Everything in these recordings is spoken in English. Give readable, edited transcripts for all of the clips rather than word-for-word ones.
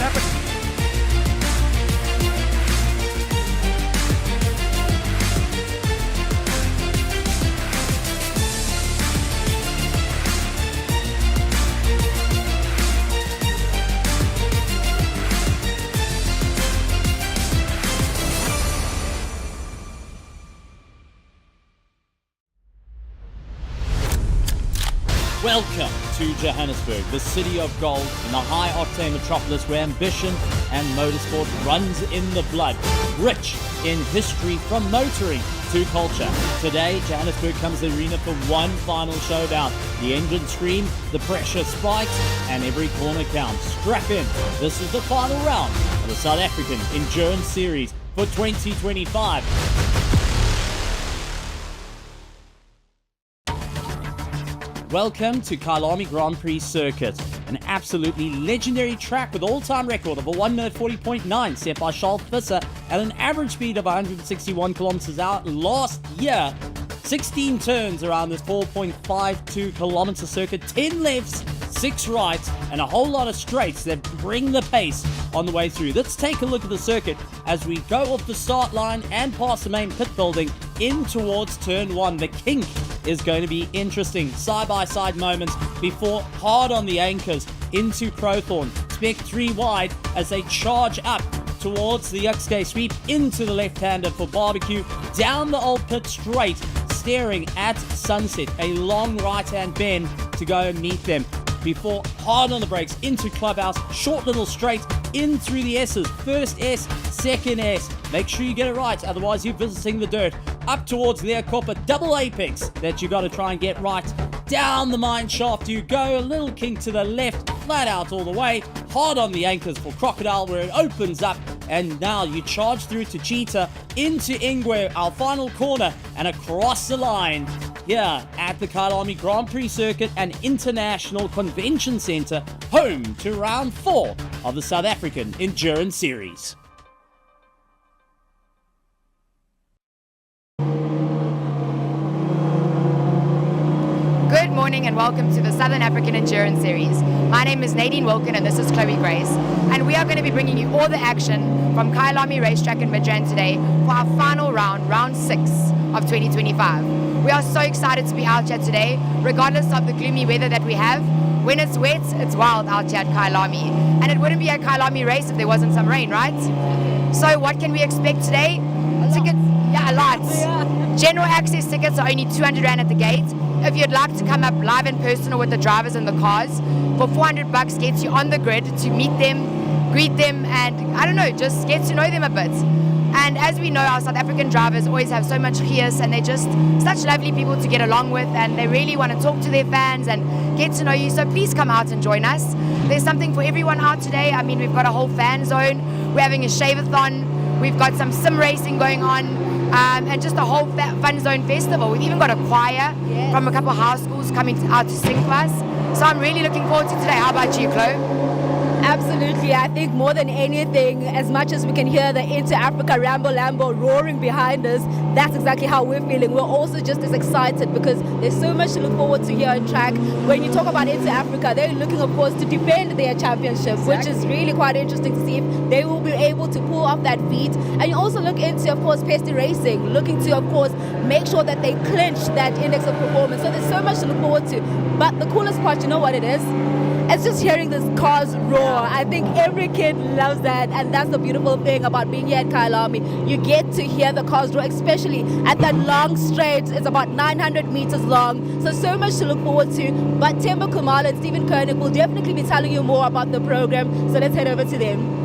happen. Welcome to Johannesburg, the city of gold, in the high-octane metropolis where ambition and motorsport runs in the blood. Rich in history from motoring to culture. Today, Johannesburg comes to the arena for one final showdown. The engines scream, the pressure spikes, and every corner counts. Strap in. This is the final round of the South African Endurance Series for 2025. Welcome to Kyalami Grand Prix Circuit, an absolutely legendary track with all-time record of a 1 minute 40.9 set by Charles Visser at an average speed of 161 kilometers an hour last year. 16 turns around this 4.52 kilometer circuit, 10 lefts, 6 rights, and a whole lot of straights that bring the pace on the way through. Let's take a look at the circuit as we go off the start line and past the main pit building in towards turn 1. The kink is going to be interesting. Side-by-side moments before hard on the anchors into Crowthorne. Spec 3 wide as they charge up towards the Uxkay sweep into the left-hander for Barbecue. Down the old pit straight, staring at Sunset. A long right-hand bend to go and meet them. Before hard on the brakes into Clubhouse. Short little straight in through the S's. First S, second S. Make sure you get it right, otherwise you're visiting the dirt. Up towards Lea Copper, double apex that you got to try and get right. Down the mine shaft you go, a little kink to the left, flat out all the way. Hard on the anchors for Crocodile where it opens up. And now you charge through to Cheetah, into Ingwe, our final corner, and across the line. Here at the Kyalami Grand Prix Circuit and International Convention Centre, home to round 4 of the South African Endurance Series. Good morning and welcome to the Southern African Endurance Series. My name is Nadine Wilkin and this is Chloe Grace, and we are going to be bringing you all the action from Kyalami Racetrack in Midrand today for our final round, round 6 of 2025. We are so excited to be out here today, regardless of the gloomy weather that we have. When it's wet, it's wild out here at Kyalami, and it wouldn't be a Kyalami race if there wasn't some rain, right? So what can we expect today? Tickets, a lot. General access tickets are only 200 Rand at the gate. If you'd like to come up live and personal with the drivers and the cars, for 400 bucks gets you on the grid to meet them, greet them, and I don't know, just get to know them a bit. And as we know, our South African drivers always have so much gears, and they're just such lovely people to get along with, and they really want to talk to their fans and get to know you. So please come out and join us. There's something for everyone out today. I mean, we've got a whole fan zone. We're having a shave-a-thon. We've got some sim racing going on. And just a whole fun zone festival. We've even got a choir from a couple of house schools coming out to sing for us. So I'm really looking forward to today. How about you, Chloe? Absolutely. I think more than anything, as much as we can hear the Inter-Africa Rambo Lambo roaring behind us, that's exactly how we're feeling. We're also just as excited because there's so much to look forward to here on track. When you talk about Inter-Africa, they're looking, of course, to defend their championship, which is really quite interesting to see if they will be able to pull off that feat. And you also look into, of course, Pesty Racing, looking to, of course, make sure that they clinch that index of performance. So there's so much to look forward to. But the coolest part, you know what it is? It's just hearing this cars roar. I think every kid loves that, and that's the beautiful thing about being here at Kyalami. You get to hear the cars roar, especially at that long straight. It's about 900 meters long, so much to look forward to. But Temba Kumalo and Stephen Koenig will definitely be telling you more about the program, so let's head over to them.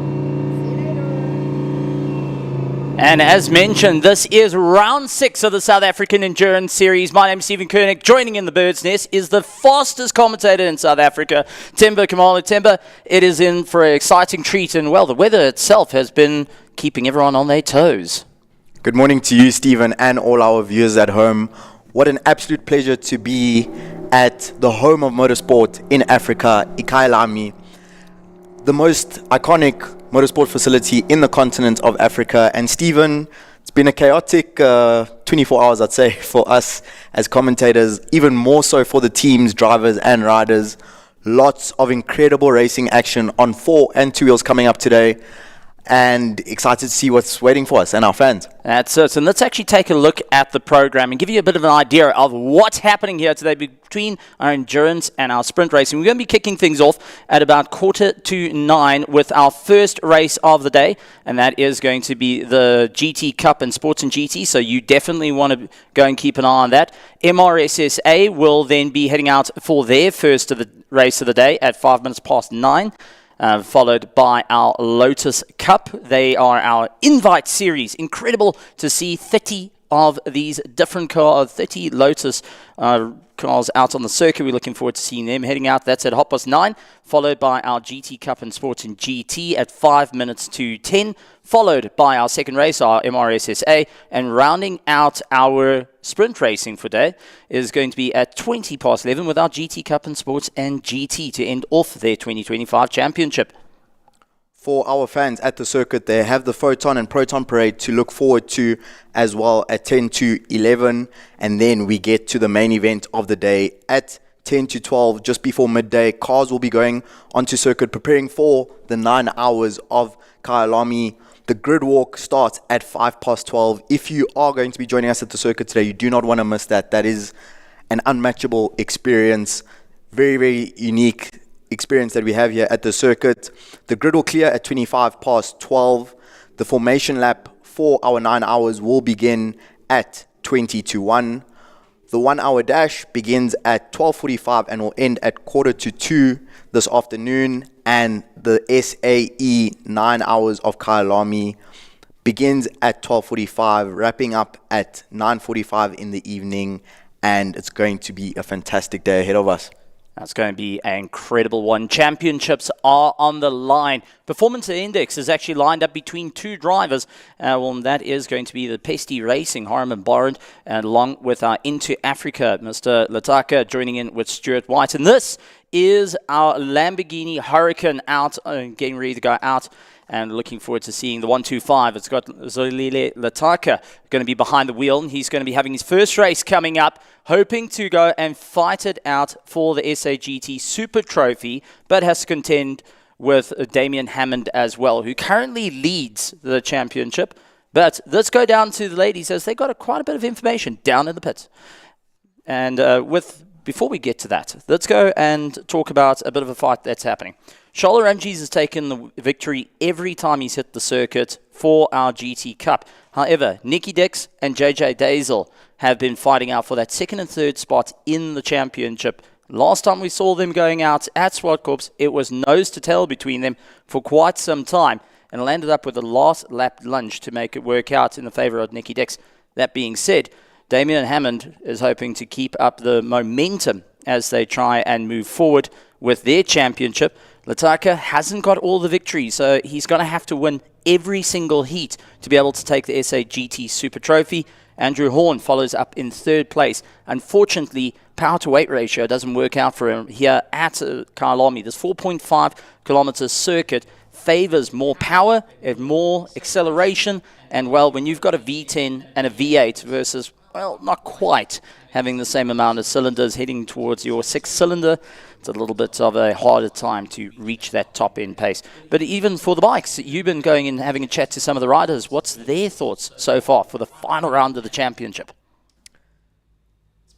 And as mentioned, this is round 6 of the South African Endurance Series. My name is Stephen Koenig. Joining in the bird's nest is the fastest commentator in South Africa, Temba Kumalo. Temba, it is in for an exciting treat, and well, the weather itself has been keeping everyone on their toes. Good morning to you, Stephen, and all our viewers at home. What an absolute pleasure to be at the home of motorsport in Africa, Kyalami, the most iconic motorsport facility in the continent of Africa. And Stephen, it's been a chaotic 24 hours, I'd say, for us as commentators, even more so for the teams, drivers and riders. Lots of incredible racing action on 4 and 2 wheels coming up today. And excited to see what's waiting for us and our fans. That's it. And let's actually take a look at the program and give you a bit of an idea of what's happening here today between our endurance and our sprint racing. We're going to be kicking things off at about 8:45 with our first race of the day, and that is going to be the GT Cup and Sports and GT, so you definitely want to go and keep an eye on that. MRSSA will then be heading out for their first of the race of the day at 9:05. Followed by our Lotus Cup. They are our invite series. Incredible to see 30 of these different cars, 30 Lotus cars out on the circuit. We're looking forward to seeing them heading out. That's at 9:30, followed by our GT Cup and Sports and GT at 10:05, followed by our second race, our MRSSA, and rounding out our sprint racing for today is going to be at 11:20 with our GT Cup and Sports and GT to end off their 2025 championship. For our fans at the circuit, they have the Photon and Proton Parade to look forward to as well at 10:11, and then we get to the main event of the day at 10:12, just before midday. Cars will be going onto circuit, preparing for the 9 hours of Kyalami. The grid walk starts at 12:05. If you are going to be joining us at the circuit today, you do not want to miss that. That is an unmatchable experience. Very, very unique experience that we have here at the circuit. The grid will clear at 12:25. The formation lap for our 9 hours will begin at 20:01. The 1 hour dash begins at 12:45 and will end at 1:45 this afternoon. And the SAE 9 hours of Kyalami begins at 12:45, wrapping up at 9:45 in the evening. And it's going to be a fantastic day ahead of us. That's going to be an incredible one. Championships are on the line. Performance Index is actually lined up between two drivers. That is going to be the Pesty Racing, Harman Barend, and along with our Into Africa, Mr. Lataka, joining in with Stuart White. And this is our Lamborghini Huracan out, getting ready to go out. And looking forward to seeing the 125. It's got Zolile Lataka going to be behind the wheel, and he's going to be having his first race coming up, hoping to go and fight it out for the SAGT Super Trophy, but has to contend with Damien Hammond as well, who currently leads the championship. But let's go down to the ladies, as they got quite a bit of information down in the pits. And before we get to that, let's go and talk about a bit of a fight that's happening. Shola Ramjes has taken the victory every time he's hit the circuit for our GT Cup. However, Nikki Dix and JJ Dazel have been fighting out for that second and third spot in the championship. Last time we saw them going out at Swartkorps, it was nose to tail between them for quite some time, and landed up with a last lap lunge to make it work out in the favor of Nikki Dix. That being said, Damien Hammond is hoping to keep up the momentum as they try and move forward with their championship. Lataka hasn't got all the victories, so he's going to have to win every single heat to be able to take the SAGT Super Trophy. Andrew Horn follows up in third place. Unfortunately, power to weight ratio doesn't work out for him here at Kyalami. This 4.5 kilometer circuit favors more power and more acceleration. And well, when you've got a V10 and a V8 versus, well, not quite having the same amount of cylinders heading towards your 6-cylinder, it's a little bit of a harder time to reach that top end pace. But even for the bikes, you've been going and having a chat to some of the riders. What's their thoughts so far for the final round of the championship?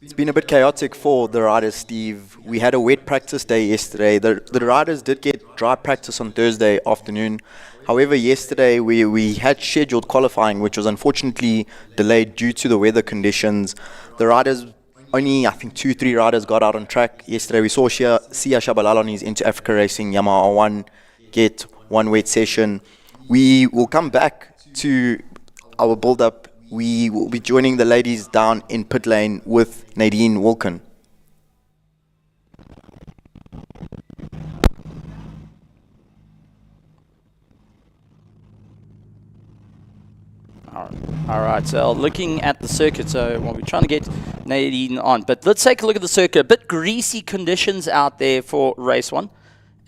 It's been a bit chaotic for the riders, Steve. We had a wet practice day yesterday. The riders did get dry practice on Thursday afternoon. However, yesterday we had scheduled qualifying, which was unfortunately delayed due to the weather conditions. The riders, only I think 2-3 riders got out on track yesterday. We saw Sia Shabalala on his Into Africa Racing Yamaha 1 get one wet session. We will come back to our build-up. We will be joining the ladies down in pit lane with Nadine Wilken. All right, so looking at the circuit, so we're trying to get Nadine on, but let's take a look at the circuit. A bit greasy conditions out there for race one,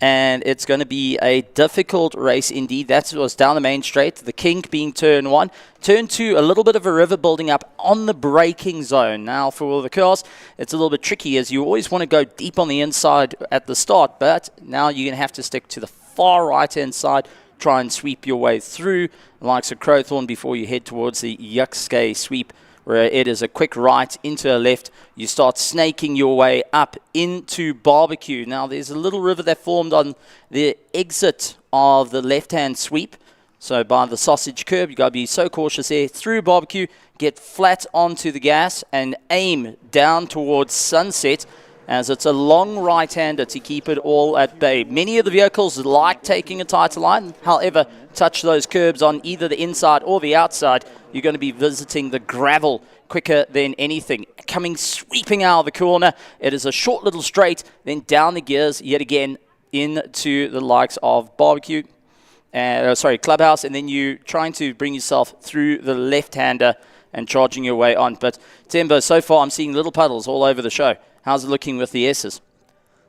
and it's going to be a difficult race indeed. That was down the main straight, the kink being turn 1. Turn 2, a little bit of a river building up on the braking zone. Now for the cars, it's a little bit tricky as you always want to go deep on the inside at the start, but now you're going to have to stick to the far right-hand side, try and sweep your way through the likes of Crowthorne before you head towards the Yuxke sweep, where it is a quick right into a left. You start snaking your way up into Barbecue. Now there's a little river that formed on the exit of the left-hand sweep. So by the sausage curb, you've got to be so cautious there. Through Barbecue, get flat onto the gas and aim down towards Sunset, as it's a long right-hander to keep it all at bay. Many of the vehicles like taking a tighter line. However, touch those curbs on either the inside or the outside, you're going to be visiting the gravel quicker than anything. Coming sweeping out of the corner, it is a short little straight, then down the gears yet again into the likes of Barbecue, Clubhouse, and then you trying to bring yourself through the left-hander and charging your way on. But Tembo, so far I'm seeing little puddles all over the show. How's it looking with the S's?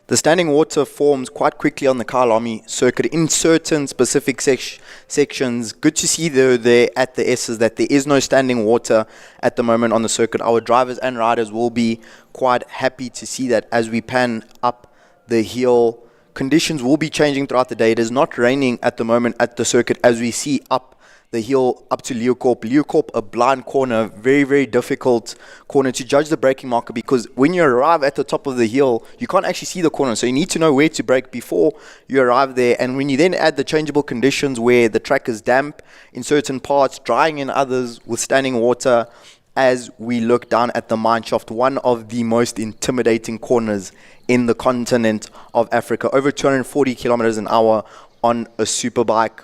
The standing water forms quite quickly on the Kyalami circuit in certain specific sections. Good to see though there at the S's that there is no standing water at the moment on the circuit. Our drivers and riders will be quite happy to see that as we pan up the hill. Conditions will be changing throughout the day. It is not raining at the moment at the circuit as we see up the hill up to Leeuwkop. Leeuwkop, a blind corner, very, very difficult corner to judge the braking marker, because when you arrive at the top of the hill, you can't actually see the corner. So you need to know where to brake before you arrive there. And when you then add the changeable conditions where the track is damp in certain parts, drying in others with standing water, as we look down at the mine shaft, one of the most intimidating corners in the continent of Africa, over 240 kilometers an hour on a superbike.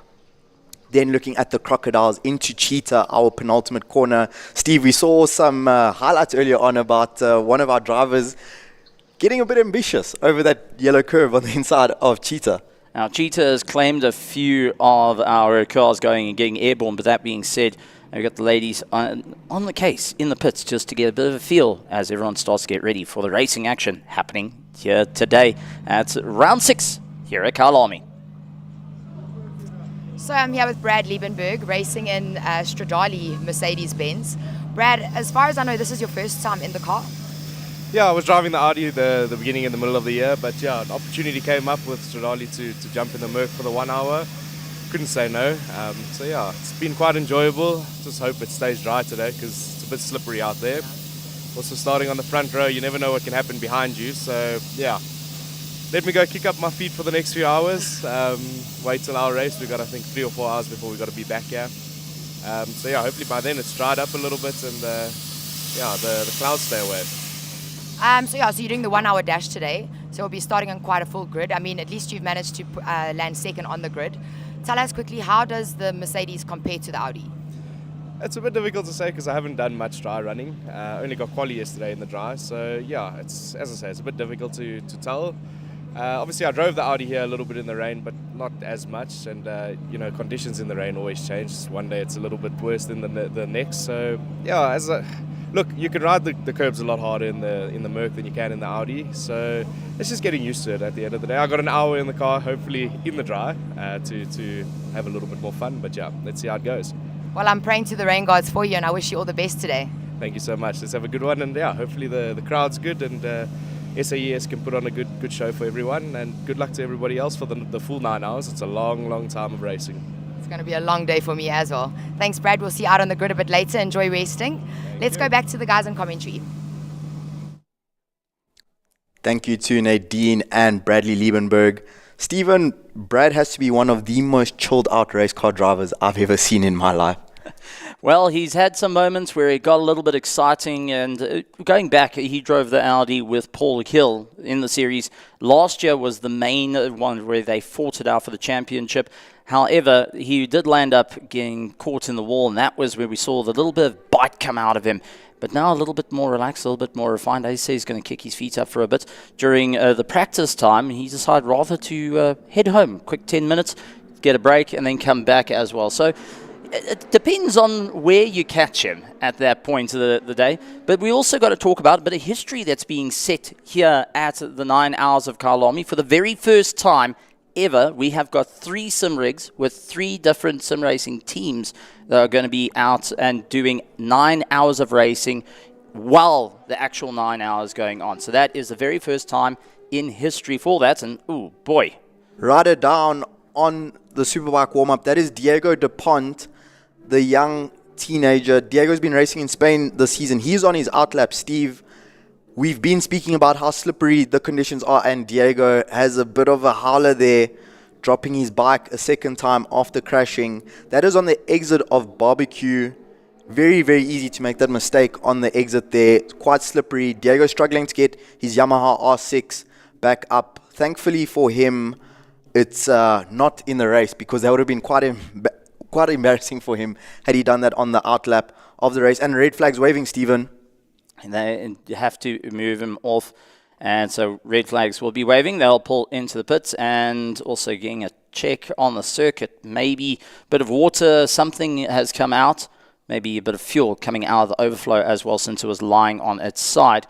Then looking at the crocodiles into Cheetah, our penultimate corner. Steve, we saw some highlights earlier on about one of our drivers getting a bit ambitious over that yellow curve on the inside of Cheetah. Now, Cheetah has claimed a few of our cars going and getting airborne, but that being said, we've got the ladies on the case in the pits just to get a bit of a feel as everyone starts to get ready for the racing action happening here today. It's round 6 here at Kyalami. So I'm here with Brad Liebenberg, racing in Stradale Mercedes-Benz. Brad, as far as I know, this is your first time in the car? Yeah, I was driving the Audi the beginning and the middle of the year, but yeah, an opportunity came up with Stradale to jump in the Merc for the 1 hour. Couldn't say no. So yeah, it's been quite enjoyable. Just hope it stays dry today because it's a bit slippery out there. Also starting on the front row, you never know what can happen behind you. So yeah, let me go kick up my feet for the next few hours. Wait till our race. We've got, I think, 3 or 4 hours before we've got to be back here. So yeah, hopefully by then it's dried up a little bit and yeah, the clouds stay away. So you're doing the 1 hour dash today. So we'll be starting on quite a full grid. I mean, at least you've managed to land second on the grid. Tell us quickly, how does the Mercedes compare to the Audi? It's a bit difficult to say because I haven't done much dry running. Only got quali yesterday in the dry. So yeah, it's, as I say, it's a bit difficult to tell. Obviously, I drove the Audi here a little bit in the rain, but not as much. And you know, conditions in the rain always change. One day it's a little bit worse than the next. So yeah, look, you can ride the curbs a lot harder in the Merc than you can in the Audi. So it's just getting used to it at the end of the day. I got an hour in the car, hopefully in the dry, to have a little bit more fun. But yeah, let's see how it goes. Well, I'm praying to the rain gods for you, and I wish you all the best today. Thank you so much. Let's have a good one. And yeah, hopefully the crowd's good and SAES can put on a good show for everyone. And good luck to everybody else for the full 9 hours. It's a long time of racing. It's going to be a long day for me as well. Thanks, Brad. We'll see you out on the grid a bit later. Enjoy resting. Let's go back to the guys on commentary. Thank you to Nadine and Bradley Liebenberg. Stephen, Brad has to be one of the most chilled out race car drivers I've ever seen in my life. Well, he's had some moments where it got a little bit exciting, and going back, he drove the Audi with Paul Hill in the series. Last year was the main one where they fought it out for the championship. However, he did land up getting caught in the wall, and that was where we saw the little bit of bite come out of him. But now a little bit more relaxed, a little bit more refined. I say he's going to kick his feet up for a bit. During the practice time, he decided rather to head home, quick 10 minutes, get a break, and then come back as well. So it depends on where you catch him at that point of the day. But we also got to talk about a bit of history that's being set here at the 9 hours of Kyalami. For the very first time However, we have got 3 sim rigs with 3 different sim racing teams that are going to be out and doing 9 hours of racing while the actual 9 hours going on. So that is the very first time in history for that. And, oh boy. Rider down on the Superbike warm-up. That is Diego Dupont, the young teenager. Diego's been racing in Spain this season. He's on his outlap, Steve. We've been speaking about how slippery the conditions are, and Diego has a bit of a howler there, dropping his bike a second time after crashing. That is on the exit of Barbecue. Very, very easy to make that mistake on the exit there. It's quite slippery. Diego's struggling to get his Yamaha R6 back up. Thankfully for him, it's not in the race, because that would have been quite embarrassing for him had he done that on the outlap of the race. And red flag's waving, Stephen. And they have to move him off. And so red flags will be waving. They'll pull into the pits, and also getting a check on the circuit. Maybe a bit of water, something has come out. Maybe a bit of fuel coming out of the overflow as well, since it was lying on its side.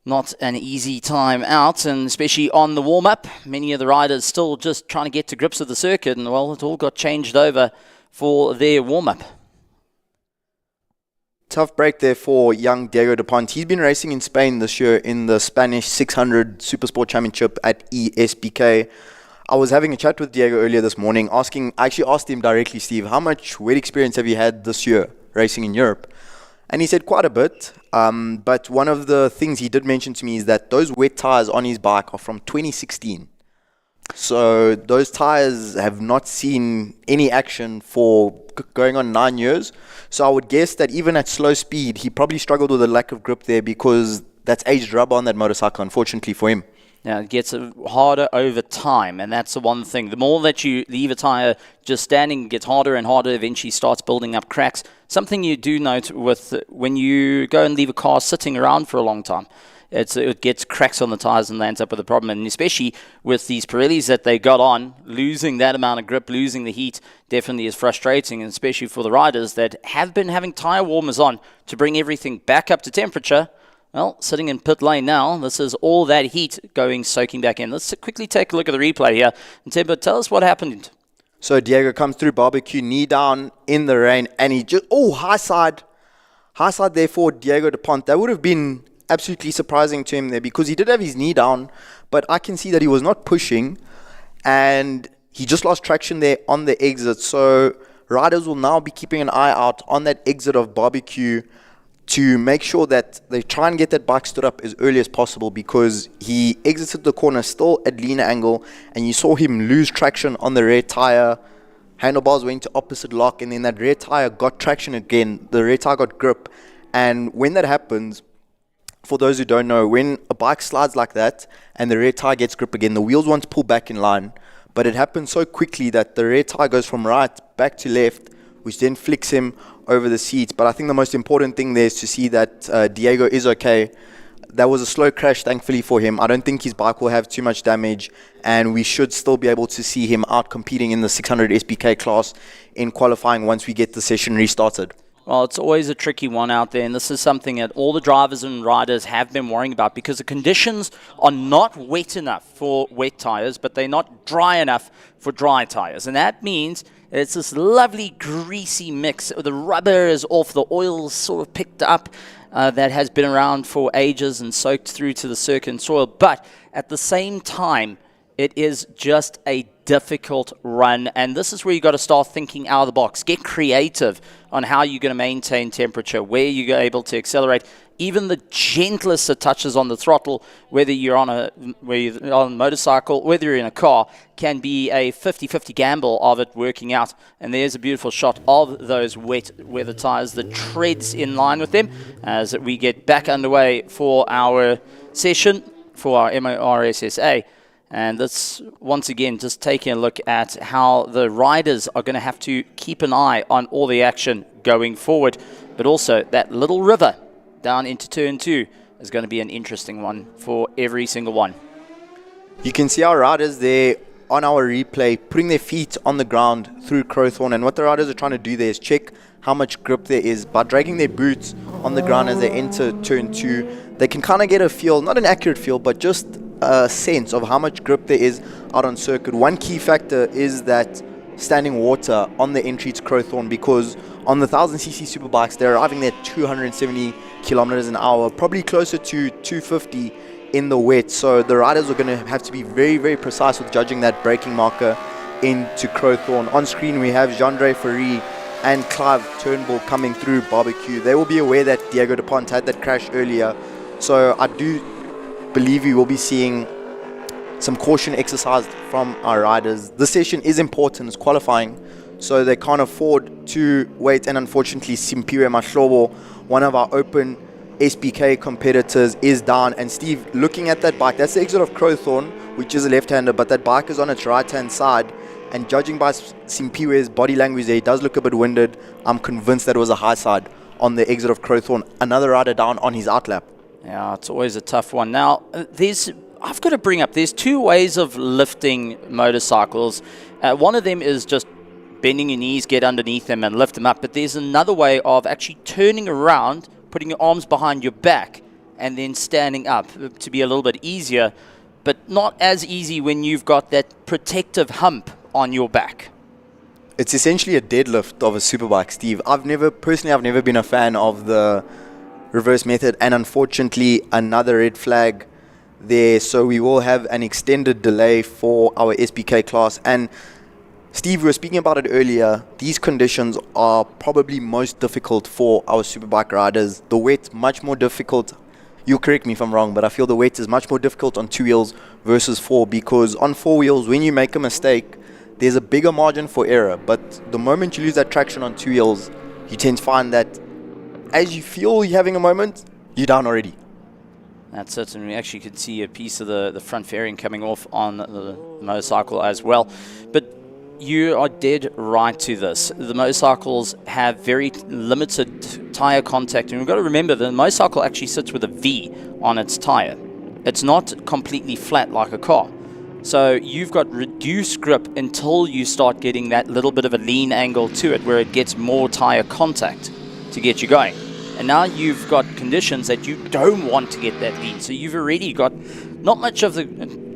Not an easy time out, and especially on the warm-up. Many of the riders still just trying to get to grips with the circuit, and well, it all got changed over for their warm-up. Tough break there for young Diego Dupont. He's been racing in Spain this year in the Spanish 600 Supersport Championship at ESBK. I was having a chat with Diego earlier this morning, I actually asked him directly, Steve, how much wet experience have you had this year racing in Europe? And he said quite a bit. But one of the things he did mention to me is that those wet tires on his bike are from 2016. So those tires have not seen any action for going on 9 years. So I would guess that even at slow speed, he probably struggled with a lack of grip there, because that's aged rubber on that motorcycle, unfortunately for him. Now, it gets harder over time, and that's the one thing. The more that you leave a tire just standing, it gets harder and harder, eventually starts building up cracks. Something you do note with when you go and leave a car sitting around for a long time, it gets cracks on the tires and ends up with a problem. And especially with these Pirellis that they got on, losing that amount of grip, losing the heat, definitely is frustrating, and especially for the riders that have been having tire warmers on to bring everything back up to temperature. Well, sitting in pit lane now, this is all that heat soaking back in. Let's quickly take a look at the replay here. And Tempo, tell us what happened. So Diego comes through Barbecue, knee down in the rain, and he just, high side there for Diego Dupont. That would have been absolutely surprising to him there, because he did have his knee down, but I can see that he was not pushing, and he just lost traction there on the exit. So riders will now be keeping an eye out on that exit of Barbecue to make sure that they try and get that bike stood up as early as possible, because he exited the corner still at lean angle, and you saw him lose traction on the rear tire. Handlebars went to opposite lock, and then that rear tire got traction again. The rear tire got grip, and when that happens, for those who don't know, when a bike slides like that and the rear tire gets grip again, the wheels want to pull back in line, but it happens so quickly that the rear tire goes from right back to left, which then flicks him over the seats. But I think the most important thing there is to see that Diego is okay. That was a slow crash, thankfully for him. I don't think his bike will have too much damage, and we should still be able to see him out competing in the 600 SBK class in qualifying once we get the session restarted. Well, it's always a tricky one out there, and this is something that all the drivers and riders have been worrying about, because the conditions are not wet enough for wet tires, but they're not dry enough for dry tires. And that means it's this lovely greasy mix. The rubber is off, the oil's sort of picked up, that has been around for ages and soaked through to the circuit and soil. But at the same time, it is just a difficult run, and this is where you got to start thinking out of the box. Get creative on how you're going to maintain temperature, where you're able to accelerate. Even the gentlest of touches on the throttle, whether you're on a motorcycle, whether you're in a car, can be a 50-50 gamble of it working out. And there's a beautiful shot of those wet weather tires, the treads in line with them, as we get back underway for our session for our MORSSA. And that's, once again, just taking a look at how the riders are going to have to keep an eye on all the action going forward. But also, that little river down into turn 2 is going to be an interesting one for every single one. You can see our riders there on our replay putting their feet on the ground through Crowthorne, and what the riders are trying to do there is check how much grip there is by dragging their boots on the ground as they enter turn 2. They can kind of get a feel, not an accurate feel, but just a sense of how much grip there is out on circuit. One key factor is that standing water on the entry to Crowthorne, because on the 1000cc superbikes, they're arriving there at 270 kilometers an hour, probably closer to 250 in the wet. So the riders are going to have to be very, very precise with judging that braking marker into Crowthorne. On screen, we have Jean-Andre Ferry and Clive Turnbull coming through barbecue. They will be aware that Diego DuPont had that crash earlier. So I do believe we will be seeing some caution exercised from our riders. This session is important, it's qualifying, so they can't afford to wait. And unfortunately, Simpiwe Mahlobo, one of our open SBK competitors, is down. And Steve, looking at that bike, that's the exit of Crowthorne, which is a left-hander, but that bike is on its right-hand side. And judging by Simpiwe's body language there, he does look a bit winded. I'm convinced that it was a high side on the exit of Crowthorne. Another rider down on his outlap. Yeah, it's always a tough one. Now, I've got to bring up, there's two ways of lifting motorcycles. One of them is just bending your knees, get underneath them and lift them up. But there's another way of actually turning around, putting your arms behind your back, and then standing up to be a little bit easier, but not as easy when you've got that protective hump on your back. It's essentially a deadlift of a superbike, Steve. I've never been a fan of the reverse method, and unfortunately another red flag there, so we will have an extended delay for our SBK class. And Steve, we were speaking about it earlier, these conditions are probably most difficult for our superbike riders. The wet, much more difficult. You'll correct me if I'm wrong, but I feel the wet is much more difficult on 2 wheels versus 4, because on 4 wheels, when you make a mistake, there's a bigger margin for error. But the moment you lose that traction on 2 wheels, you tend to find that as you feel you're having a moment, you're down already. That's it, and we actually could see a piece of the front fairing coming off on the motorcycle as well. But you are dead right to this. The motorcycles have very limited tire contact, and we've got to remember the motorcycle actually sits with a V on its tire. It's not completely flat like a car. So you've got reduced grip until you start getting that little bit of a lean angle to it where it gets more tire contact to get you going. And now you've got conditions that you don't want to get that lean. So you've already got not much of the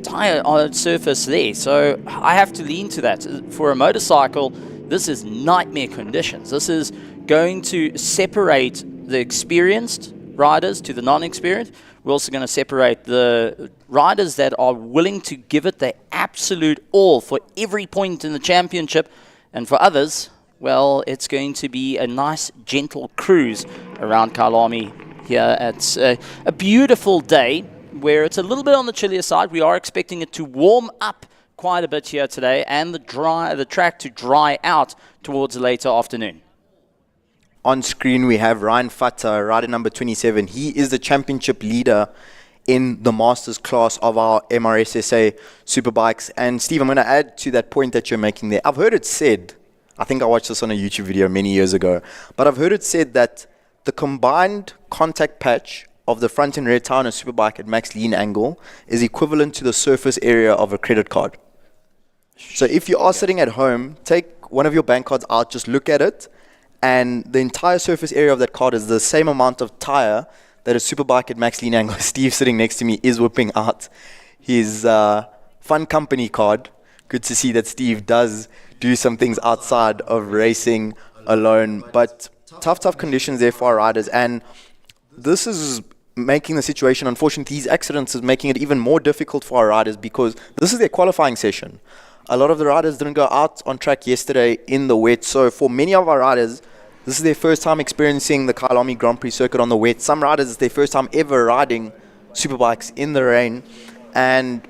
tire surface there. So I have to lean to that. For a motorcycle, this is nightmare conditions. This is going to separate the experienced riders to the non-experienced. We're also going to separate the riders that are willing to give it their absolute all for every point in the championship. And for others, well, it's going to be a nice, gentle cruise around Kyalami here. It's a beautiful day where it's a little bit on the chillier side. We are expecting it to warm up quite a bit here today, and the track to dry out towards the later afternoon. On screen, we have Ryan Fata, rider number 27. He is the championship leader in the Masters class of our MRSSA Superbikes. And Steve, I'm going to add to that point that you're making there. I've heard it said, I think I watched this on a YouTube video many years ago, but I've heard it said that the combined contact patch of the front and rear tire on a superbike at max lean angle is equivalent to the surface area of a credit card. So if you are sitting at home, take one of your bank cards out, just look at it, and the entire surface area of that card is the same amount of tire that a superbike at max lean angle. Steve sitting next to me is whipping out his fun company card. Good to see that Steve does do some things outside of racing alone. But tough conditions there for our riders. And this is making the situation, unfortunately, these accidents is making it even more difficult for our riders, because this is their qualifying session. A lot of the riders didn't go out on track yesterday in the wet. So for many of our riders, this is their first time experiencing the Kyalami Grand Prix circuit on the wet. Some riders, it's their first time ever riding superbikes in the rain. And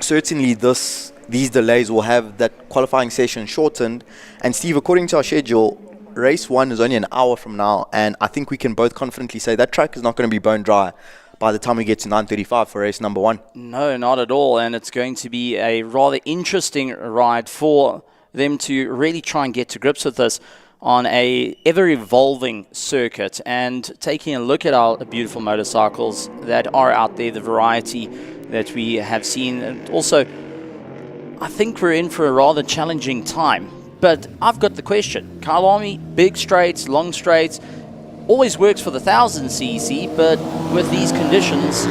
certainly these delays will have that qualifying session shortened. And Steve, according to our schedule, race 1 is only an hour from now. And I think we can both confidently say that track is not going to be bone dry by the time we get to 9:35 for race number 1. No, not at all. And it's going to be a rather interesting ride for them to really try and get to grips with this on a ever-evolving circuit, and taking a look at our beautiful motorcycles that are out there, the variety that we have seen. And also, I think we're in for a rather challenging time. But I've got the question. Kyalami, big straights, long straights, always works for the 1000cc, but with these conditions,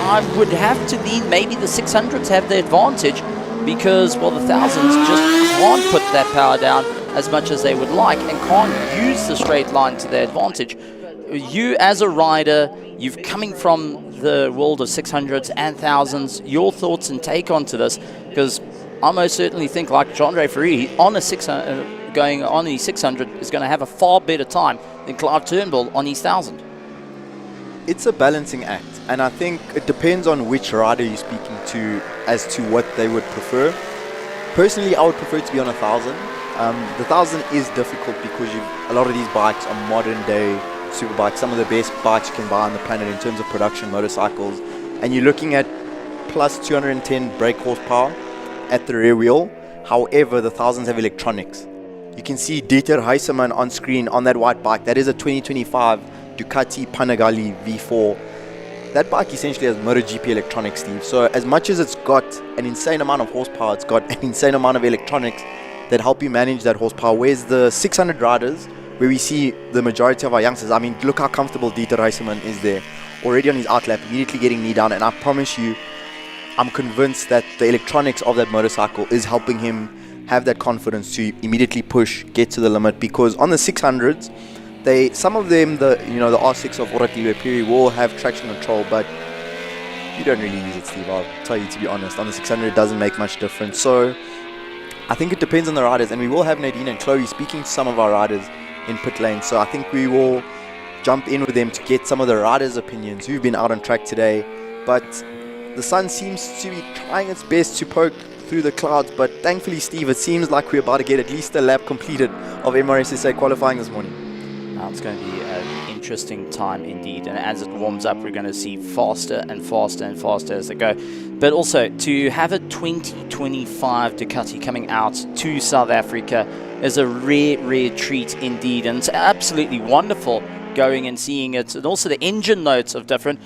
I would have to lean maybe the 600s have the advantage because, well, the 1000s just can't put that power down as much as they would like and can't use the straight line to their advantage. You as a rider, you've coming from the world of 600s and 1000s, your thoughts and take onto this, because I most certainly think like Jean-Ray Ferry on a 600, going on his 600 is going to have a far better time than Clive Turnbull on his 1000. It's a balancing act, and I think it depends on which rider you're speaking to as to what they would prefer. Personally, I would prefer to be on a 1000. The 1000 is difficult because a lot of these bikes are modern day super bikes, some of the best bikes you can buy on the planet in terms of production motorcycles, and you're looking at plus 210 brake horsepower at the rear wheel. However, the 1000s have electronics. You can see Dieter Heisemann on screen on that white bike. That is a 2025 Ducati Panigale V4. That bike essentially has MotoGP electronics, Steve. So as much as it's got an insane amount of horsepower, it's got an insane amount of electronics that help you manage that horsepower. Whereas the 600 riders, where we see the majority of our youngsters, I mean, look how comfortable Dieter Heisemann is there. Already on his outlap, immediately getting knee down. And I promise you, I'm convinced that the electronics of that motorcycle is helping him have that confidence to immediately push, get to the limit. Because on the 600s, some of them, the R6 of Oratile Piri will have traction control, but you don't really use it, Steve. I'll tell you, to be honest. On the 600, it doesn't make much difference. So I think it depends on the riders, and we will have Nadine and Chloe speaking to some of our riders in pit lane. So I think we will jump in with them to get some of the riders' opinions who've been out on track today. But the sun seems to be trying its best to poke through the clouds, but thankfully, Steve, it seems like we're about to get at least a lap completed of MRSSA qualifying this morning. Now it's going to be an interesting time indeed, and as it warms up, we're going to see faster and faster and faster as they go. But also, to have a 2025 Ducati coming out to South Africa is a rare, rare treat indeed, and it's absolutely wonderful going and seeing it, and also the engine notes of different.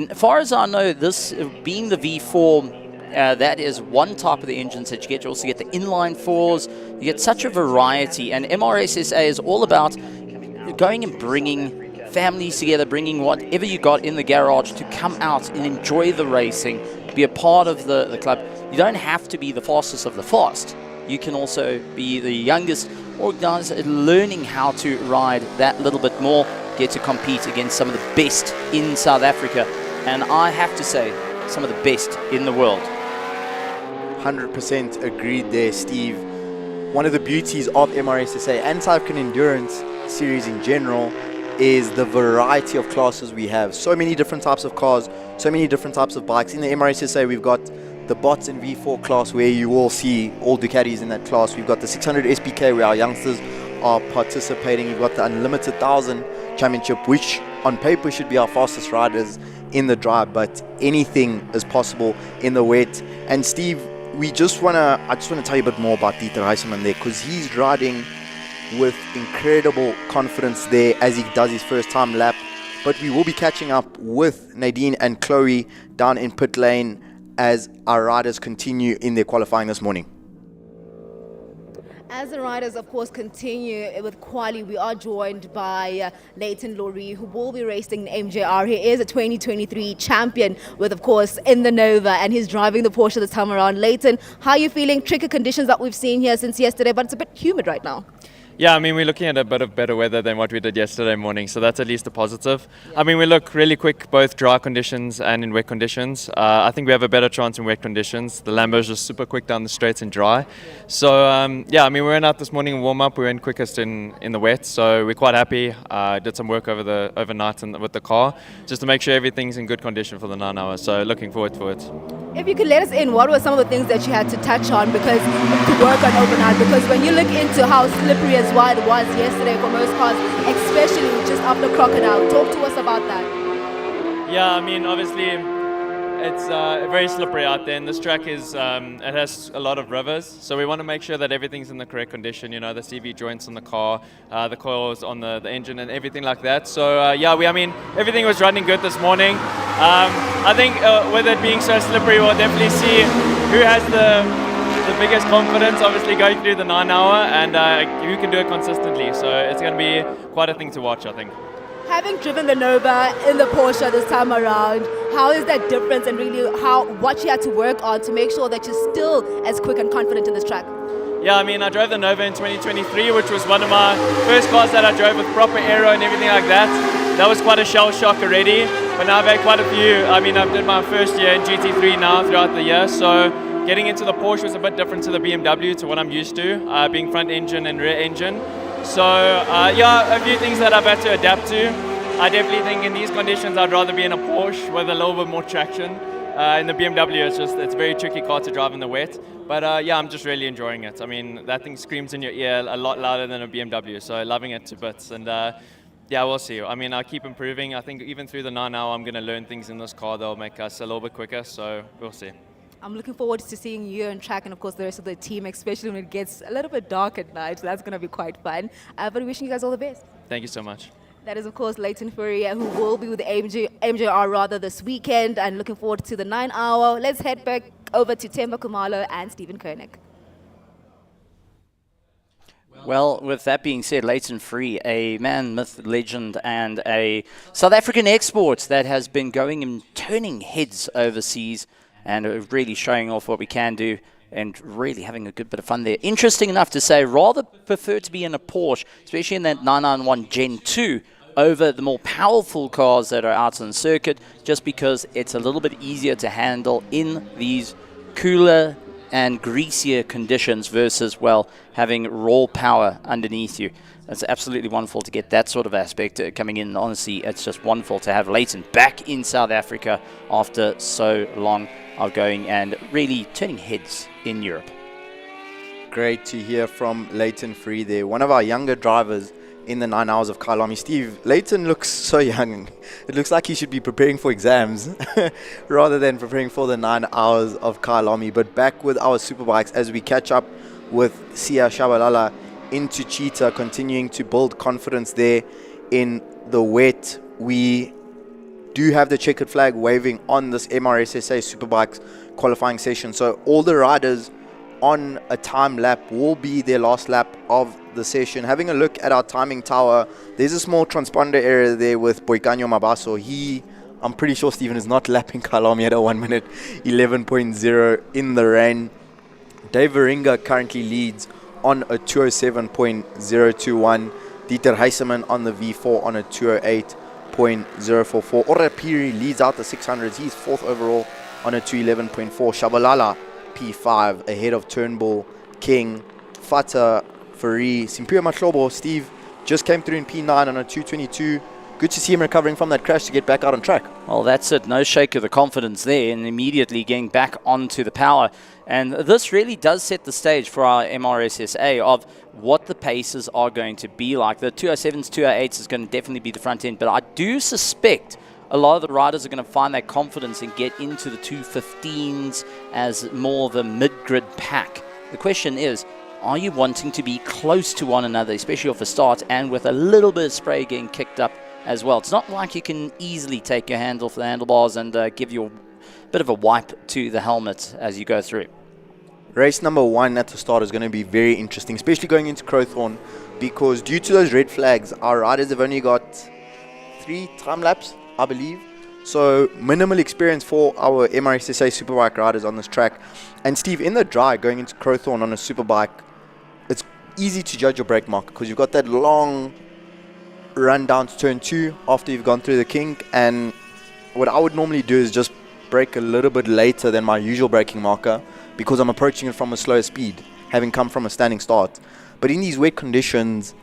As far as I know, this being the V4, that is one type of the engines that you get. You also get the inline fours. You get such a variety, and MRSSA is all about going and bringing families together, bringing whatever you got in the garage to come out and enjoy the racing, be a part of the club. You don't have to be the fastest of the fast. You can also be the youngest organizer, learning how to ride that little bit more, get to compete against some of the best in South Africa, and I have to say, some of the best in the world. 100% agreed there, Steve. One of the beauties of MRSSA and South African Endurance Series in general is the variety of classes we have. So many different types of cars, so many different types of bikes. In the MRSSA, we've got the Bots and V4 class, where you will see all Ducatis in that class. We've got the 600 SPK, where our youngsters are participating. You've got the Unlimited 1000 Championship, which on paper should be our fastest riders in the dry, but anything is possible in the wet. And Steve, I just want to tell you a bit more about Dieter Heisemann there, because he's riding with incredible confidence there as he does his first time lap. But we will be catching up with Nadine and Chloe down in pit lane as our riders continue in their qualifying this morning. As the riders, of course, continue with quali, we are joined by Leighton Laurie, who will be racing in MJR. He is a 2023 champion with, of course, in the Nova, and he's driving the Porsche this time around. Leighton, how are you feeling? Tricky conditions that we've seen here since yesterday, but it's a bit humid right now. Yeah, I mean, we're looking at a bit of better weather than what we did yesterday morning, so that's at least a positive. Yeah. I mean, we look really quick, both dry conditions and in wet conditions. I think we have a better chance in wet conditions. The Lambo's just super quick down the straights and dry. Yeah. So, yeah, I mean, we went out this morning and warm up. We went quickest in the wet, so we're quite happy. Did some work overnight with the car, just to make sure everything's in good condition for the 9 hours. So, looking forward to it. If you could let us in, what were some of the things that you had to touch on to work on overnight? Because when you look into how slippery as well it was yesterday for most cars, especially just after Crocodile, talk to us about that. Yeah, I mean, obviously it's very slippery out there, and this track is it has a lot of rivers, so we want to make sure that everything's in the correct condition. You know, the CV joints on the car, the coils on the engine, and everything like that. So yeah, I mean, everything was running good this morning. I think with it being so slippery, we'll definitely see who has the biggest confidence, obviously going through the 9 hour, and who can do it consistently. So it's going to be quite a thing to watch, I think. Having driven the Nova in the Porsche this time around, how is that difference and really what you had to work on to make sure that you're still as quick and confident in this track? Yeah, I mean, I drove the Nova in 2023, which was one of my first cars that I drove with proper aero and everything like that. That was quite a shell shock already, but now I've had quite a few. I mean, I've did my first year in GT3 now throughout the year, so getting into the Porsche was a bit different to the BMW, to what I'm used to, being front engine and rear engine. So yeah, a few things that I've had to adapt to. I definitely think in these conditions I'd rather be in a Porsche with a little bit more traction. In the BMW, it's a very tricky car to drive in the wet. But yeah, I'm just really enjoying it. I mean, that thing screams in your ear a lot louder than a BMW, so loving it to bits. And yeah, we'll see. I mean, I keep improving. I think even through the 9 hour, I'm going to learn things in this car that will make us a little bit quicker, so we'll see. I'm looking forward to seeing you on track and, of course, the rest of the team, especially when it gets a little bit dark at night. So that's going to be quite fun. But wishing you guys all the best. Thank you so much. That is, of course, Leighton Fourie, who will be with the MJR rather this weekend, and looking forward to the 9 hour. Let's head back over to Temba Kumalo and Stephen Koenig. Well, with that being said, Leighton Fourie, a man, myth, legend, and a South African export that has been going and turning heads overseas and really showing off what we can do and really having a good bit of fun there. Interesting enough to say, rather prefer to be in a Porsche, especially in that 991 Gen 2, over the more powerful cars that are out on the circuit, just because it's a little bit easier to handle in these cooler and greasier conditions versus, well, having raw power underneath you. It's absolutely wonderful to get that sort of aspect coming in. Honestly, it's just wonderful to have Leighton back in South Africa after so long of going and really turning heads in Europe. Great to hear from Leighton Fourie there, one of our younger drivers in the 9 hours of Kyalami. Steve, Leighton looks so young. It looks like he should be preparing for exams rather than preparing for the 9 hours of Kyalami. But back with our superbikes as we catch up with Sia Shabalala into Cheetah, continuing to build confidence there in the wet. We do have the checkered flag waving on this MRSSA Superbikes qualifying session. So all the riders on a time lap will be their last lap of the session. Having a look at our timing tower, there's a small transponder area there with Boikanyo Mabaso. I'm pretty sure Stephen is not lapping Kyalami at a 1 minute 11.0 in the rain. Dave Veringa currently leads on a 207.021. Dieter Heiseman on the V4 on a 208.044. Ora Piri leads out the 600s. He's fourth overall on a 211.4. Shabalala P5 ahead of Turnbull, King, Fata, Fourie, Simpiwe Mahlobo. Steve just came through in P9 on a 222. Good to see him recovering from that crash to get back out on track. Well, that's it. No shake of the confidence there and immediately getting back onto the power. And this really does set the stage for our MRSSA of what the paces are going to be like. The 207s, 208s is going to definitely be the front end, but I do suspect a lot of the riders are going to find that confidence and get into the 215s as more the mid-grid pack. The question is, are you wanting to be close to one another, especially off the start and with a little bit of spray getting kicked up as well? It's not like you can easily take your hand off the handlebars and give you a bit of a wipe to the helmet as you go through. Race number 1 at the start is going to be very interesting, especially going into Crowthorne, because due to those red flags, our riders have only got 3 time laps, I believe. So minimal experience for our MRSSA Superbike riders on this track. And Steve, in the dry, going into Crowthorne on a Superbike, it's easy to judge your brake mark because you've got that long run down to turn 2 after you've gone through the kink. And what I would normally do is just brake a little bit later than my usual braking marker because I'm approaching it from a slower speed, having come from a standing start. But in these wet conditions,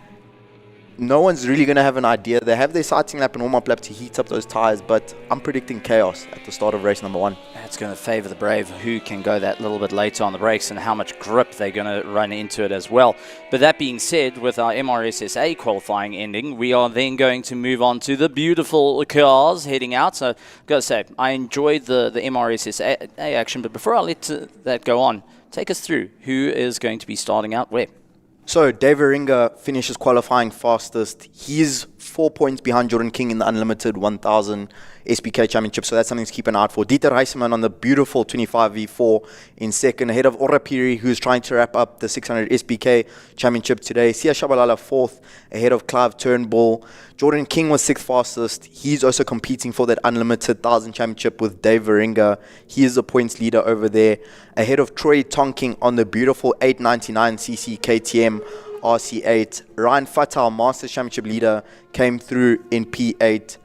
no one's really going to have an idea. They have their sighting lap and warm-up lap to heat up those tires, but I'm predicting chaos at the start of race number 1. That's going to favour the brave who can go that little bit later on the brakes and how much grip they're going to run into it as well. But that being said, with our MRSSA qualifying ending, we are then going to move on to the beautiful cars heading out. So I've got to say, I enjoyed the MRSSA action, but before I let that go on, take us through who is going to be starting out where. So Dave Veringa finishes qualifying fastest. He's 4 points behind Jordan King in the Unlimited 1000 SBK Championship, so that's something to keep an eye out for. Dieter Reisman on the beautiful 25v4 in second, ahead of Orapiri, who's trying to wrap up the 600 SBK Championship today. Sia Shabalala fourth, ahead of Clive Turnbull. Jordan King was sixth fastest. He's also competing for that Unlimited 1000 Championship with Dave Varinga. He is the points leader over there, ahead of Troy Tonking on the beautiful 899cc KTM RC8. Ryan Fatal, Masters Championship leader, came through in P8.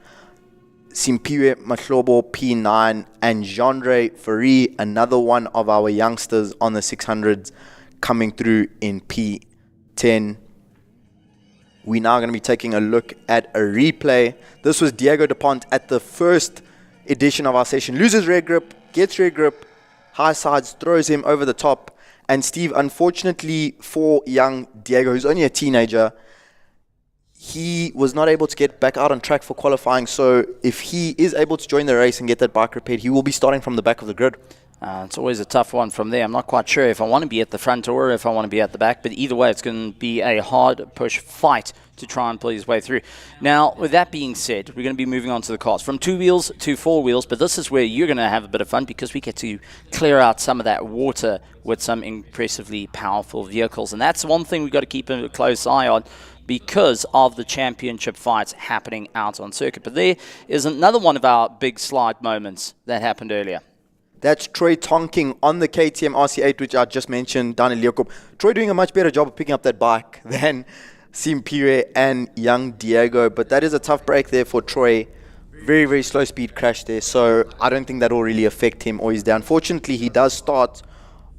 Simpiwe Mahlobo P9, and Jean-Ray Ferry, another one of our youngsters on the 600s, coming through in P10. We're now going to be taking a look at a replay. This was Diego DuPont at the first edition of our session. Loses rear grip, gets rear grip, high sides, throws him over the top. And Steve, unfortunately for young Diego, who's only a teenager, he was not able to get back out on track for qualifying. So if he is able to join the race and get that bike repaired, he will be starting from the back of the grid. It's always a tough one from there. I'm not quite sure if I want to be at the front or if I want to be at the back, but either way, it's going to be a hard push fight to try and pull his way through. Now, with that being said, we're going to be moving on to the cars from 2 wheels to 4 wheels, but this is where you're going to have a bit of fun because we get to clear out some of that water with some impressively powerful vehicles, and that's one thing we've got to keep a close eye on because of the championship fights happening out on circuit. But there is another one of our big slide moments that happened earlier. That's Troy Tonking on the KTM RC8, which I just mentioned, down in Leopold. Troy doing a much better job of picking up that bike than Simpiwe and young Diego, but that is a tough break there for Troy. Very, very slow speed crash there, so I don't think that will really affect him or his day. Unfortunately, he does start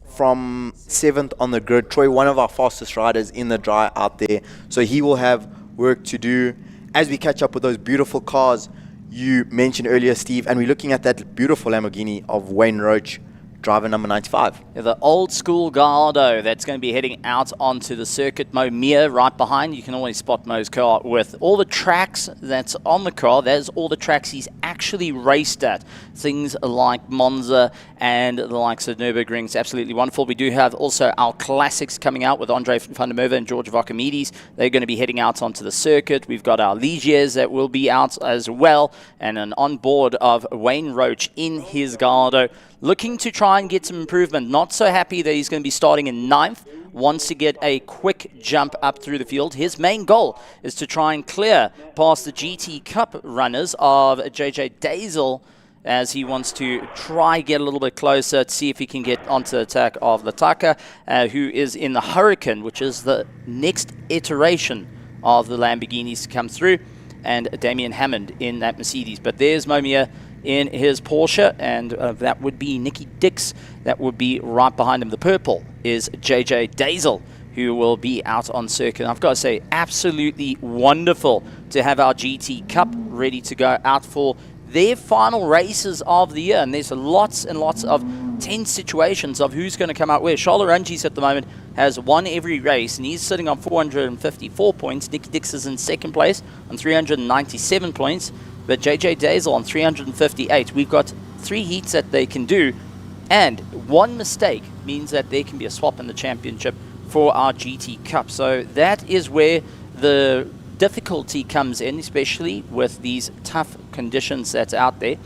from 7th on the grid. Troy, one of our fastest riders in the dry out there, so he will have work to do as we catch up with those beautiful cars you mentioned earlier, Steve, and we're looking at that beautiful Lamborghini of Wayne Roach, driver number 95. Yeah, the old school Gallardo that's going to be heading out onto the circuit. Mo Mia right behind. You can always spot Mo's car with all the tracks that's on the car. There's all the tracks he's actually raced at. Things like Monza and the likes of Nürburgring. It's absolutely wonderful. We do have also our classics coming out with Andre van der Merwe and George Archimedes. They're going to be heading out onto the circuit. We've got our Ligiers that will be out as well, and an onboard of Wayne Roach in his Gallardo, looking to try and get some improvement. Not so happy that he's going to be starting in 9th. Wants to get a quick jump up through the field. His main goal is to try and clear past the GT Cup runners of JJ Dazel, as he wants to try get a little bit closer to see if he can get onto the attack of Lataka, who is in the Hurricane, which is the next iteration of the Lamborghinis to come through, and Damien Hammond in that Mercedes. But there's Momia in his Porsche, and that would be Nicky Dix. That would be right behind him. The purple is JJ Dazel, who will be out on circuit. And I've got to say, absolutely wonderful to have our GT Cup ready to go out for their final races of the year. And there's lots and lots of tense situations of who's going to come out where. Charles Ranges at the moment has won every race, and he's sitting on 454 points. Nicky Dix is in second place on 397 points. But JJ Dazel on 358. We've got 3 heats that they can do, and one mistake means that there can be a swap in the championship for our GT Cup. So that is where the difficulty comes in, especially with these tough conditions that's out there.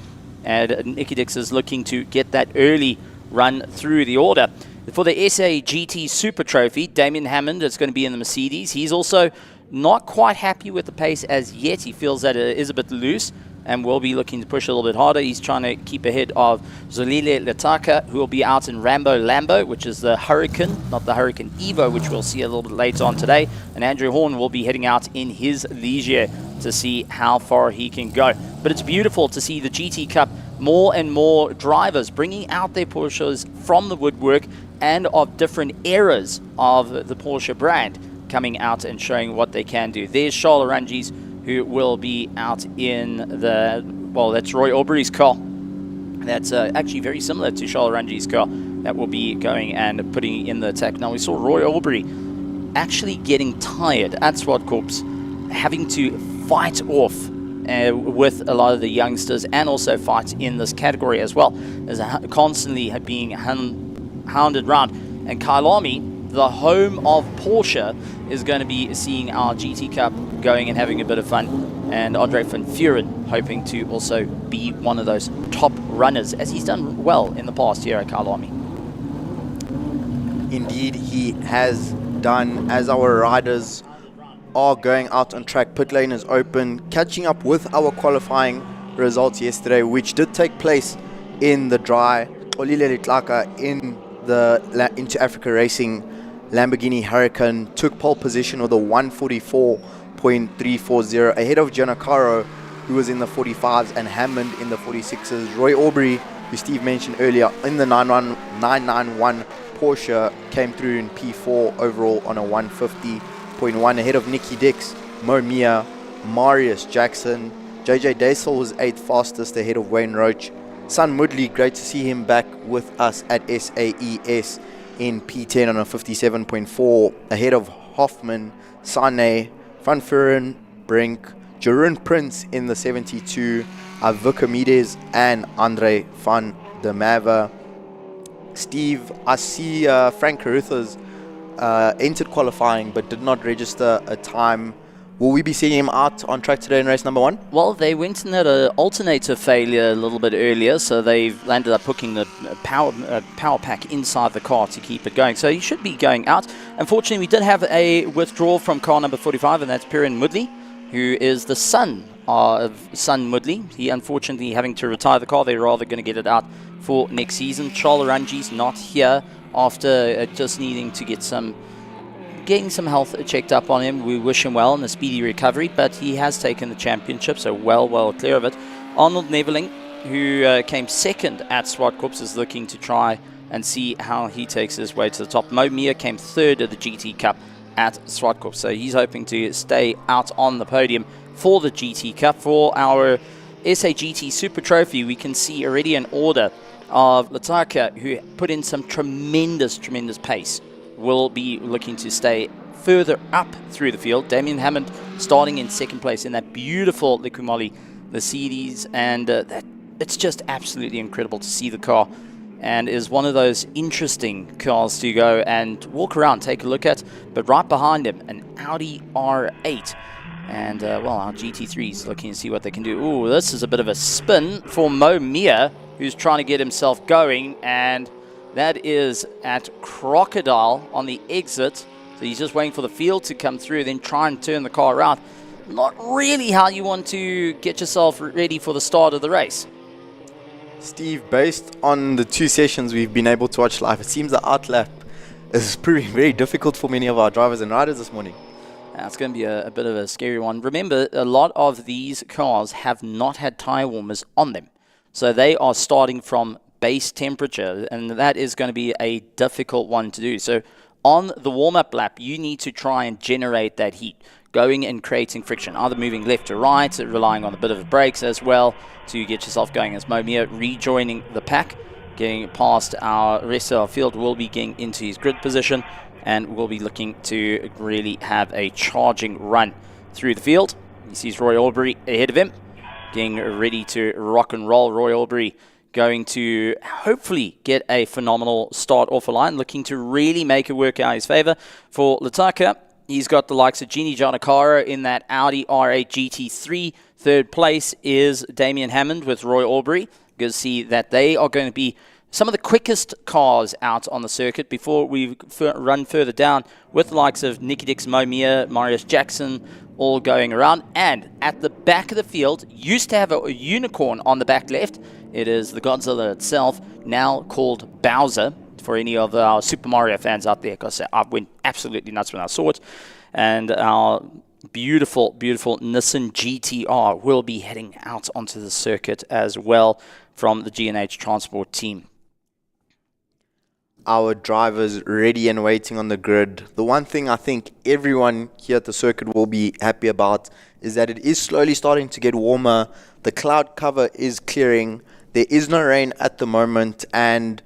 And Nicky Dix is looking to get that early run through the order. For the SA GT Super Trophy, Damien Hammond is going to be in the Mercedes. He's also not quite happy with the pace as yet. He feels that it is a bit loose and will be looking to push a little bit harder. He's trying to keep ahead of Zolile Lataka, who will be out in Rambo Lambo, which is the Hurricane, not the Hurricane Evo, which we'll see a little bit later on today. And Andrew Horn will be heading out in his Ligier to see how far he can go. But it's beautiful to see the GT Cup, more and more drivers bringing out their Porsches from the woodwork and of different eras of the Porsche brand, coming out and showing what they can do. There's Charles Ranges, who will be out in the, well, that's Roy Aubrey's car. That's actually very similar to Charles Ranges' car that will be going and putting in the attack. Now, we saw Roy Aubrey actually getting tired at Swat Corps, having to fight off with a lot of the youngsters and also fight in this category as well, as constantly being hounded round. And Kyalami the home of Porsche, is going to be seeing our GT Cup going and having a bit of fun. And Andre van Vuren hoping to also be one of those top runners, as he's done well in the past here at Kyalami. Indeed, he has done. As our riders are going out on track, pit lane is open, catching up with our qualifying results yesterday, which did take place in the dry. Olile Litlaka in the Into Africa Racing Lamborghini Huracan took pole position with a 144.340 ahead of Giancarlo, who was in the 45s, and Hammond in the 46s. Roy Aubrey, who Steve mentioned earlier, in the 991 Porsche, came through in P4 overall on a 150.1 ahead of Nicky Dix, Mo Mia, Marius Jackson. JJ Daisel was 8th fastest ahead of Wayne Roach. Sun Mudley, great to see him back with us at SAES in P10 on a 57.4 ahead of Hoffman, Sane, Van Furen, Brink, Jeroen Prince in the 72, Avukamides and Andre van der Merwe. Steve, I see Frank Carruthers entered qualifying but did not register a time. Will we be seeing him out on track today in race number 1? Well, they went and had an alternator failure a little bit earlier, so they've landed up hooking the power pack inside the car to keep it going. So he should be going out. Unfortunately, we did have a withdrawal from car number 45, and that's Piran Mudley, who is the son of Sun Mudley. He unfortunately having to retire the car. They're rather going to get it out for next season. Charles Ranji's not here after just needing to getting some health checked up on him. We wish him well in a speedy recovery, but he has taken the championship, so well clear of it. Arnold Neveling, who came second at Swartkorps, is looking to try and see how he takes his way to the top. Mo Mia came third at the GT Cup at Swartkorps, so he's hoping to stay out on the podium for the GT Cup. For our SAGT Super Trophy, we can see already an order of Lataka, who put in some tremendous pace, will be looking to stay further up through the field. Damien Hammond starting in second place in that beautiful Likumali Mercedes, and it's just absolutely incredible to see the car, and is one of those interesting cars to go and walk around, take a look at. But right behind him, an Audi R8, and well, our GT3 is looking to see what they can do. Ooh, this is a bit of a spin for Mo Mia, who's trying to get himself going, and that is at Crocodile on the exit. So he's just waiting for the field to come through, then try and turn the car around. Not really how you want to get yourself ready for the start of the race. Steve, based on the 2 sessions we've been able to watch live, it seems the outlap is proving very difficult for many of our drivers and riders this morning. It's going to be a bit of a scary one. Remember, a lot of these cars have not had tyre warmers on them. So they are starting from base temperature, and that is going to be a difficult one to do. So on the warm-up lap, you need to try and generate that heat, going and creating friction, either moving left to right, relying on a bit of brakes as well to get yourself going. As Momia rejoining the pack, getting past our rest of our field, will be getting into his grid position, and will be looking to really have a charging run through the field. He sees Roy Aubrey ahead of him, getting ready to rock and roll. Roy Aubrey going to hopefully get a phenomenal start off the line, looking to really make it work out in his favor. For Lataka, he's got the likes of Gini Giannacara in that Audi R8 GT3. Third place is Damien Hammond with Roy Aubrey. Good to see that they are going to be some of the quickest cars out on the circuit. Before we run further down, with the likes of Nicky Dix, Momia, Marius Jackson, all going around. And at the back of the field, used to have a unicorn on the back left. It is the Godzilla itself, now called Bowser, for any of our Super Mario fans out there, because I went absolutely nuts when I saw it. And our beautiful Nissan GTR will be heading out onto the circuit as well from the G&H Transport team. Our drivers ready and waiting on the grid. The one thing I think everyone here at the circuit will be happy about is that it is slowly starting to get warmer. The cloud cover is clearing. There is no rain at the moment, and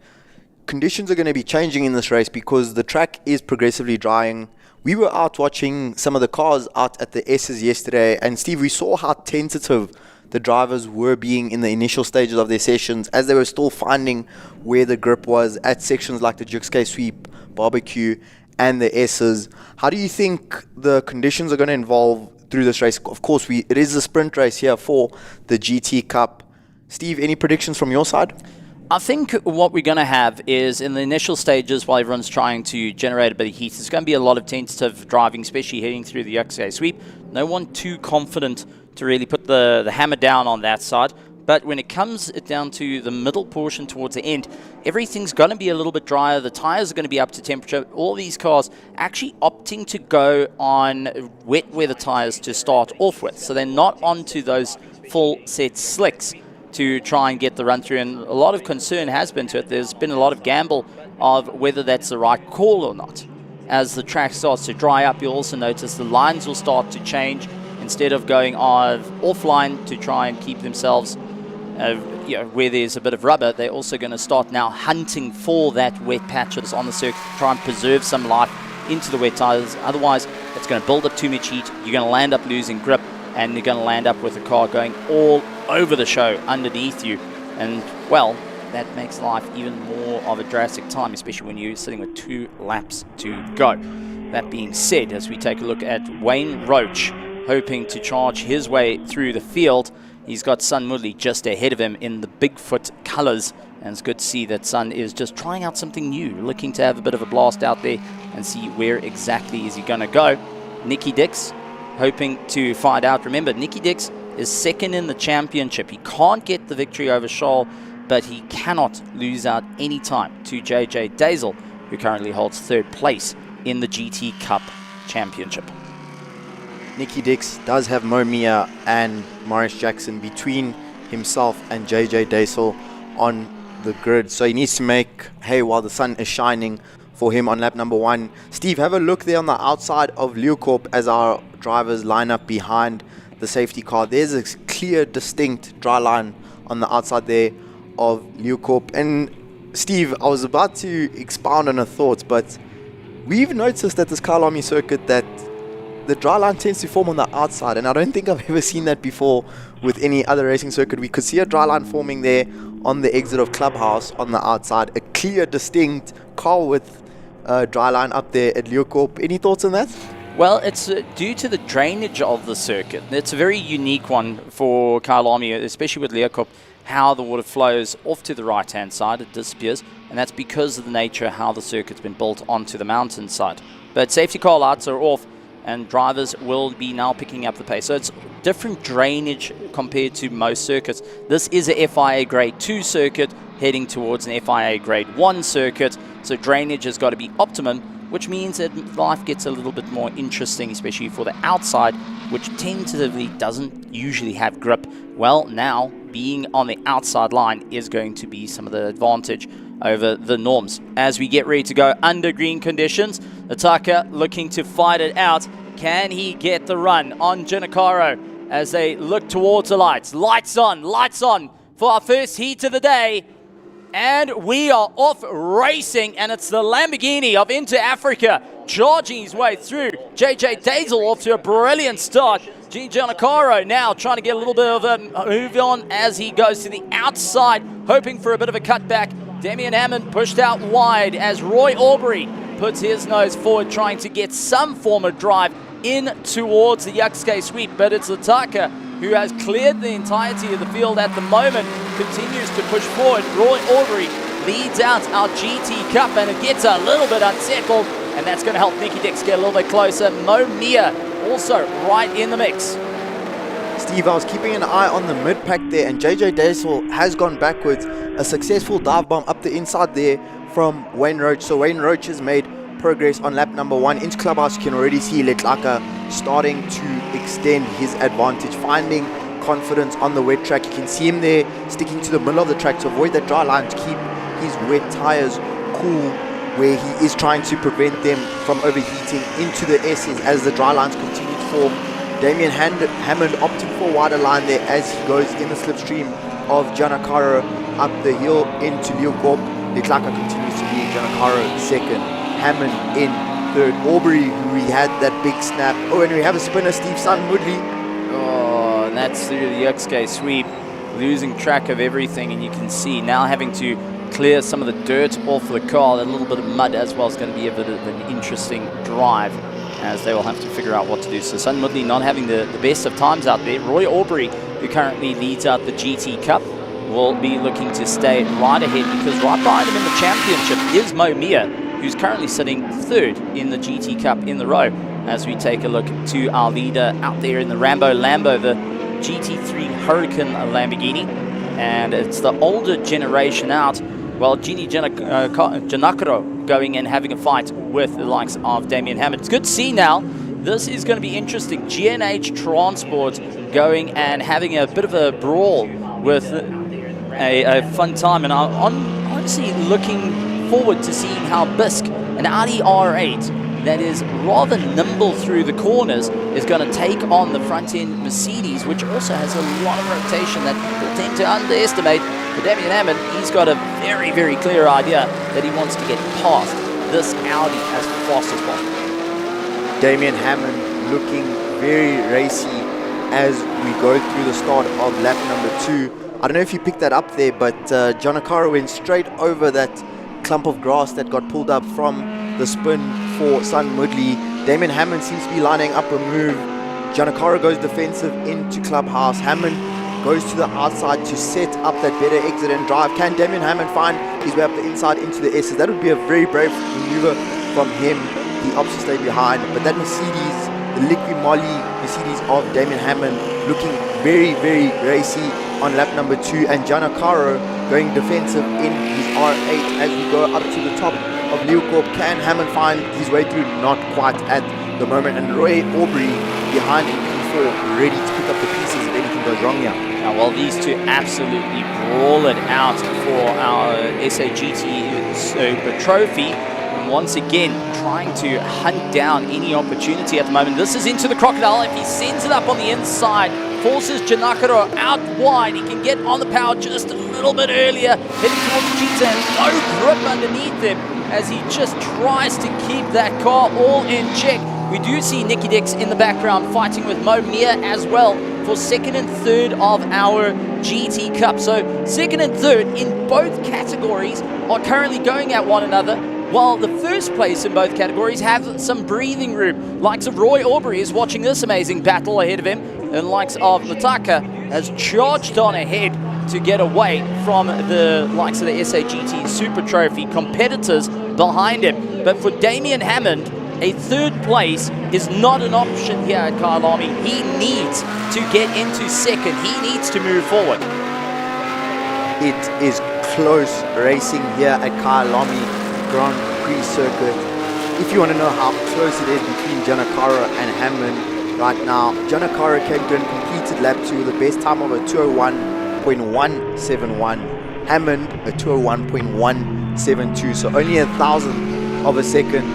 conditions are going to be changing in this race because the track is progressively drying. We were out watching some of the cars out at the S's yesterday, and Steve, we saw how tentative the drivers were being in the initial stages of their sessions, as they were still finding where the grip was at sections like the Jukske Sweep, Barbecue, and the S's. How do you think the conditions are going to involve through this race? Of course, it is a sprint race here for the GT Cup. Steve, any predictions from your side? I think what we're going to have is in the initial stages, while everyone's trying to generate a bit of heat, there's going to be a lot of tentative driving, especially heading through the UXA sweep. No one too confident to really put the hammer down on that side. But when it comes down to the middle portion towards the end, everything's going to be a little bit drier. The tires are going to be up to temperature. All these cars actually opting to go on wet weather tires to start off with. So they're not onto those full set slicks to try and get the run through, and a lot of concern has been to it. There's been a lot of gamble of whether that's the right call or not. As the track starts to dry up, you'll also notice the lines will start to change. Instead of going offline to try and keep themselves where there's a bit of rubber, they're also going to start now hunting for that wet patches on the circuit to try and preserve some life into the wet tires. Otherwise, it's going to build up too much heat. You're going to land up losing grip, and you're going to land up with the car going all over the show underneath you. And, well, that makes life even more of a drastic time, especially when you're sitting with 2 laps to go. That being said, as we take a look at Wayne Roach, hoping to charge his way through the field, he's got Sun Mudley just ahead of him in the Bigfoot colors. And it's good to see that Sun is just trying out something new, looking to have a bit of a blast out there and see where exactly is he going to go. Nicky Dix hoping to find out. Remember, Nicky Dix is second in the championship. He can't get the victory over Scholl, but he cannot lose out any time to JJ Dazel, who currently holds 3rd place in the GT Cup Championship. Nicky Dix does have Mo Mia and Morris Jackson between himself and JJ Dazel on the grid, so he needs to make hay while the sun is shining for him on lap number 1. Steve, have a look there on the outside of Leeuwkop as our drivers line up behind the safety car. There's a clear, distinct dry line on the outside there of Leeuwkop. And Steve, I was about to expound on a thought, but we've noticed at this Kyalami circuit that the dry line tends to form on the outside, and I don't think I've ever seen that before with any other racing circuit. We could see a dry line forming there on the exit of Clubhouse on the outside, a clear, distinct car with dry line up there at Leeuwkop. Any thoughts on that? Well, it's due to the drainage of the circuit. It's a very unique one for Kyalami, especially with Leeuwkop, how the water flows off to the right-hand side, it disappears, and that's because of the nature of how the circuit's been built onto the mountainside. But safety car lights are off, and drivers will be now picking up the pace. So it's different drainage compared to most circuits. This is a FIA Grade 2 circuit heading towards an FIA Grade 1 circuit, so drainage has got to be optimum, which means that life gets a little bit more interesting, especially for the outside, which tentatively doesn't usually have grip. Well, now, being on the outside line is going to be some of the advantage over the norms. As we get ready to go under green conditions, Ataka looking to fight it out. Can he get the run on Giancarlo as they look towards the lights? Lights on for our first heat of the day. And we are off racing, and it's the Lamborghini of Inter Africa charging his way through. JJ Dazel off to a brilliant start. Giancarlo now trying to get a little bit of a move on as he goes to the outside, hoping for a bit of a cutback. Damien Hammond pushed out wide as Roy Aubrey puts his nose forward, trying to get some form of drive in towards the Yuxke sweep, but it's Lataka who has cleared the entirety of the field at the moment, continues to push forward. Roy Aubrey leads out our GT Cup, and it gets a little bit unsettled, and that's going to help Nicky Dix get a little bit closer. Mo Mia also right in the mix. Steve, I was keeping an eye on the mid-pack there, and JJ Dazel has gone backwards. A successful dive bomb up the inside there from Wayne Roach. So Wayne Roach has made progress on lap number 1. Into Clubhouse, you can already see Letlaka starting to extend his advantage, finding confidence on the wet track. You can see him there sticking to the middle of the track to avoid that dry line, to keep his wet tires cool, where he is trying to prevent them from overheating into the S's as the dry lines continue to form. Damien Hammond opting for a wider line there as he goes in the slipstream of Giancarlo up the hill into Leeuwkop. Letlaka continues to be Giancarlo second, Hammond in third, Aubrey, who he had that big snap. Oh, and we have a spinner, Steve Sun Mudley. Oh, and that's through the Yuxke sweep, losing track of everything, and you can see now having to clear some of the dirt off the car. A little bit of mud as well is going to be a bit of an interesting drive, as they will have to figure out what to do. So Sun Mudley not having the best of times out there. Roy Aubrey, who currently leads out the GT Cup, will be looking to stay right ahead, because right behind him in the championship is Mo Mia, who's currently sitting 3rd in the GT Cup in the row. As we take a look to our leader out there in the Rambo Lambo, the GT3 Hurricane Lamborghini, and it's the older generation out. Well, Gini Janakaro going and having a fight with the likes of Damien Hammond. It's good to see now. This is going to be interesting. GNH Transport going and having a bit of a brawl with a fun time. And I'm honestly looking forward to seeing how Bisc, an Audi R8 that is rather nimble through the corners, is going to take on the front-end Mercedes, which also has a lot of rotation that people tend to underestimate. For Damien Hammond, he's got a very, very clear idea that he wants to get past this Audi as fast as possible. Damien Hammond looking very racy as we go through the start of lap number 2. I don't know if you picked that up there, but Janakaro went straight over that clump of grass that got pulled up from the spin for Sun Mudley. Damien Hammond seems to be lining up a move. Janakaro goes defensive into Clubhouse. Hammond goes to the outside to set up that better exit and drive. Can Damien Hammond find his way up the inside into the S's? That would be a very brave maneuver from him. He opts to stay behind, but that Mercedes, the Liqui Moly Mercedes of Damien Hammond, looking very, very racy on lap number 2, and Janakaro going defensive in his R8 as we go up to the top of Leeuwkorp. Can Hammond find his way through? Not quite at the moment, and Roy Aubrey behind in Q4, ready to pick up the pieces if anything goes wrong here. Now, well, these two absolutely brawl it out for our SAGT Super Trophy. And once again, trying to hunt down any opportunity at the moment. This is into the Crocodile. If he sends it up on the inside, forces Janakaro out wide. He can get on the power just a little bit earlier, heading towards the Cheetah, and no grip underneath him as he just tries to keep that car all in check. We do see Nicky Dix in the background fighting with Mo Mia as well for 2nd and 3rd of our GT Cup. So 2nd and 3rd in both categories are currently going at one another, while the first place in both categories have some breathing room. Likes of Roy Aubrey is watching this amazing battle ahead of him, and likes of Lataka has charged on ahead to get away from the likes of the SAGT Super Trophy competitors behind him. But for Damien Hammond, a 3rd place is not an option here at Kyalami. He needs to get into 2nd. He needs to move forward. It is close racing here at Kyalami Grand Prix circuit. If you want to know how close it is between Janakaro and Hammond right now, Janakaro came to and completed lap 2 with a best time of a 201.171. Hammond a 201.172, so only 1,000 of a second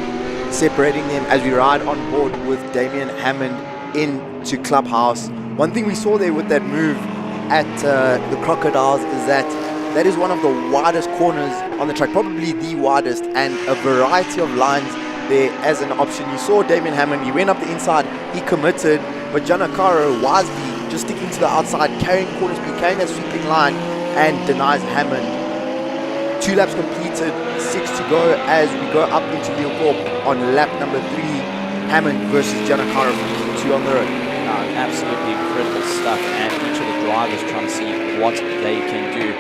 separating them as we ride on board with Damien Hammond into Clubhouse. One thing we saw there with that move at the Crocodiles is that that is one of the widest corners on the track, probably the widest, and a variety of lines there as an option. You saw Damien Hammond, he went up the inside, he committed, but Janakaro wisely just sticking to the outside, carrying corner speed, carrying that sweeping line, and denies Hammond. 2 laps completed, 6 to go as we go up into Leeuwkorp on lap number 3. Hammond versus Janakaro from Q2 on the road. Absolutely incredible stuff, and each of the drivers trying to see what they can do.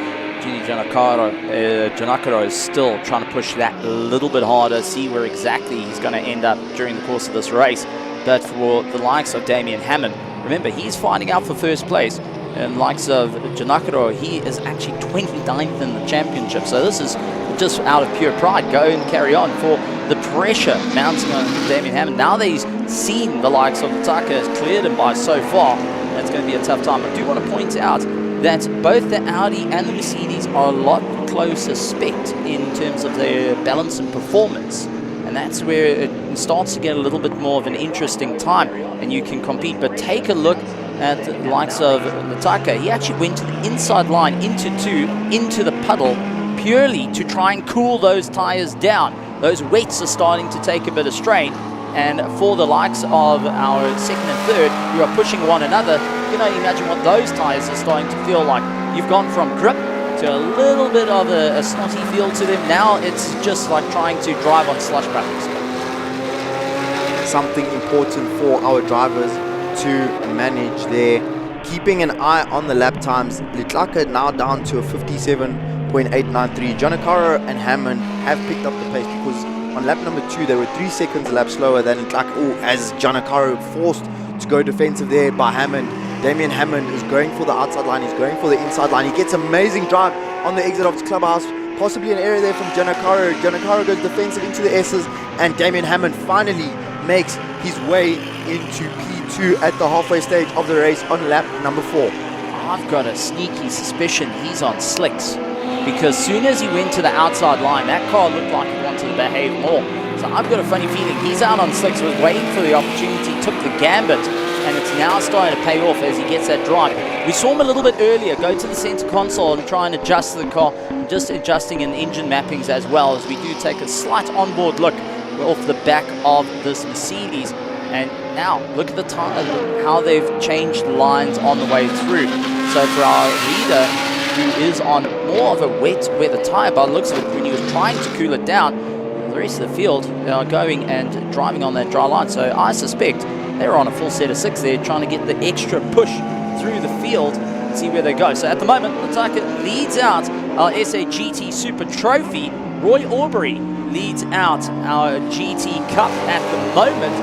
Janakaro is still trying to push that a little bit harder, see where exactly he's going to end up during the course of this race. But for the likes of Damien Hammond, remember, he's fighting out for 1st place. And likes of Janakaro, he is actually 29th in the championship. So this is just out of pure pride. Go and carry on for the pressure mounting on Damien Hammond. Now that he's seen the likes of Lataka has cleared him by so far, that's going to be a tough time. I do want to point out that both the Audi and the Mercedes are a lot closer spec'd in terms of their balance and performance. And that's where it starts to get a little bit more of an interesting time and you can compete. But take a look at the likes of Lataka. He actually went to the inside line into the puddle purely to try and cool those tires down. Those wets are starting to take a bit of strain. And for the likes of our 2nd and 3rd, who are pushing one another, you can only imagine what those tires are starting to feel like. You've gone from grip to a little bit of a snotty feel to them. Now it's just like trying to drive on slush buckets. Something important for our drivers to manage there. Keeping an eye on the lap times. Litlaka now down to a 57.893. Jonakaro and Hammond have picked up the pace because on lap number 2 they were 3 seconds a lap slower than Litlaka. Oh, as Jonakaro forced to go defensive there by Hammond. Damien Hammond is going for the outside line. He's going for the inside line. He gets amazing drive on the exit of his clubhouse. Possibly an error there from Jonakaro. Jonakaro goes defensive into the S's, and Damien Hammond finally makes his way into P2 at the halfway stage of the race on lap number 4. I've got a sneaky suspicion he's on slicks, because soon as he went to the outside line, that car looked like it wanted to behave more. So I've got a funny feeling he's out on slicks, was waiting for the opportunity, took the gambit, and it's now starting to pay off as he gets that drive. We saw him a little bit earlier go to the center console and try and adjust the car, just adjusting in engine mappings as well, as we do take a slight onboard look off the back of this Mercedes. And now look at the time, how they've changed lines on the way through. So for our leader, who is on more of a wet weather tire by the looks of it, when he was trying to cool it down, the rest of the field are going and driving on that dry line. So I suspect they're on a full set of 6 there, trying to get the extra push through the field and see where they go. So at the moment, Lataka leads out our SAGT Super Trophy. Roy Aubrey leads out our GT Cup at the moment,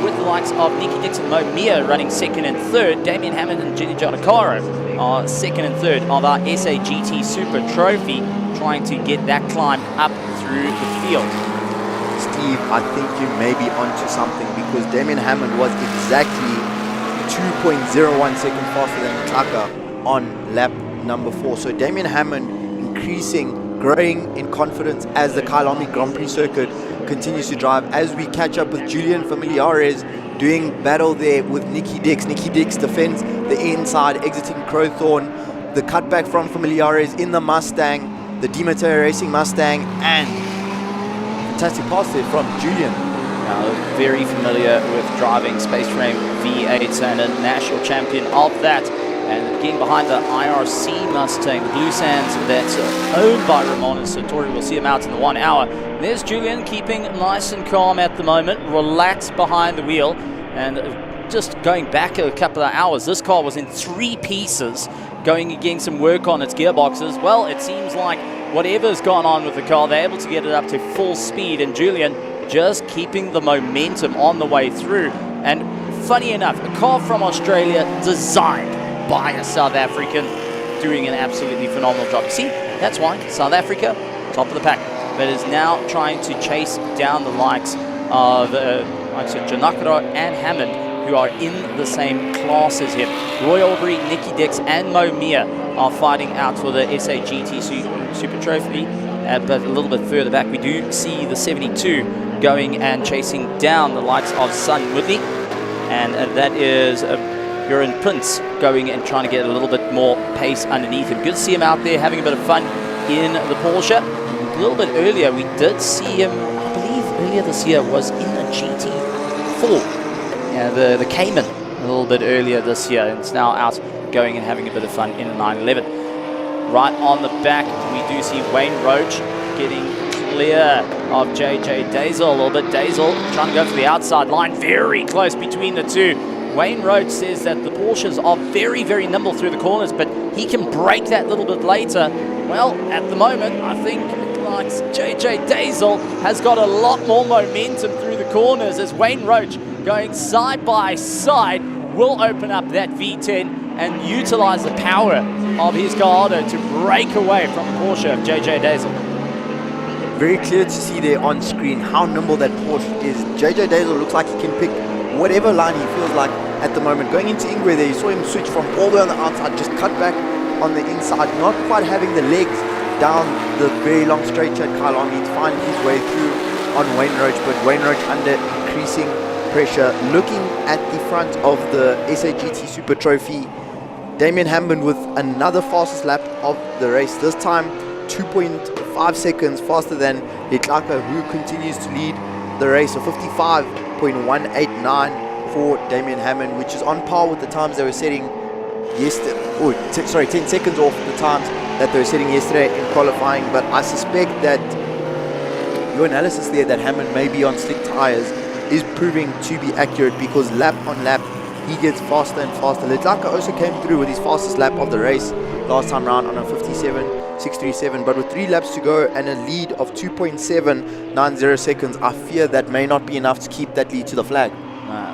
with the likes of Nikki Dix and Mo Mia running second and third. Damien Hammond and Jenny Jonakaro are second and third of our SAGT Super Trophy, trying to get that climb up through the field. Steve, I think you may be onto something, because Damien Hammond was exactly 2.01 seconds faster than Tlaka on lap number 4. So Damien Hammond growing in confidence as the Kyalami Grand Prix circuit continues to drive. As we catch up with Julian Familiares doing battle there with Nicky Dix. Nicky Dix defends the inside, exiting Crowthorne. The cutback from Familiares in the Mustang, the Demeter Racing Mustang, and fantastic pass there from Julian. Now, very familiar with driving Space Frame V8s and a national champion of that. And getting behind the IRC Mustang, the Blue Sands, that's owned by Ramon and Satori. We'll see him out in the 1 hour. And there's Julian, keeping nice and calm at the moment, relaxed behind the wheel. And just going back a couple of hours, this car was in 3 pieces, going and getting some work on its gearboxes. Well, it seems like whatever's gone on with the car, they're able to get it up to full speed. And Julian just keeping the momentum on the way through. And funny enough, a car from Australia designed by a South African, doing an absolutely phenomenal job. See, that's why South Africa, top of the pack, but is now trying to chase down the likes of Janakara and Hammond, who are in the same class as him. Roy Aubrey, Nicky Dix, and Mo Mia are fighting out for the SAGT Super Trophy, but a little bit further back, we do see the 72 going and chasing down the likes of Sun Woodley, and that is Buren Prince going and trying to get a little bit more pace underneath him. Good to see him out there having a bit of fun in the Porsche. A little bit earlier, we did see him, I believe earlier this year, was in a GT4, the Cayman, a little bit earlier this year, and it's now out going and having a bit of fun in a 911. Right on the back, we do see Wayne Roach getting clear of JJ Dazel a little bit. Dazel trying to go for the outside line, very close between the two. Wayne Roach says that the Porsches are very, very nimble through the corners, but he can break that little bit later. Well, at the moment, I think like JJ Dazel has got a lot more momentum through the corners, as Wayne Roach going side by side will open up that V10 and utilize the power of his Gallardo to break away from the Porsche of JJ Dazel. Very clear to see there on screen how nimble that Porsche is. JJ Dazel looks like he can pick whatever line he feels like at the moment. Going into Ingwe there, you saw him switch from all the way on the outside, just cut back on the inside, not quite having the legs down the very long straight at Kyalami to find his way through on Wayne Roach, but Wayne Roach under increasing pressure. Looking at the front of the SAGT Super Trophy, Damien Hammond with another fastest lap of the race, this time 2.5 seconds faster than Litlaka, who continues to lead the race, of 55.189 for Damien Hammond, which is on par with the times they were setting yesterday. 10 seconds off the times that they were setting yesterday in qualifying, but I suspect that your analysis there that Hammond may be on slick tyres is proving to be accurate, because lap on lap he gets faster and faster. Ledlaka also came through with his fastest lap of the race last time round on a 57.637, but with 3 laps to go and a lead of 2.790 seconds, I fear that may not be enough to keep that lead to the flag.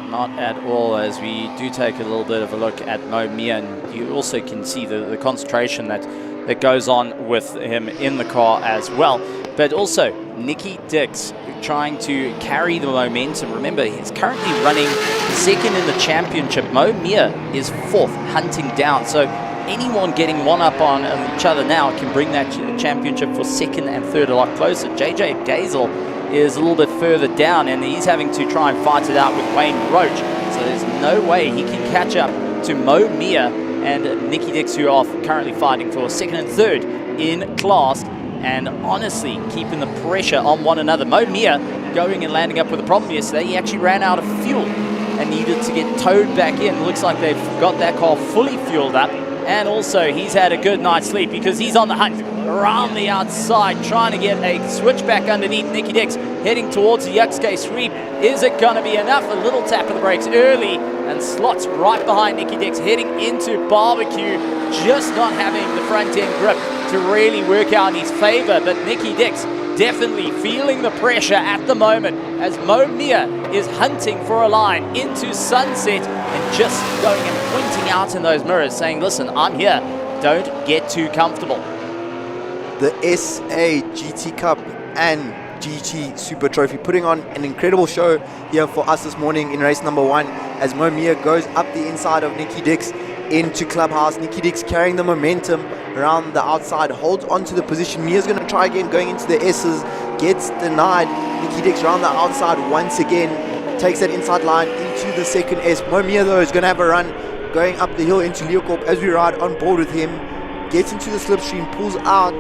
Not at all, as we do take a little bit of a look at Mo Mia, and you also can see the concentration that goes on with him in the car as well. But also, Nicky Dix trying to carry the momentum. Remember, he's currently running second in the championship. Mo Mia is 4th, hunting down. So anyone getting one up on each other now can bring that championship for 2nd and 3rd a lot closer. JJ Dazel is a little bit further down, and he's having to try and fight it out with Wayne Roach. So there's no way he can catch up to Mo Mia and Nicky Dix, who are currently fighting for 2nd and 3rd in class, and honestly keeping the pressure on one another. Mo Mia going and landing up with a problem yesterday. He actually ran out of fuel and needed to get towed back in. Looks like they've got that car fully fueled up, and also he's had a good night's sleep, because he's on the hunt around the outside trying to get a switchback underneath Nicky Dix, heading towards the Yuxke sweep. Is it going to be enough? A little tap of the brakes early, and slots right behind Nicky Dix, heading into barbecue, just not having the front end grip to really work out in his favor. But Nicky Dix definitely feeling the pressure at the moment, as Mo Mia is hunting for a line into sunset and just going and pointing out in those mirrors saying, listen, I'm here, don't get too comfortable. The SA GT Cup and GT Super Trophy putting on an incredible show here for us this morning in race number 1, as Mo Mia goes up the inside of Nicky Dix into Clubhouse. Nicky Dix carrying the momentum around the outside, holds onto the position. Mia's going to try again, going into the S's, gets denied. Nicky Dix around the outside once again, takes that inside line into the 2nd S. Mo Mia though is going to have a run going up the hill into Leocorp as we ride on board with him. Gets into the slipstream, pulls out.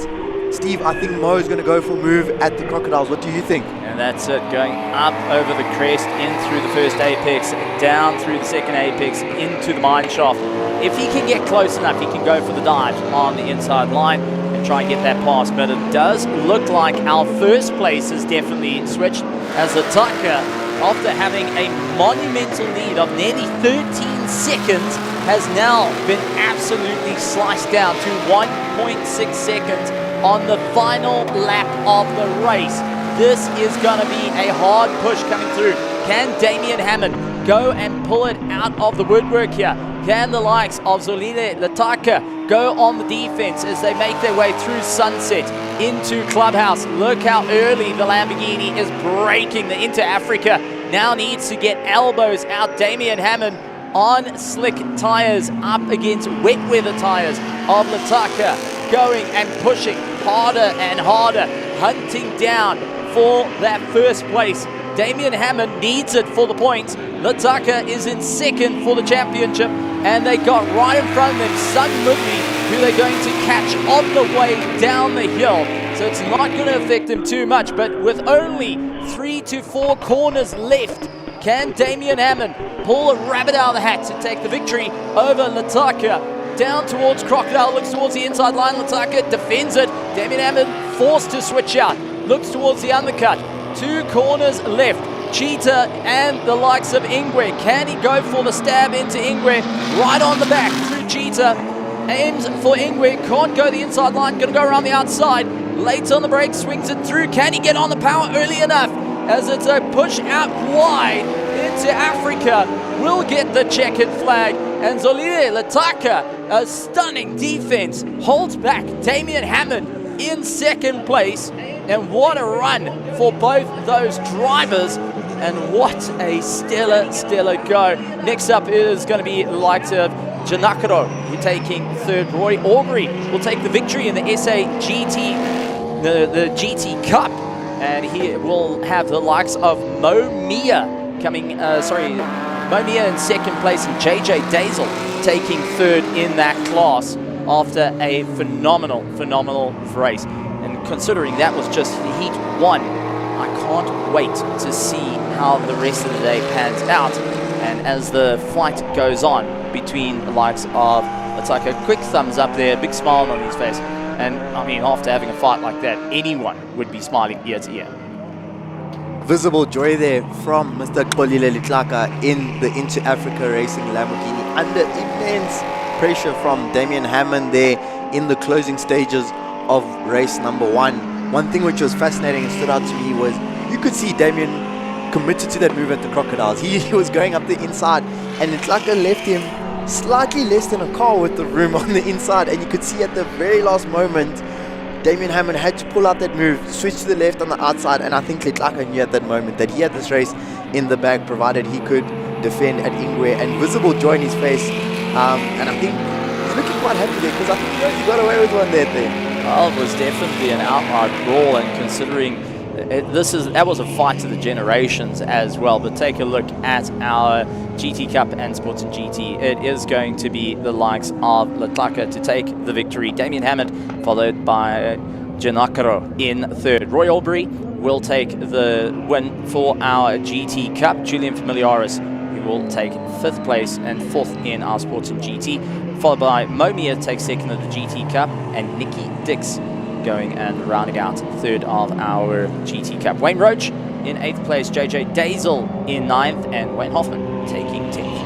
Steve, I think Mo is going to go for a move at the Crocodiles. What do you think? And that's it, going up over the crest, in through the first apex, down through the 2nd apex, into the mine shaft. If he can get close enough, he can go for the dive on the inside line and try and get that pass. But it does look like our first place has definitely switched, as the Tucker, after having a monumental lead of nearly 13 seconds, has now been absolutely sliced down to 1.6 seconds on the final lap of the race. This is going to be a hard push coming through. Can Damian Hammond go and pull it out of the woodwork here? Can the likes of Zolile Lataka go on the defense as they make their way through sunset into Clubhouse? Look how early the Lamborghini is braking. The Inter Africa now needs to get elbows out. Damian Hammond on slick tires up against wet weather tires of Lataka, going and pushing harder and harder, hunting down for that first place. Damian Hammond needs it for the points. Lataka is in 2nd for the championship, and they got right in front of them Sun Mudley, who they're going to catch on the way down the hill. So it's not going to affect them too much, but with only 3 to 4 corners left, can Damian Hammond pull a rabbit out of the hat to take the victory over Lataka? Down towards Crocodile, looks towards the inside line. Lataka defends it. Damian Hammond forced to switch out, looks towards the undercut. 2 corners left. Cheetah and the likes of Ingwe. Can he go for the stab into Ingwe? Right on the back through Cheetah. Aims for Ingwe. Can't go the inside line. Going to go around the outside. Late on the brake. Swings it through. Can he get on the power early enough? As it's a push out wide into Africa. Will get the checkered flag. And Zolile Lataka, a stunning defense, holds back Damian Hammond in 2nd place. And what a run for both those drivers, and what a stellar go. Next up is going to be the likes of Janakaro, who taking 3rd. Roy Aubrey will take the victory in the SA GT, the GT Cup, and he will have the likes of Mo Mia coming, Mo Mia in 2nd place, and JJ Dazel taking 3rd in that class after a phenomenal race. And considering that was just Heat 1, I can't wait to see how the rest of the day pans out. And as the fight goes on between the likes of, it's like a quick thumbs up there, big smile on his face, And I mean, after having a fight like that, anyone would be smiling ear to ear. Visible joy there from Mr. Xolile Litlaka in the Into Africa Racing Lamborghini under immense pressure from Damien Hammond there in the closing stages of race number 1. One thing which was fascinating and stood out to me was you could see Damien committed to that move at the Crocodiles. He was going up the inside and Litlaka left him slightly less than a car with the room on the inside, and you could see at the very last moment Damien Hammond had to pull out that move, switch to the left on the outside, and I think Litlaka knew at that moment that he had this race in the bag provided he could defend at Ingwe, and visible joy in his face, and I think he's looking quite happy there because I think he got away with one there. Well, it was definitely an outright brawl, and considering that was a fight to the generations as well. But take a look at our GT Cup and Sports and GT. It is going to be the likes of Litlaka to take the victory. Damien Hammond followed by Janakaro in third. Roy Aubrey will take the win for our GT Cup. Julian Familiaris, who will take 5th place and 4th in our Sports and GT, followed by Momia takes 2nd of the GT Cup, and Nikki Dix going and rounding out 3rd of our GT Cup. Wayne Roach in 8th place, JJ Dazel in 9th, and Wayne Hoffman taking 10th.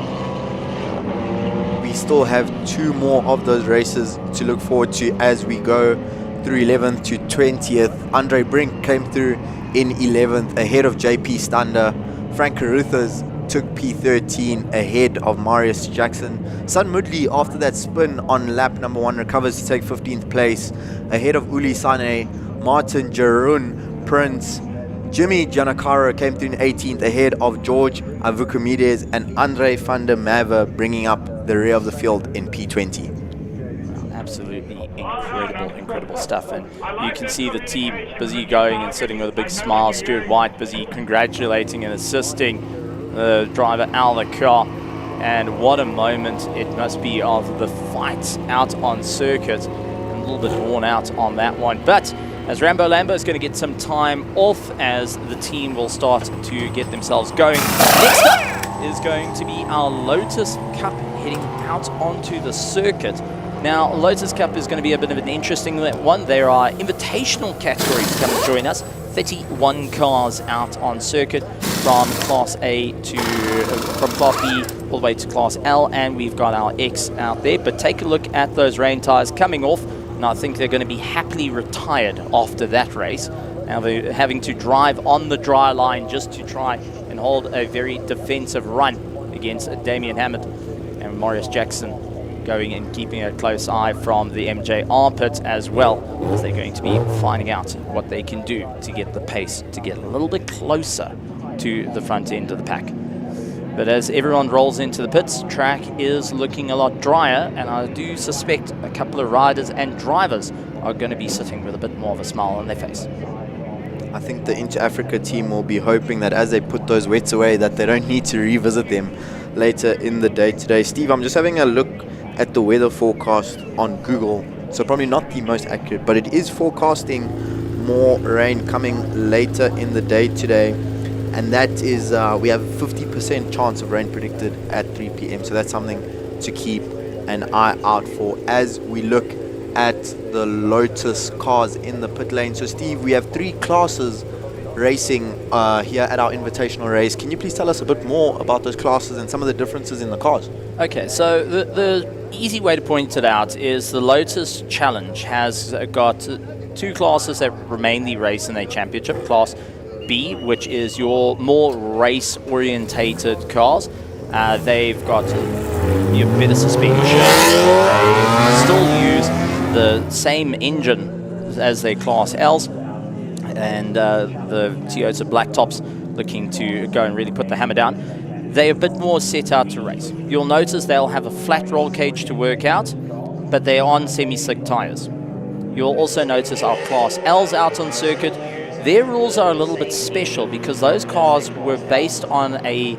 We still have 2 more of those races to look forward to as we go through 11th to 20th. Andre Brink came through in 11th ahead of JP Stander. Frank Caruthers took P13 ahead of Marius Jackson. Sun Mudley, after that spin on lap number 1, recovers to take 15th place ahead of Uli Sane. Martin Jarun Prince. Jimmy Janakaro came through in 18th ahead of George Avukumides, and Andre van der Merwe bringing up the rear of the field in P20. Absolutely incredible stuff, and you can see the team busy going and sitting with a big smile. Stuart White busy congratulating and assisting the driver out of the car, and what a moment it must be of the fights out on circuit. A little bit worn out on that one, but as Rambo Lambo is going to get some time off as the team will start to get themselves going. Next up is going to be our Lotus Cup heading out onto the circuit. Now, Lotus Cup is going to be a bit of an interesting one. There are invitational categories to come and join us. 31 cars out on circuit from Class A from Class B all the way to Class L, and we've got our X out there. But take a look at those rain tires coming off, and I think they're going to be happily retired after that race. Now they're having to drive on the dry line just to try and hold a very defensive run against Damien Hammond and Marius Jackson, going and keeping a close eye from the MJR pit as well, as they're going to be finding out what they can do to get the pace to get a little bit closer to the front end of the pack. But as everyone rolls into the pits, track is looking a lot drier, and I do suspect a couple of riders and drivers are going to be sitting with a bit more of a smile on their face. I think the Inter Africa team will be hoping that as they put those wets away, that they don't need to revisit them later in the day today. Steve, I'm just having a look at the weather forecast on Google. So probably not the most accurate, but it is forecasting more rain coming later in the day today. And that is, we have a 50% chance of rain predicted at 3 p.m. So that's something to keep an eye out for as we look at the Lotus cars in the pit lane. So Steve, we have 3 classes racing here at our invitational race. Can you please tell us a bit more about those classes and some of the differences in the cars? Okay, so the easy way to point it out is the Lotus Challenge has got 2 classes that mainly race in a championship. Class B, which is your more race-orientated cars. They've got better suspension. They still use the same engine as their Class Ls, and the Toyota Blacktops looking to go and really put the hammer down. They're a bit more set out to race. You'll notice they'll have a flat roll cage to work out, but they're on semi-slick tires. You'll also notice our Class Ls out on circuit. Their rules are a little bit special because those cars were based on a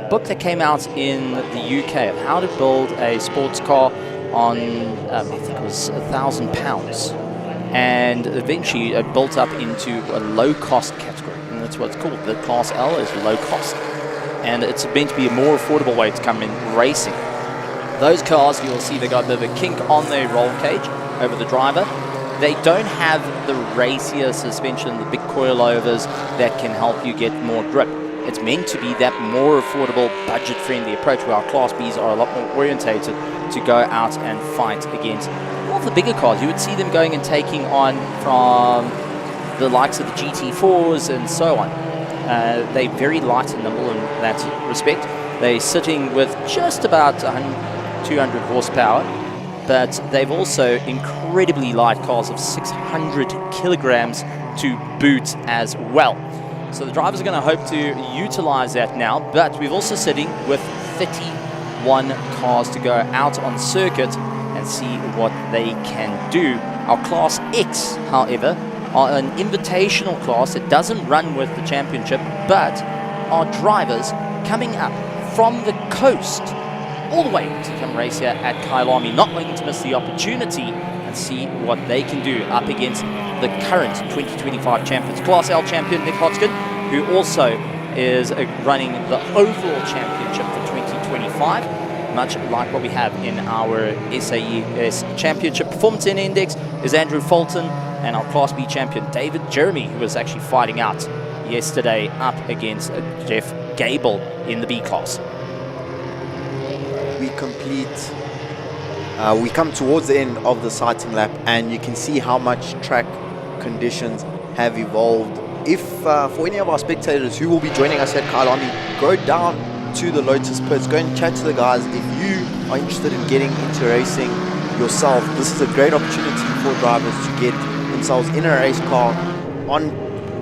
book that came out in the UK of how to build a sports car on, I think it was £1,000. And eventually it built up into a low-cost category. And that's what it's called. The Class L is low cost. And it's meant to be a more affordable way to come in racing. Those cars, you'll see they got a bit of a kink on their roll cage over the driver. they don't have the racier suspension, the big coilovers that can help you get more grip. It's meant to be that more affordable, budget-friendly approach where our Class Bs are a lot more orientated to go out and fight against all of the bigger cars. You would see them going and taking on from the likes of the GT4s and so on. They're very light and nimble in that respect. They're sitting with just about 200 horsepower, but they've also incredibly light cars of 600 kilograms to boot as well. So the drivers are going to hope to utilize that now, but we're also sitting with 31 cars to go out on circuit and see what they can do. Our Class X, however, are an invitational class that doesn't run with the championship, but are drivers coming up from the coast all the way to come race here at Kyalami, not wanting to miss the opportunity and see what they can do up against the current 2025 champions. Class L champion Nick Hodgkin, who also is running the overall championship for 2025, much like what we have in our SAES Championship Performance Index, is Andrew Fulton, and our Class B champion David Jeremy, who was actually fighting out yesterday up against Jeff Gable in the B class. We come towards the end of the sighting lap, and you can see how much track conditions have evolved. If for any of our spectators who will be joining us at Kyalami, go down to the Lotus pits, go and chat to the guys. If you are interested in getting into racing yourself, this is a great opportunity for drivers to get themselves in a race car on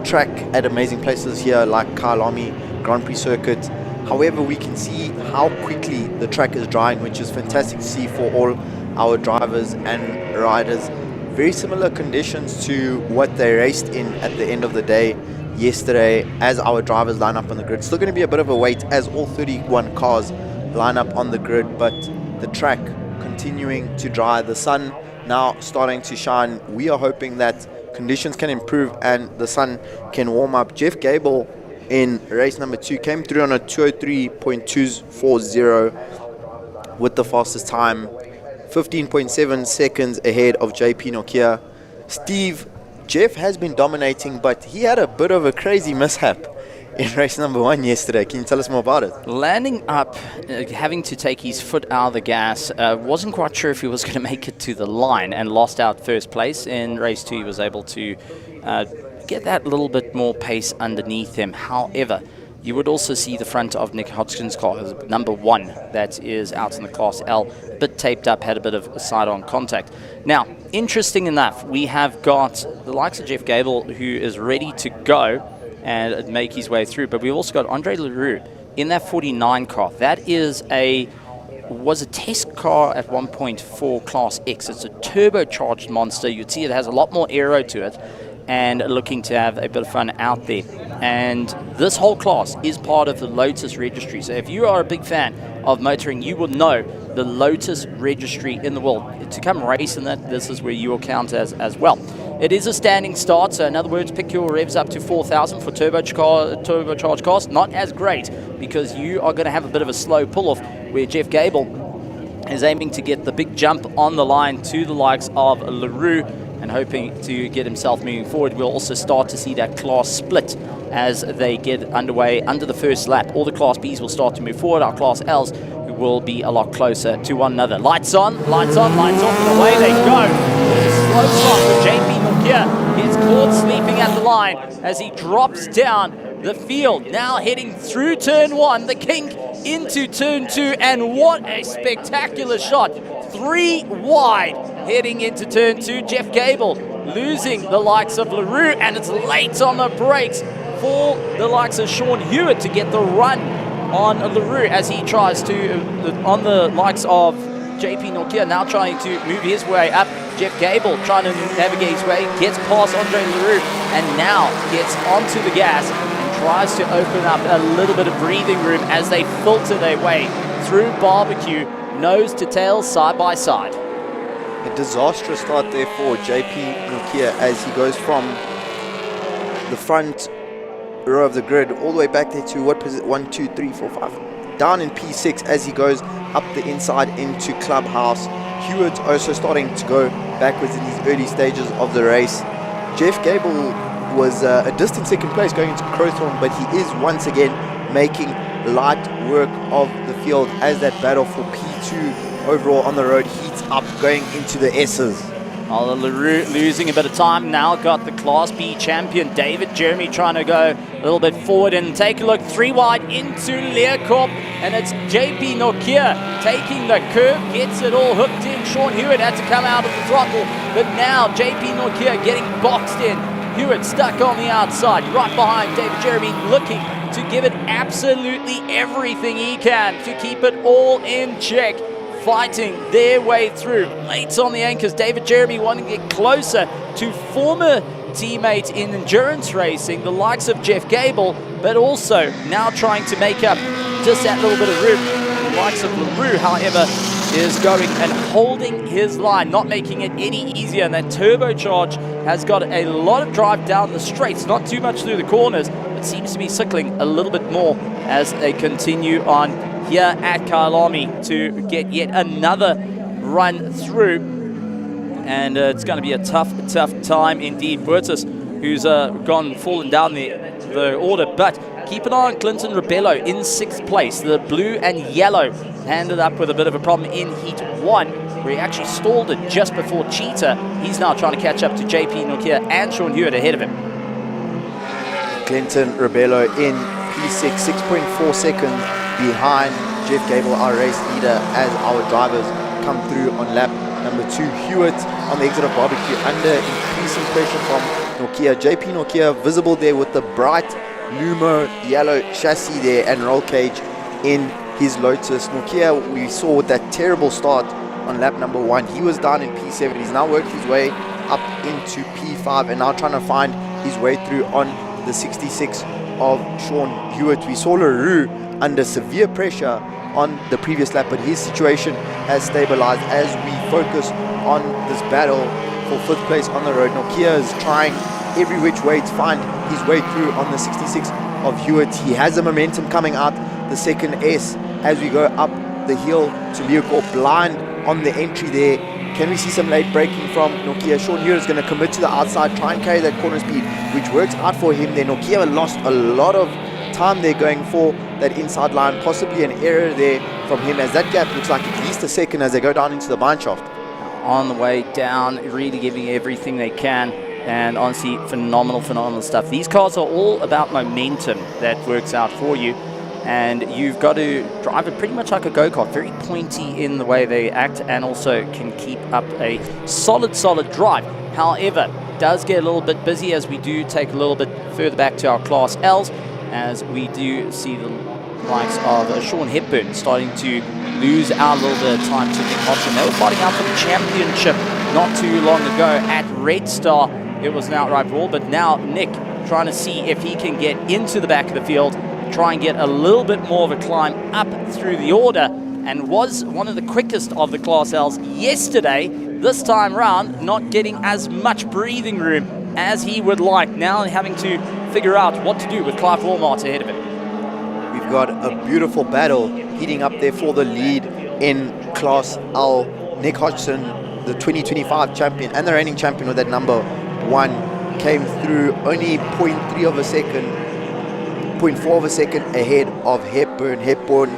track at amazing places here like Kyalami Grand Prix Circuit. However, we can see how quickly the track is drying, which is fantastic to see for all our drivers and riders. Very similar conditions to what they raced in at the end of the day yesterday as our drivers line up on the grid. Still going to be a bit of a wait as all 31 cars line up on the grid, but the track continuing to dry. The sun now starting to shine. We are hoping that conditions can improve and the sun can warm up. Jeff Gable in race number 2 came through on a 203.240 with the fastest time, 15.7 seconds ahead of JP Nokia. Steve, Jeff has been dominating, but he had a bit of a crazy mishap in race number 1 yesterday. Can you tell us more about it? Landing up, having to take his foot out of the gas, wasn't quite sure if he was going to make it to the line and lost out first place. In race 2, he was able to get that little bit more pace underneath him. However, you would also see the front of Nick Hodgkin's car, number 1, that is out in the Class L, a bit taped up, had a bit of a side-on contact. Now, interesting enough, we have got the likes of Jeff Gable, who is ready to go and make his way through, but we've also got Andre Leroux in that 49 car. That was a test car at 1.4 Class X. It's a turbocharged monster. You'd see it has a lot more aero to it, and looking to have a bit of fun out there. And this whole class is part of the Lotus registry. So if you are a big fan of motoring, you will know the Lotus registry in the world. To come race in that, this is where you will count as well. It is a standing start, so in other words, pick your revs up to 4,000 for turbocharged cars. Not as great, because you are going to have a bit of a slow pull-off, where Jeff Gable is aiming to get the big jump on the line to the likes of LaRue, and hoping to get himself moving forward. We'll also start to see that class split as they get underway under the first lap. All the Class Bs will start to move forward. Our Class Ls will be a lot closer to one another. Lights on, lights on, lights off, and away they go. There's a slow start for JP Nokia. He's caught sleeping at the line as he drops down the field. Now heading through turn 1, the kink into turn 2, and what a spectacular shot. 3 wide heading into turn 2. Jeff Gable losing the likes of LaRue, and it's late on the brakes for the likes of Sean Hewitt to get the run on LaRue as he tries to, on the likes of JP Nokia, now trying to move his way up. Jeff Gable trying to navigate his way, gets past Andre LaRue, and now gets onto the gas and tries to open up a little bit of breathing room as they filter their way through barbecue, nose to tail, side by side. A disastrous start there for JP Nokia as he goes from the front row of the grid all the way back there to what was it, 1, 2, 3, 4, 5, down in P6 as he goes up the inside into Clubhouse. Hewitt also starting to go backwards in these early stages of the race. Jeff Gable was a distant second place going into Crowthorne, but he is once again making light work of the field as that battle for P2 overall on the road heats up going into the S's. Well, LaRue losing a bit of time now. Got the Class B champion, David Jeremy, trying to go a little bit forward and take a look. 3 wide into Learcorp, and it's JP Nokia taking the curve, gets it all hooked in. Sean Hewitt had to come out of the throttle, but now JP Nokia getting boxed in. Hewitt stuck on the outside, right behind David Jeremy, looking to give it absolutely everything he can to keep it all in check. Fighting their way through. Late on the anchors, David Jeremy wanting to get closer to former teammate in endurance racing, the likes of Jeff Gable, but also now trying to make up just that little bit of room. The likes of LaRue, however, is going and holding his line, not making it any easier. And that turbocharge has got a lot of drive down the straights, not too much through the corners, but seems to be cycling a little bit more as they continue on here at Kyalami to get yet another run through. And it's going to be a tough time indeed. Bertus, who's fallen down the order, but keep an eye on Clinton Rebello in 6th place. The blue and yellow ended up with a bit of a problem in Heat 1, where he actually stalled it just before Cheetah. He's now trying to catch up to JP Nokia and Sean Hewitt ahead of him. Clinton Rebello in P6, 6.4 seconds behind Jeff Gable, our race leader, as our drivers come through on lap number 2. Hewitt on the exit of Barbecue under increasing pressure from Nokia. JP Nokia visible there with the bright Lumo yellow chassis there and roll cage in his Lotus. Nokia, we saw with that terrible start on lap number 1. He was down in P7. He's now worked his way up into P5 and now trying to find his way through on the 66 of Sean Hewitt. We saw LaRue under severe pressure on the previous lap, but his situation has stabilized as we focus on this battle for 5th place on the road. Nokia is trying every which way to find his way through on the 66 of Hewitt. He has the momentum coming out the second S as we go up the hill to Learcorp. Blind on the entry there. Can we see some late braking from Nokia? Sean Hewitt is going to commit to the outside, try and carry that corner speed, which works out for him there. Nokia lost a lot of time there going for that inside line, possibly an error there from him, as that gap looks like at least a second as they go down into the bind shaft. On the way down, really giving everything they can, and honestly phenomenal stuff. These cars are all about momentum that works out for you, and you've got to drive it pretty much like a go-kart, very pointy in the way they act, and also can keep up a solid drive. However, it does get a little bit busy as we do take a little bit further back to our Class Ls, as we do see the likes of Sean Hepburn starting to lose out a little bit of time to Nick Hodgson. They were fighting out for the championship not too long ago at Red Star. It was an outright brawl, but now Nick trying to see if he can get into the back of the field, try and get a little bit more of a climb up through the order, and was one of the quickest of the Class Ls yesterday. This time round, not getting as much breathing room as he would like, now having to figure out what to do with Clive Walmart ahead of him. We've got a beautiful battle heating up there for the lead in Class L. Nick Hodgson, the 2025 champion and the reigning champion with that number 1, came through only 0.3 of a second, 0.4 of a second ahead of Hepburn. Hepburn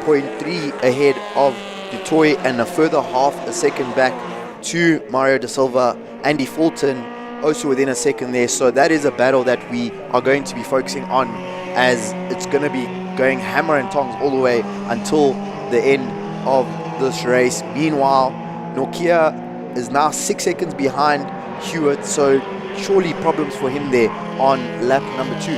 0.3 ahead of Dutoy, and a further half a second back to Mario Da Silva. Andy Fulton also within a second there. So that is a battle that we are going to be focusing on, as it's going to be going hammer and tongs all the way until the end of this race. Meanwhile, Nokia is now 6 seconds behind Hewitt, so surely problems for him there on lap number 2.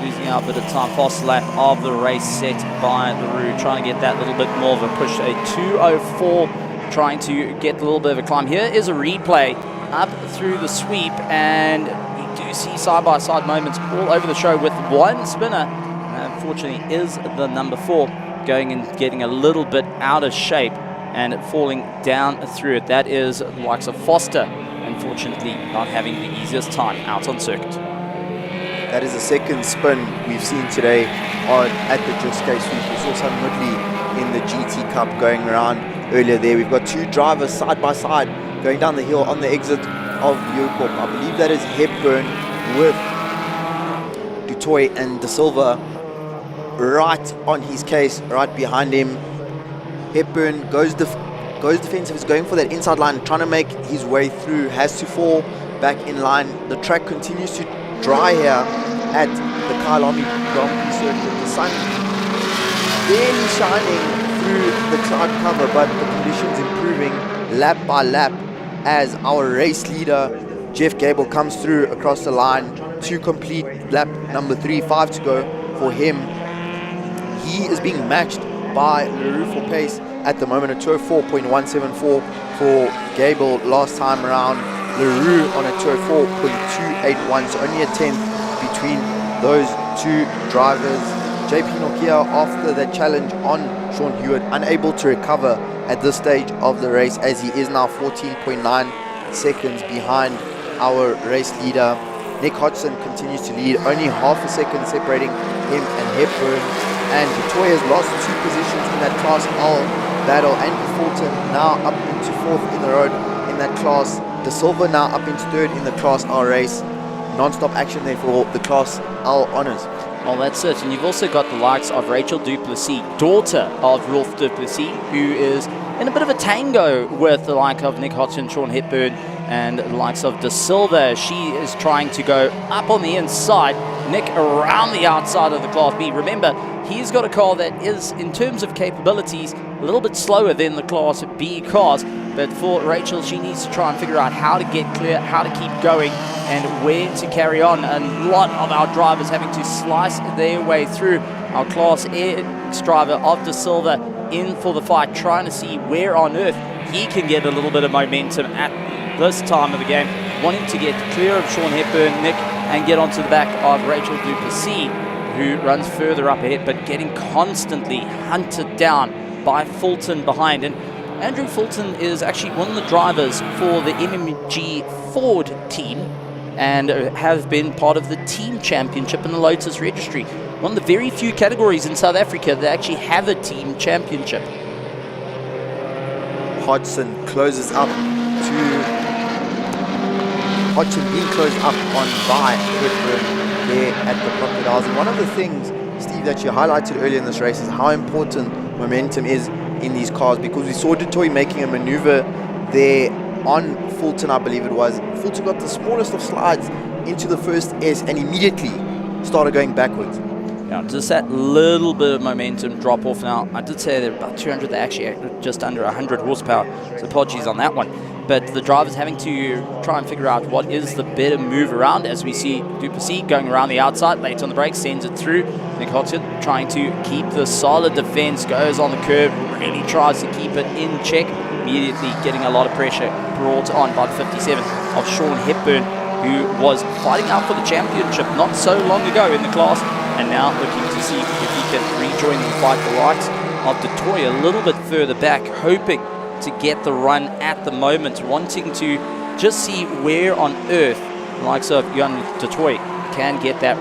Losing out a bit of time. Fast lap of the race set by LaRue, trying to get that little bit more of a push. A 2:04, trying to get a little bit of a climb. Here is a replay up through the sweep, and you do see side-by-side moments all over the show with one spinner. Unfortunately, is the number 4 going and getting a little bit out of shape and falling down through it. That is the likes of Foster, unfortunately not having the easiest time out on circuit. That is the second spin we've seen today at the Juske sweep. We saw some Woodley in the GT Cup going around earlier there. We've got two drivers side by side going down the hill on the exit of Eurocorp. I believe that is Hepburn with Dutoy and De Silva right on his case, right behind him. Hepburn goes defensive, is going for that inside line, trying to make his way through, has to fall back in line. The track continues to dry here at the Kyalami Grand Prix circuit. The sun barely shining through the cloud cover, but the conditions improving lap by lap as our race leader Jeff Gable comes through across the line to complete lap number 3, 5 to go for him. He is being matched by LaRue for pace at the moment, a 204.174 for Gable last time around. LaRue on a 204.281, so only a 10th between those two drivers. JP Nokia, after that challenge on Sean Hewitt, unable to recover at this stage of the race, as he is now 14.9 seconds behind our race leader. Nick Hodgson continues to lead, only half a second separating him and Hepburn. And Dutoy has lost 2 positions in that Class L battle. Andrew Fulton now up into 4th in the road in that class. De Silva now up into 3rd in the Class L race. Non-stop action there for the Class L honours. Well, that's it. And you've also got the likes of Rachel Duplessis, daughter of Rolf Duplessis, who is in a bit of a tango with the like of Nick Hodgson, Sean Hepburn, and the likes of De Silva. She is trying to go up on the inside, Nick around the outside of the Class B. Remember, he's got a car that is, in terms of capabilities, a little bit slower than the Class B cars. But for Rachel, she needs to try and figure out how to get clear, how to keep going, and where to carry on. A lot of our drivers having to slice their way through. Our Class X driver of De Silva in for the fight, trying to see where on earth he can get a little bit of momentum at this time of the game, wanting to get clear of Sean Hepburn, Nick, and get onto the back of Rachel Duplessis, who runs further up ahead, but getting constantly hunted down by Fulton behind. And Andrew Fulton is actually one of the drivers for the MMG Ford team and have been part of the team championship in the Lotus registry. One of the very few categories in South Africa that actually have a team championship. Hodgson closes up to Hodgson being closed up on by Hepburn there at the Crocodiles. And one of the things, Steve, that you highlighted earlier in this race is how important momentum is in these cars, because we saw Dutoy making a maneuver there on Fulton, I believe it was. Fulton got the smallest of slides into the first S and immediately started going backwards. Yeah, just that little bit of momentum drop off. Now, I did say they're about 200, they're actually just under 100 horsepower, so apologies on that one. But the driver's having to try and figure out what is the better move around, as we see Duplessis going around the outside, late on the brakes, sends it through. Nick Hodgson trying to keep the solid defense, goes on the curve, really tries to keep it in check, immediately getting a lot of pressure brought on by the 57 of Sean Hepburn, who was fighting out for the championship not so long ago in the class, and now looking to see if he can rejoin the fight. The likes of Dutoy a little bit further back, hoping to get the run at the moment, wanting to just see where on earth the likes of Jan Dutoy can get that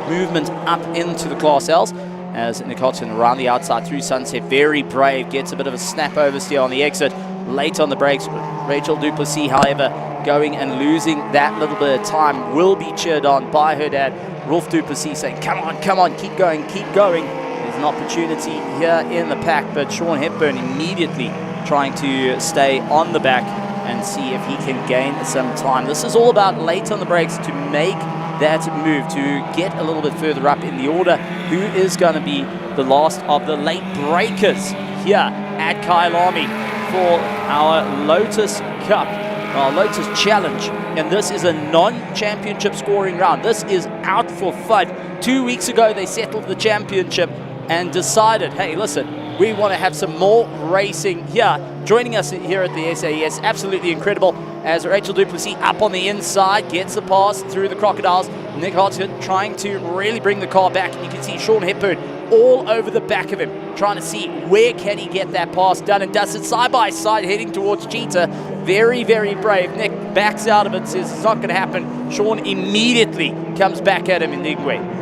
movement up into the Class Ls, as Nick Hodgson around the outside through Sunset, very brave, gets a bit of a snap oversteer on the exit, late on the brakes. Rachel Duplessis, however, going and losing that little bit of time, will be cheered on by her dad, Rolf Duplessis, saying, come on, keep going, keep going. There's an opportunity here in the pack, but Sean Hepburn immediately trying to stay on the back and see if he can gain some time. This is all about late on the brakes to make that move, to get a little bit further up in the order. Who is going to be the last of the late breakers here at Kyalami for our Lotus Cup, our Lotus Challenge? And this is a non-championship scoring round. This is out for fun. 2 weeks ago, they settled the championship and decided, hey, listen, we want to have some more racing here. Joining us here at the SAES, absolutely incredible, as Rachel Duplessis up on the inside, gets the pass through the Crocodiles. Nick Hodgson trying to really bring the car back, and you can see Sean Hepburn all over the back of him, trying to see where can he get that pass done, and does it side by side, heading towards Cheetah. Very, very brave. Nick backs out of it, says it's not going to happen. Sean immediately comes back at him in Ningwe.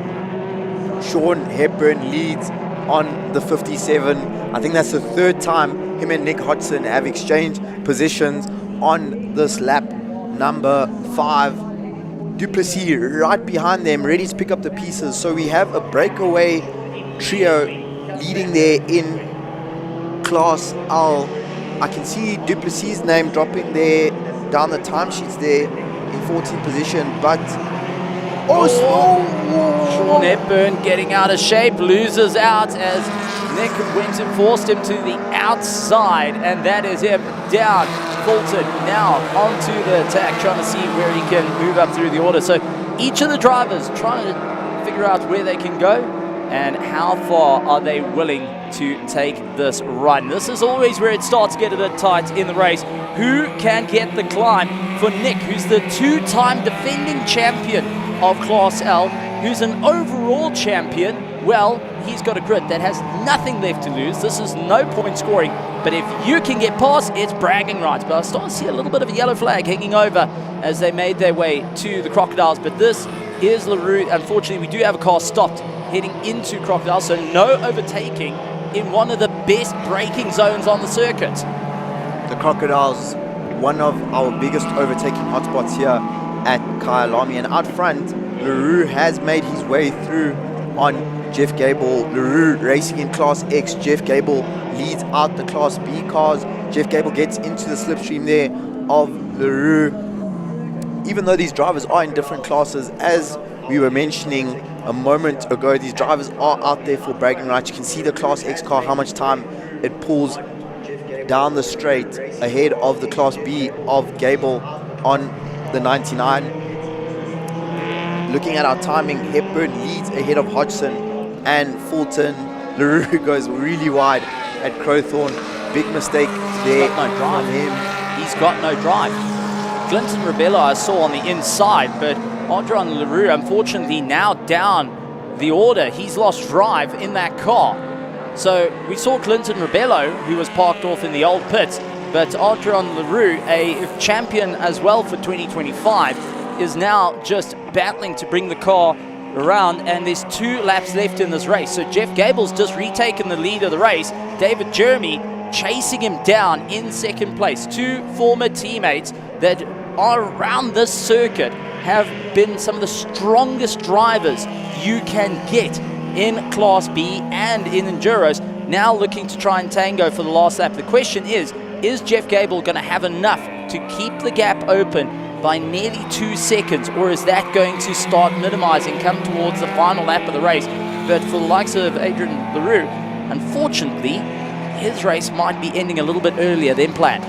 Sean Hepburn leads on the 57. I think that's the third time him and Nick Hodgson have exchanged positions on this lap number 5. Duplessis right behind them, ready to pick up the pieces. So we have a breakaway trio leading there in Class L. I can see Duplessis' name dropping there down the timesheets there in 14th position, but Sean Hepburn getting out of shape, loses out as Nick went and forced him to the outside, and that is him down. Fulton now onto the attack, trying to see where he can move up through the order. So each of the drivers trying to figure out where they can go and how far are they willing to take this run. This is always where it starts to get a bit tight in the race. Who can get the climb for Nick, who's the 2-time defending champion of Class L, who's an overall champion? Well, he's got a grid that has nothing left to lose. This is no point scoring, but if you can get past, it's bragging rights. But I start to see a little bit of a yellow flag hanging over as they made their way to the Crocodiles. But this is LaRue. Unfortunately, we do have a car stopped heading into Crocodiles, so no overtaking in one of the best braking zones on the circuit. The Crocodiles, one of our biggest overtaking hotspots here at Kyalami, and out front, LaRue has made his way through on Jeff Gable. LaRue racing in Class X. Jeff Gable leads out the Class B cars. Jeff Gable gets into the slipstream there of LaRue. Even though these drivers are in different classes, as we were mentioning a moment ago, these drivers are out there for bragging rights. You can see the Class X car, how much time it pulls down the straight ahead of the Class B of Gable on the 99. Looking at our timing, Hepburn leads ahead of Hodgson and Fulton. LaRue goes really wide at Crowthorne. Big mistake there from him. He's got no drive. Clinton Rebello I saw on the inside, but Adrian LaRue unfortunately now down the order. He's lost drive in that car. So we saw Clinton Rebello, who was parked off in the old pits, but Adrian LaRue, a champion as well for 2025, is now just battling to bring the car around, and there's 2 laps left in this race. So Jeff Gable's just retaken the lead of the race. David Jeremy chasing him down in second place. 2 former teammates that are around this circuit have been some of the strongest drivers you can get in Class B and in Enduros, now looking to try and tango for the last lap. The question is Jeff Gable going to have enough to keep the gap open by nearly 2 seconds, or is that going to start minimizing, come towards the final lap of the race? But for the likes of Adrian LaRue, unfortunately, his race might be ending a little bit earlier than planned.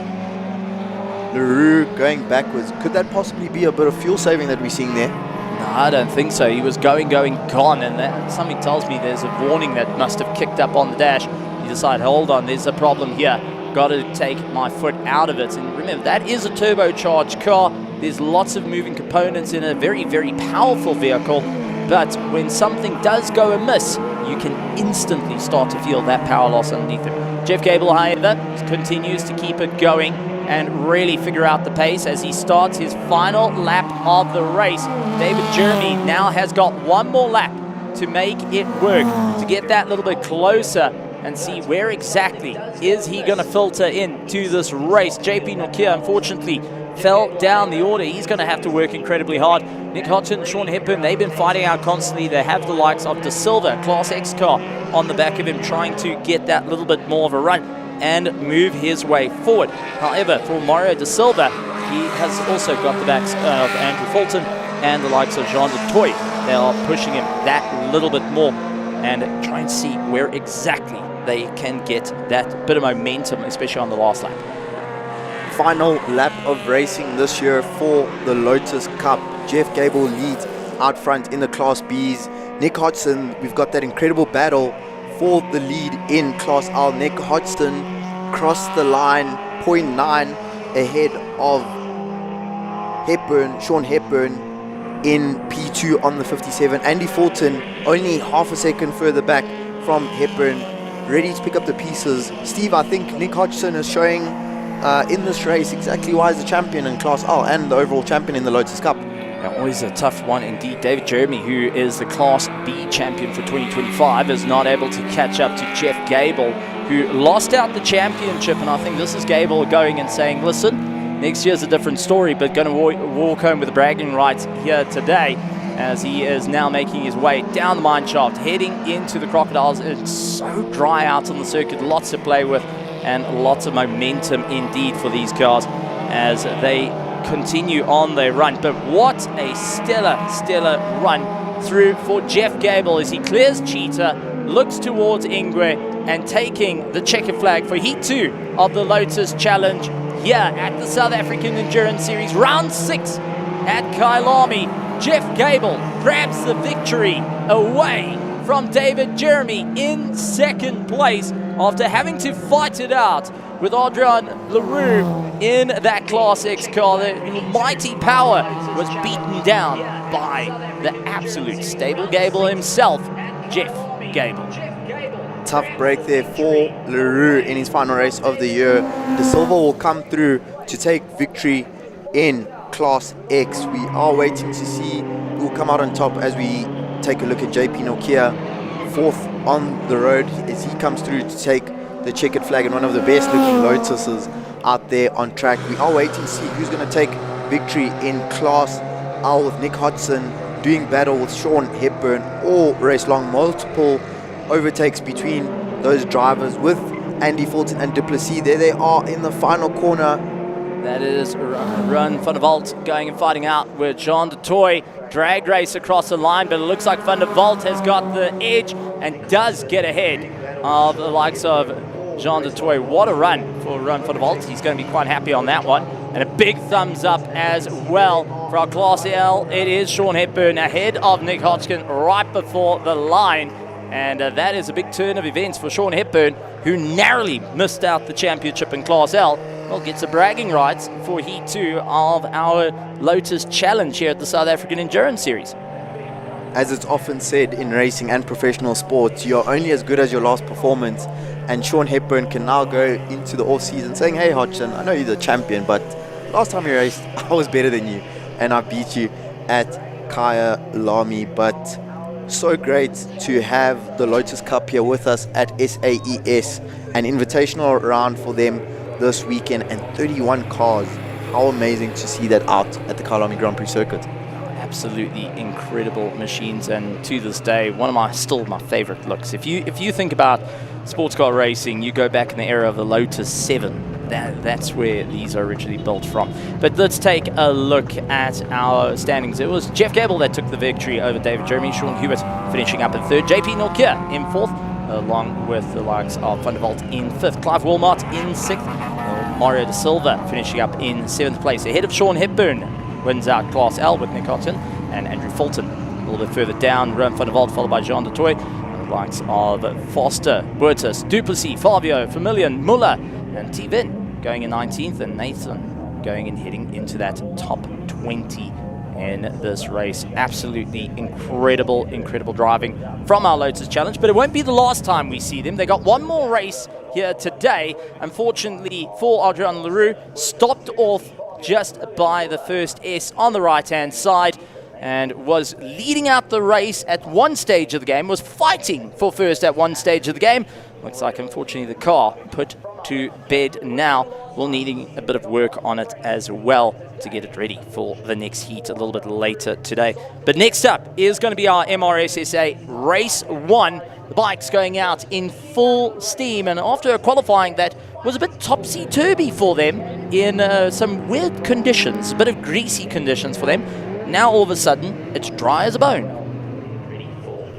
LaRue going backwards. Could that possibly be a bit of fuel saving that we're seeing there? No, I don't think so. He was going, gone, and that, something tells me there's a warning that must have kicked up on the dash. He decided, hold on, there's a problem here. Got to take my foot out of it. And remember, that is a turbocharged car. There's lots of moving components in a very, very powerful vehicle. But when something does go amiss, you can instantly start to feel that power loss underneath it. Jeff Gable, however, continues to keep it going and really figure out the pace as he starts his final lap of the race. David Jeremy now has got one more lap to make it work, to get that little bit closer and see where exactly is he going to filter into this race. JP Nokia, unfortunately, fell down the order. He's going to have to work incredibly hard. Nick Hodgson and Sean Hepburn, they've been fighting out constantly. They have the likes of De Silva, Class X car, on the back of him, trying to get that little bit more of a run and move his way forward. However, for Mario De Silva, he has also got the backs of Andrew Fulton and the likes of Jean de Toy. They are pushing him that little bit more and trying to see where exactly they can get that bit of momentum, especially on the last lap. Final lap of racing this year for the Lotus Cup. Jeff Gable leads out front in the Class Bs. Nick Hodgson, we've got that incredible battle for the lead in Class L. Nick Hodgson crossed the line 0.9 ahead of Sean Hepburn in P2 on the 57. Andy Fulton only half a second further back from Hepburn, ready to pick up the pieces. Steve, I think Nick Hodgson is showing in this race exactly why he's the champion in Class L and the overall champion in the Lotus Cup. Now, always a tough one indeed. David Jeremy, who is the Class B champion for 2025, is not able to catch up to Jeff Gable, who lost out the championship, and I think this is Gable going and saying, listen, next year's a different story, but going to walk home with the bragging rights here today, as he is now making his way down the mine shaft, heading into the Crocodiles. It's so dry out on the circuit, lots to play with, and lots of momentum indeed for these cars as they continue on their run. But what a stellar run through for Jeff Gable as he clears Cheetah, looks towards Ingwe, and taking the checkered flag for Heat 2 of the Lotus Challenge here at the South African Endurance Series, round 6 at Kyalami. Jeff Gable grabs the victory away from David Jeremy in second place after having to fight it out with Adrian Leroux in that Class X car. The mighty power was beaten down by the absolute stable Gable himself, Jeff Gable. Tough break there for Leroux in his final race of the year. De Silva will come through to take victory in Class X. We are waiting to see who will come out on top as we take a look at JP Nokia, fourth on the road as he comes through to take the checkered flag and one of the best looking Lotuses out there on track. We are waiting to see who's going to take victory in Class L with Nick Hodgson doing battle with Sean Hepburn all race long. Multiple overtakes between those drivers with Andy Fulton and Duplessis. There they are in the final corner. That is Run Van der Walt going and fighting out with Jean de Toy. Drag race across the line, but it looks like Van der Walt has got the edge and does get ahead of the likes of Jean de Toy. What a run for Run Van der Walt. He's going to be quite happy on that one. And a big thumbs up as well for our Class L. It is Sean Hepburn ahead of Nick Hodgkin right before the line. And that is a big turn of events for Sean Hepburn, who narrowly missed out the championship in Class L. Well, gets the bragging rights for Heat 2 of our Lotus Challenge here at the South African Endurance Series. As it's often said in racing and professional sports, you're only as good as your last performance. And Sean Hepburn can now go into the off-season saying, hey Hodgson, I know you're the champion, but last time you raced, I was better than you. And I beat you at Kyalami. But so great to have the Lotus Cup here with us at SAES, an invitational round for them this weekend, and 31 cars. How amazing to see that out at the Kyalami Grand Prix circuit. Absolutely incredible machines, and to this day, one of my favorite looks. If you think about sports car racing, you go back in the era of the Lotus 7. That's where these are originally built from. But let's take a look at our standings. It was Jeff Gable that took the victory over David Jeremy. Sean Hewitt finishing up in third. JP Nokia in fourth, along with the likes of Van der Walt in fifth. Clive Wilmot in sixth. Mario De Silva finishing up in seventh place. Ahead of Sean Hepburn, wins out Class L with Nick Hodgson and Andrew Fulton. A little bit further down, Rome Van der Walt, followed by Jean de Toy. The likes of Foster, Burtis, Duplessis, Fabio, Vermillion, Muller, and T-Vin going in 19th, and Nathan going and heading into that top 20 in this race. Absolutely incredible driving from our Lotus Challenge, but it won't be the last time we see them. They got one more race here today. Unfortunately for Adrian Leroux, stopped off just by the first S on the right-hand side and was leading out the race at one stage of the game, was fighting for first at one stage of the game. Looks like, unfortunately, the car put to bed now. We'll needing a bit of work on it as well to get it ready for the next heat a little bit later today. But next up is going to be our MRSSA Race 1. The bike's going out in full steam, and after a qualifying that was a bit topsy-turvy for them in some weird conditions, a bit of greasy conditions for them. Now all of a sudden, it's dry as a bone.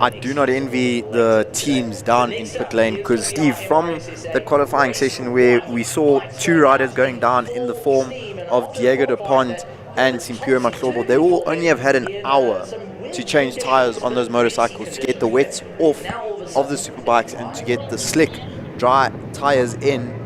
I do not envy the teams down in pit lane, because Steve, from the qualifying session where we saw two riders going down in the form of Diego de Pont and Simpure Mahlobo, they will only have had an hour to change tires on those motorcycles, to get the wets off of the superbikes and to get the slick, dry tires in.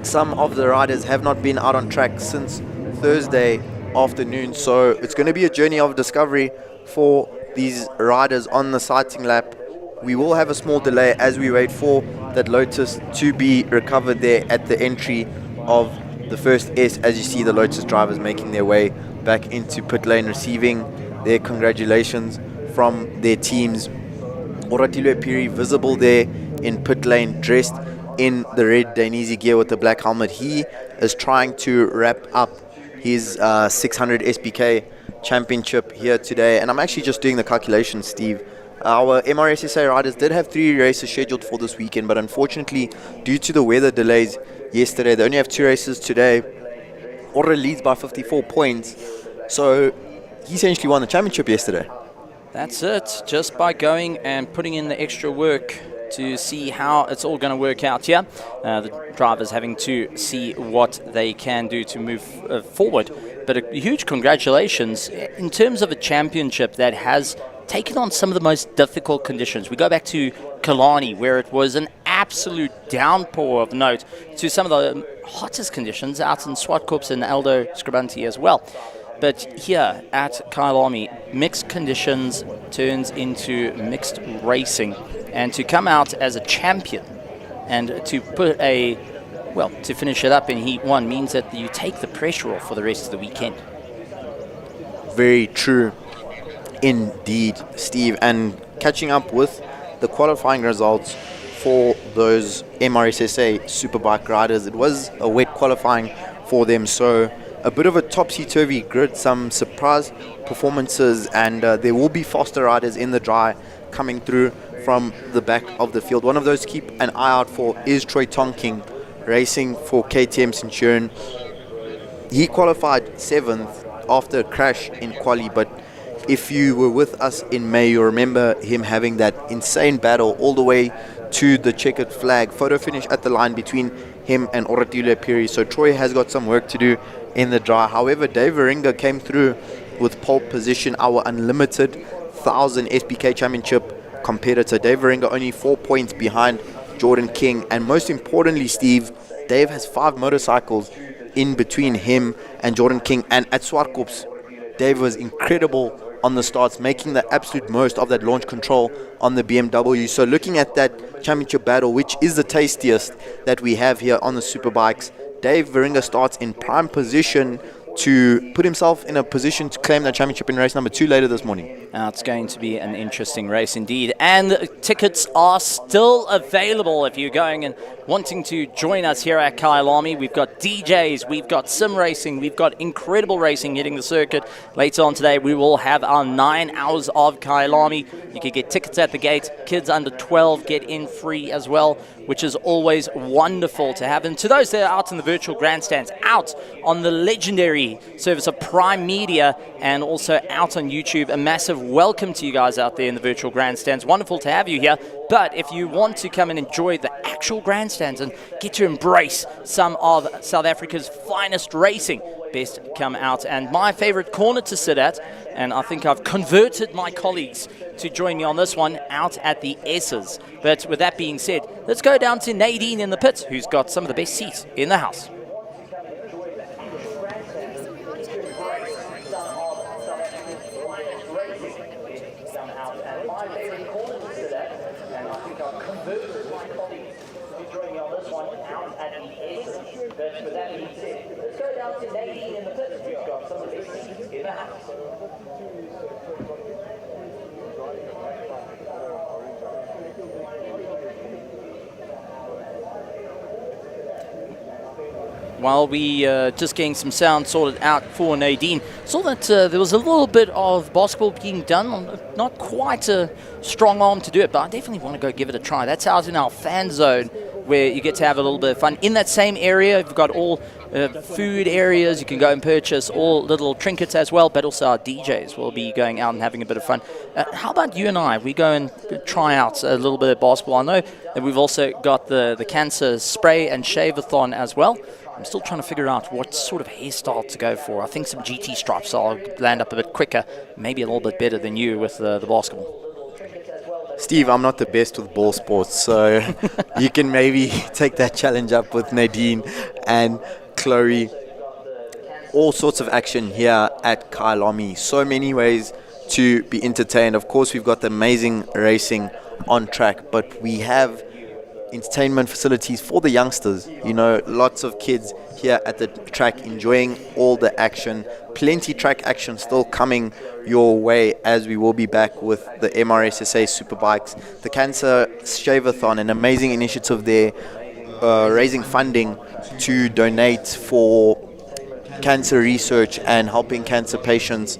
Some of the riders have not been out on track since Thursday afternoon, so it's going to be a journey of discovery for these riders on the sighting lap. We will have a small delay as we wait for that Lotus to be recovered there at the entry of the first S, as you see the Lotus drivers making their way back into pit lane, receiving their congratulations from their teams. Oratilwe Piri visible there in pit lane, dressed in the red Dainese gear with the black helmet. He is trying to wrap up his 600 SBK championship here today. And I'm actually just doing the calculations, Steve. Our MRSSA riders did have 3 races scheduled for this weekend, but unfortunately, due to the weather delays yesterday, they only have 2 races today. Order leads by 54 points, so he essentially won the championship yesterday. That's it, just by going and putting in the extra work to see how it's all going to work out here. The drivers having to see what they can do to move forward. But a huge congratulations in terms of a championship that has taken on some of the most difficult conditions. We go back to Kyalami, where it was an absolute downpour of note, to some of the hottest conditions out in Swartkops and Aldo Scribanti as well. But here at Kyalami, mixed conditions turns into mixed racing. And to come out as a champion and to put to finish it up in Heat 1 means that you take the pressure off for the rest of the weekend. Very true indeed, Steve. And catching up with the qualifying results for those MRSSA Superbike riders, it was a wet qualifying for them, so a bit of a topsy-turvy grid, some surprise performances, and there will be faster riders in the dry coming through from the back of the field. One of those to keep an eye out for is Troy Tonking, racing for KTM Centurion. He qualified 7th after a crash in quali, but if you were with us in May, you remember him having that insane battle all the way to the checkered flag. Photo finish at the line between him and Oratile Piri. So Troy has got some work to do in the dry. However, Dave Varinga came through with pole position, our unlimited 1000 SBK championship competitor. Dave Varinga only 4 points behind Jordan King. And most importantly, Steve, Dave has 5 motorcycles in between him and Jordan King. And at Swartkops, Dave was incredible on the starts, making the absolute most of that launch control on the BMW. So looking at that championship battle, which is the tastiest that we have here on the Superbikes, Dave Varinga starts in prime position to put himself in a position to claim that championship in race number 2 later this morning. It's going to be an interesting race indeed. And tickets are still available if you're going and wanting to join us here at Kyalami. We've got DJs, we've got sim racing, we've got incredible racing hitting the circuit. Later on today, we will have our 9 hours of Kyalami. You can get tickets at the gate. Kids under 12 get in free as well, which is always wonderful to have. And to those that are out in the virtual grandstands, out on the legendary service of Prime Media and also out on YouTube, a massive welcome to you guys out there in the virtual grandstands. Wonderful to have you here. But if you want to come and enjoy the actual grandstands and get to embrace some of South Africa's finest racing, best come out. And my favorite corner to sit at, and I think I've converted my colleagues to join me on this one, out at the S's. But with that being said, let's go down to Nadine in the pits, who's got some of the best seats in the house. While we just getting some sound sorted out for Nadine, saw that there was a little bit of basketball being done. Not quite a strong arm to do it, but I definitely want to go give it a try. That's out in our fan zone, where you get to have a little bit of fun. In that same area, you've got all food areas. You can go and purchase all little trinkets as well, but also our DJs will be going out and having a bit of fun. How about you and I? We go and try out a little bit of basketball. I know that we've also got the cancer spray and shave-a-thon as well. I'm still trying to figure out what sort of hairstyle to go for. I think some GT stripes I'll land up a bit quicker, maybe a little bit better than you with the basketball. Steve, I'm not the best with ball sports, so you can maybe take that challenge up with Nadine and Chloe. All sorts of action here at Kyalami. So many ways to be entertained. Of course, we've got the amazing racing on track, but we have entertainment facilities for the youngsters. You know, lots of kids here at the track enjoying all the action. Plenty track action still coming your way, as we will be back with the MRSSA Superbikes. The Cancer Shave-a-thon, an amazing initiative there. raising funding to donate for cancer research and helping cancer patients.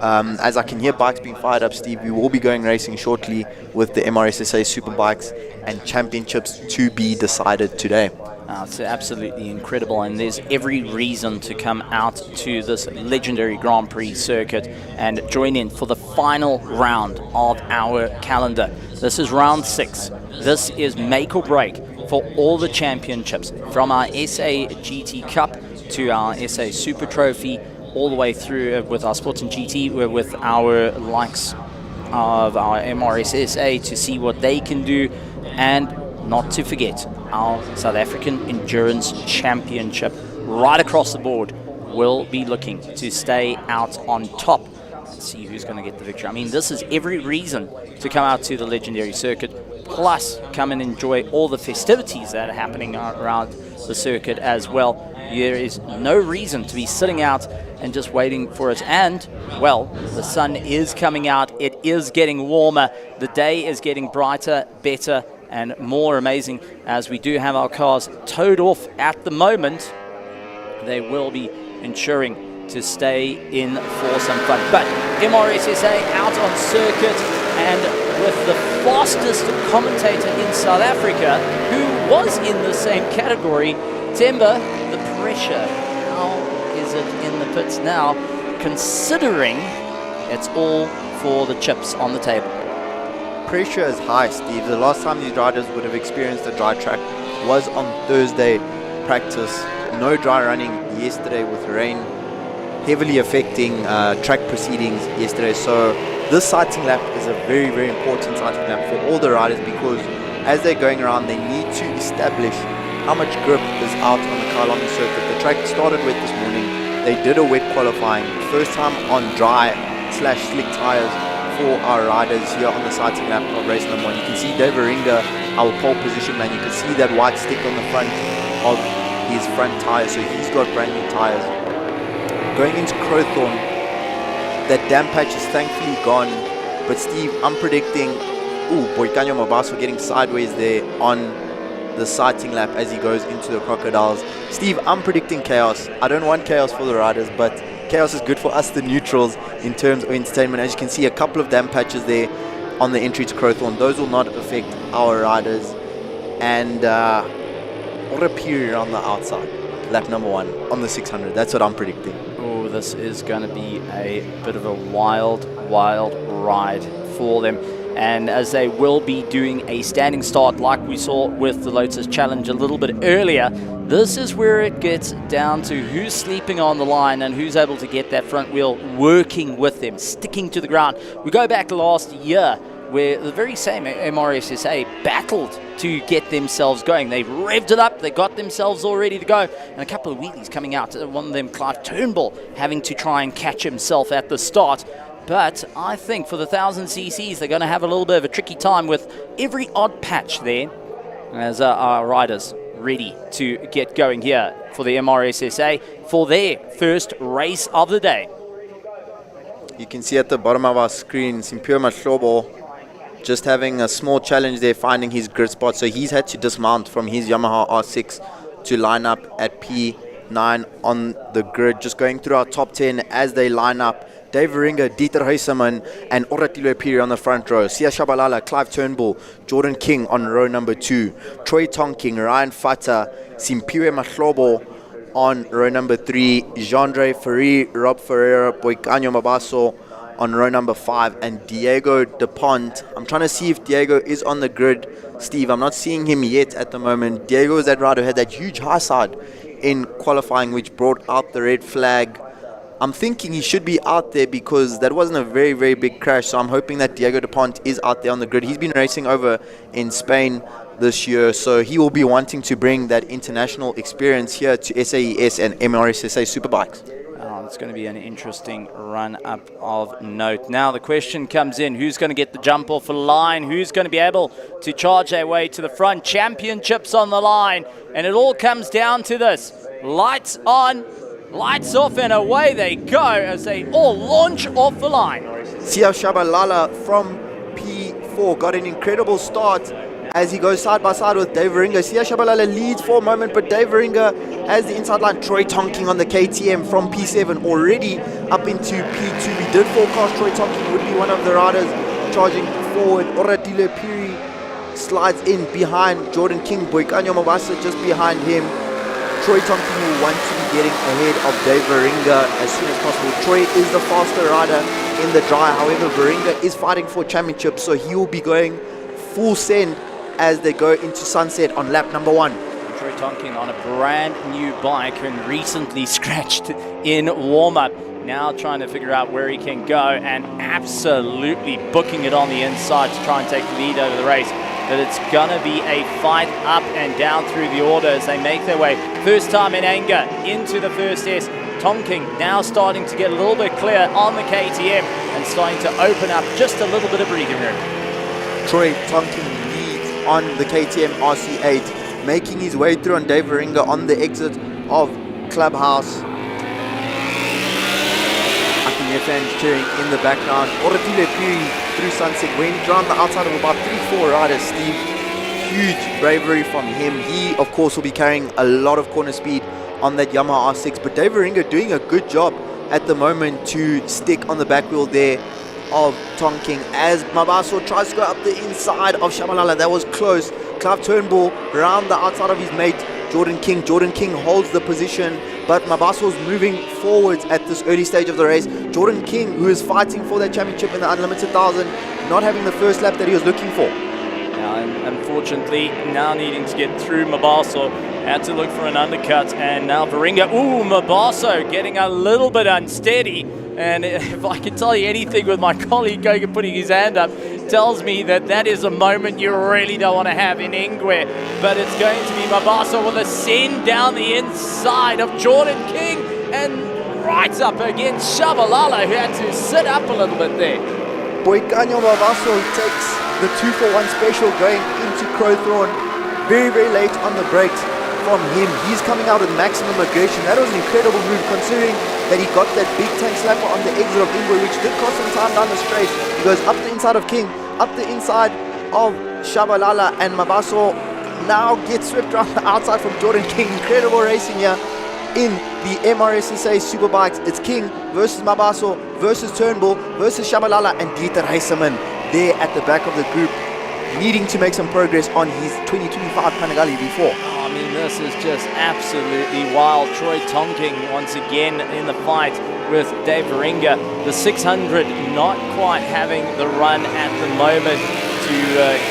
As I can hear bikes being fired up, Steve, we will be going racing shortly with the MRSSA Superbikes and championships to be decided today. It's absolutely incredible, and there's every reason to come out to this legendary Grand Prix circuit and join in for the final round of our calendar. This is round 6. This is make or break for all the championships, from our SA GT Cup to our SA Super Trophy, all the way through with our Sports and GT, with our likes of our MRSSA to see what they can do, and not to forget our South African Endurance Championship. Right across the board, will be looking to stay out on top and see who's going to get the victory. I mean, this is every reason to come out to the legendary circuit, plus come and enjoy all the festivities that are happening around the circuit as well. There is no reason to be sitting out and just waiting for it. And, well, the sun is coming out. It is getting warmer. The day is getting brighter, better, and more amazing, as we do have our cars towed off at the moment. They will be ensuring to stay in for some fun. But MRSSA out on circuit, and with the fastest commentator in South Africa, who was in the same category, Temba, the pressure. How is it in the pits now, considering it's all for the chips on the table? Pressure is high, Steve. The last time these riders would have experienced a dry track was on Thursday practice. No dry running yesterday with rain heavily affecting track proceedings yesterday. So this sighting lap is a very, very important sighting lap for all the riders, because as they're going around, they need to establish how much grip is out on the Kyalami circuit. The track started wet this morning. They did a wet qualifying. First time on dry/slick tires for our riders here on the sighting lap of race number 1. You can see Dave Ringa, our pole position man. You can see that white stick on the front of his front tires, so he's got brand new tires. Going into Crowthorne, that damp patch is thankfully gone, but Steve, I'm predicting, Boikanyo Mabaso getting sideways there on the sighting lap as he goes into the crocodiles. Steve, I'm predicting chaos. I don't want chaos for the riders, but chaos is good for us, the neutrals, in terms of entertainment. As you can see, a couple of damp patches there on the entry to Crowthorne. Those will not affect our riders. And what a period on the outside. Lap number 1 on the 600. That's what I'm predicting. Oh, this is going to be a bit of a wild, wild ride for them. And as they will be doing a standing start like we saw with the Lotus Challenge a little bit earlier, this is where it gets down to who's sleeping on the line and who's able to get that front wheel working with them, sticking to the ground. We go back last year where the very same MRSSA battled to get themselves going. They revved it up, they got themselves all ready to go, and a couple of wheelies coming out. One of them, Clive Turnbull, having to try and catch himself at the start. But I think for the 1000 cc's, they're going to have a little bit of a tricky time with every odd patch there, as our riders ready to get going here for the MRSSA for their first race of the day. You can see at the bottom of our screen, Simphiwe Mahlobo just having a small challenge there, finding his grid spot. So he's had to dismount from his Yamaha R6 to line up at P9 on the grid. Just going through our top 10 as they line up. Dave Ringa, Dieter Huiseman, and Oratile Piri on the front row. Sia Shabalala, Clive Turnbull, Jordan King on row number 2. Troy Tonking, Ryan Fata, Simphiwe Mahlobo on row number 3. Jean-Andre Ferry, Rob Ferreira, Boikanyo Mabaso on row number 5, and Diego DePont. I'm trying to see if Diego is on the grid, Steve. I'm not seeing him yet at the moment. Diego is that rider who had that huge high side in qualifying, which brought out the red flag. I'm thinking he should be out there because that wasn't a very, very big crash. So I'm hoping that Diego DePont is out there on the grid. He's been racing over in Spain this year, so he will be wanting to bring that international experience here to SAES and MRSSA Superbikes. It's going to be an interesting run-up of note. Now the question comes in, who's going to get the jump off the line? Who's going to be able to charge their way to the front? Championships on the line. And it all comes down to this. Lights on, lights off, and away they go as they all launch off the line. Sia Shabalala from P4 got an incredible start as he goes side by side with Dave Varinga. Sia Shabalala leads for a moment, but Dave Varinga has the inside line. Troy Tonking on the KTM from P7 already up into P2. We did forecast Troy Tonking would be one of the riders charging forward. Oradile Piri slides in behind Jordan King. Boikanyo Mabasa just behind him. Troy Tonking will want to be getting ahead of Dave Varinga as soon as possible. Troy is the faster rider in the dry. However, Varinga is fighting for championship, so he will be going full send as they go into sunset on lap number 1. Troy Tonkin on a brand new bike and recently scratched in warm-up. Now trying to figure out where he can go and absolutely booking it on the inside to try and take the lead over the race. But it's gonna be a fight up and down through the order as they make their way. First time in anger into the first S. Tonking now starting to get a little bit clear on the KTM and starting to open up just a little bit of breathing room. Troy Tonking leads on the KTM RC8, making his way through on Dave Varinga on the exit of Clubhouse. Fans cheering in the background. Oradile Piri through sunset, went around the outside of about 3-4 riders. Steve, huge bravery from him. He of course will be carrying a lot of corner speed on that Yamaha R6, but Dave Varinga doing a good job at the moment to stick on the back wheel there of Tonking as Mabaso tries to go up the inside of Shabalala. That was close. Clive Turnbull around the outside of his mate Jordan King. Jordan King holds the position, but Mabaso's moving forwards at this early stage of the race. Jordan King, who is fighting for that championship in the Unlimited 1000, not having the first lap that he was looking for. Now, unfortunately, now needing to get through Mabaso, had to look for an undercut, and now Varinga, Mabaso getting a little bit unsteady. And if I can tell you anything with my colleague going and putting his hand up, tells me that that is a moment you really don't want to have in Ingwe. But it's going to be Mabaso with a send down the inside of Jordan King and right up against Shabalala, who had to sit up a little bit there. Boikanyo Mabaso takes the 2-for-1 special going into Crowthorne. Very, very late on the brakes from him. He's coming out with maximum aggression. That was an incredible move considering that he got that big tank slapper on the exit of Ingwe, which did cost him time down the straight. He goes up the inside of King, up the inside of Shabalala, and Mabaso now gets swept around the outside from Jordan King. Incredible racing here in the MRSSA Superbikes. It's King versus Mabaso versus Turnbull versus Shabalala and Dieter Heiseman there at the back of the group, needing to make some progress on his 2025 Panigale V4. I mean, this is just absolutely wild. Troy Tonking once again in the fight with Dave Varinga. The 600 not quite having the run at the moment to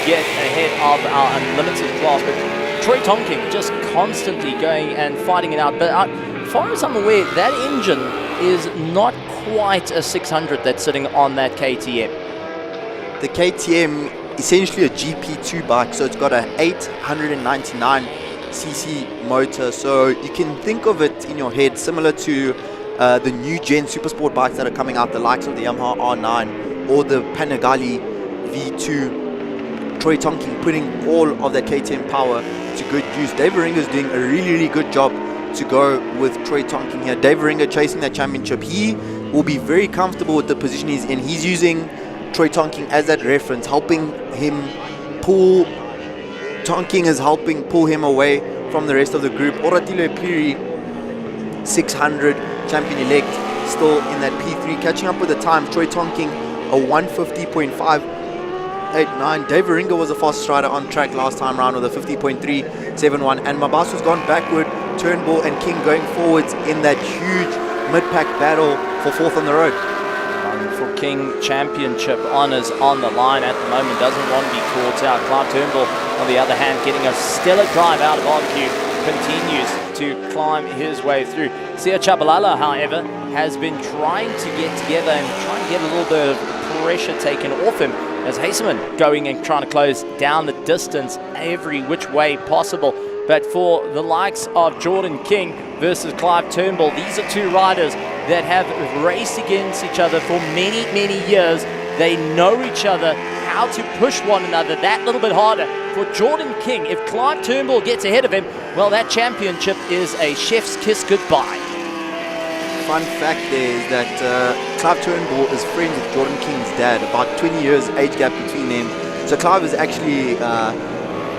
get ahead of our Unlimited class, but Troy Tonking just constantly going and fighting it out. But as far as I'm aware, that engine is not quite a 600 that's sitting on that KTM. The KTM essentially a GP2 bike, so it's got a 899cc motor, so you can think of it in your head similar to the new gen supersport bikes that are coming out, the likes of the Yamaha R9 or the Panigale V2. Troy Tonking putting all of that KTM power to good use. Dave Varinga is doing a really, really good job to go with Troy Tonking here. Dave Varinga chasing that championship. He will be very comfortable with the position he's in. He's using Troy Tonking as that reference, helping him pull. Tonking is helping pull him away from the rest of the group. Oradile Piri, 600 champion elect, still in that P3, catching up with the time. Troy Tonking a 150.589. Dave Varinga was the fastest rider on track last time round with a 50.371, and Mabaso's gone backward. Turnbull and King going forwards in that huge mid-pack battle for fourth on the road. For King, championship honours on the line at the moment, doesn't want to be caught out. Clive Turnbull, on the other hand, getting a stellar drive out of barbecue, continues to climb his way through. Sia Shabalala, however, has been trying to get together and trying to get a little bit of pressure taken off him, as Heiseman going and trying to close down the distance every which way possible. But for the likes of Jordan King versus Clive Turnbull, these are two riders that have raced against each other for many, many years. They know each other, how to push one another that little bit harder. For Jordan King, if Clive Turnbull gets ahead of him, well, that championship is a chef's kiss goodbye. Fun fact there is that Clive Turnbull is friends with Jordan King's dad, about 20 years age gap between them. So Clive is actually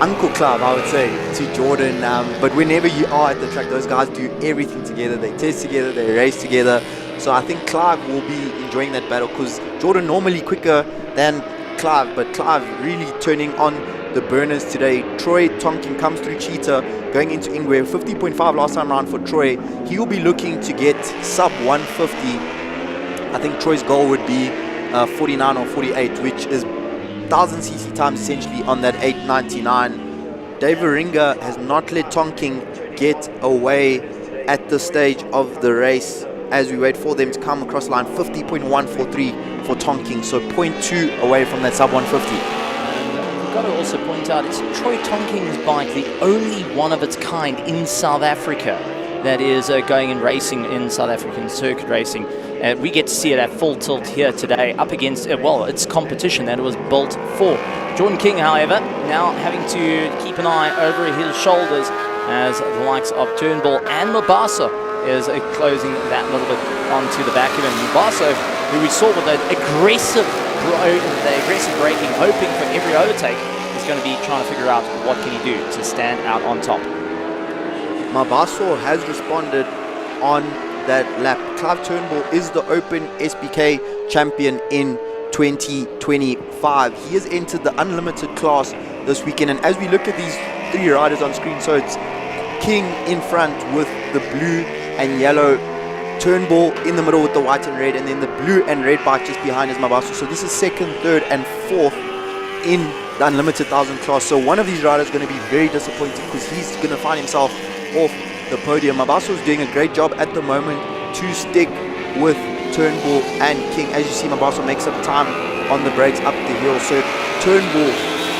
Uncle Clive, I would say, to Jordan. But whenever you are at the track, those guys do everything together. They test together, they race together. So I think Clive will be enjoying that battle because Jordan normally quicker than Clive, but Clive really turning on the burners today. Troy Tonkin comes through Cheetah, going into Ingwe. 50.5 last time round for Troy. He will be looking to get sub 150. I think Troy's goal would be 49 or 48, which is 1000cc times essentially on that 899. Dave Waringa has not let Tonkin get away at this stage of the race as we wait for them to come across the line. 50.143 for Tonkin, so 0.2 away from that sub 150. We've got to also point out it's Troy Tonkin's bike, the only one of its kind in South Africa that is going and racing in South African circuit racing. We get to see it at full tilt here today up against, well, it's competition that it was built for. Jordan King, however, now having to keep an eye over his shoulders as the likes of Turnbull and Mabaso is closing that little bit onto the back of him. Mabaso, who we saw with the aggressive braking, hoping for every overtake, is going to be trying to figure out what can he do to stand out on top. Mabaso has responded on that lap. Clive Turnbull is the Open SBK champion in 2025. He has entered the unlimited class this weekend, and as we look at these three riders on screen, so it's King in front with the blue and yellow, Turnbull in the middle with the white and red, and then the blue and red bike just behind is Mabaso. So this is second, third and fourth in the unlimited 1000 class. So one of these riders is going to be very disappointed because he's going to find himself off the podium. Mabaso is doing a great job at the moment to stick with Turnbull and King. As you see, Mabaso makes up time on the brakes up the hill. So Turnbull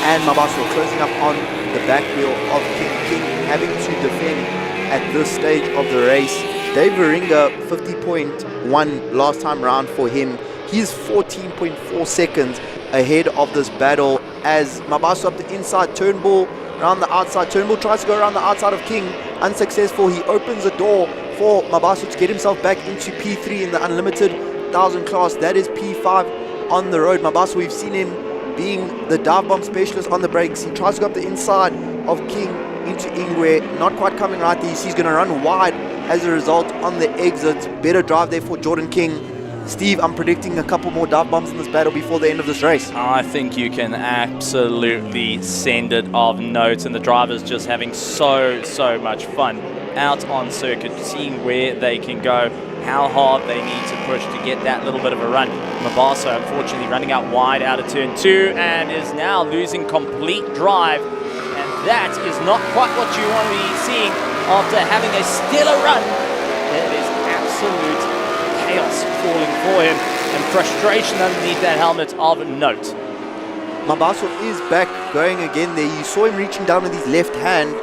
and Mabaso closing up on the back wheel of King. King having to defend at this stage of the race. Dave Waringa, 50.1 last time round for him. He's 14.4 seconds ahead of this battle as Mabaso up the inside, Turnbull around the outside. Turnbull tries to go around the outside of King, unsuccessful. He opens the door for Mabaso to get himself back into P3 in the unlimited 1000 class. That is P5 on the road. Mabaso, we've seen him being the dive bomb specialist on the brakes. He tries to go up the inside of King into Ingwe, not quite coming right there. He's going to run wide as a result on the exit. Better drive there for Jordan King. Steve, I'm predicting a couple more dive bombs in this battle before the end of this race. I think you can absolutely send it of note, and the drivers just having so much fun out on circuit, seeing where they can go, how hard they need to push to get that little bit of a run. Mabaso, unfortunately, running out wide out of turn 2 and is now losing complete drive, and that is not quite what you want to be seeing after having a stellar run. It is absolute chaos falling for him and frustration underneath that helmet of note. Mabaso is back going again there. You saw him reaching down with his left hand,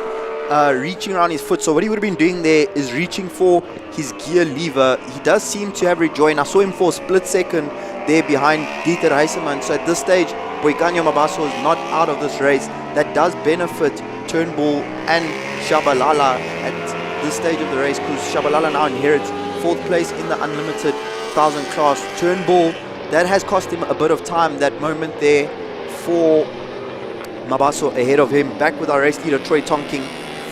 reaching around his foot. So what he would have been doing there is reaching for his gear lever. He does seem to have rejoined. I saw him for a split second there behind Dieter Heisemann. So at this stage, Boikanyo Mabaso is not out of this race. That does benefit Turnbull and Shabalala at this stage of the race because Shabalala now inherits 4th place in the unlimited 1000 class. Turnbull, that has cost him a bit of time, that moment there for Mabaso ahead of him. Back with our race leader Troy Tonkin,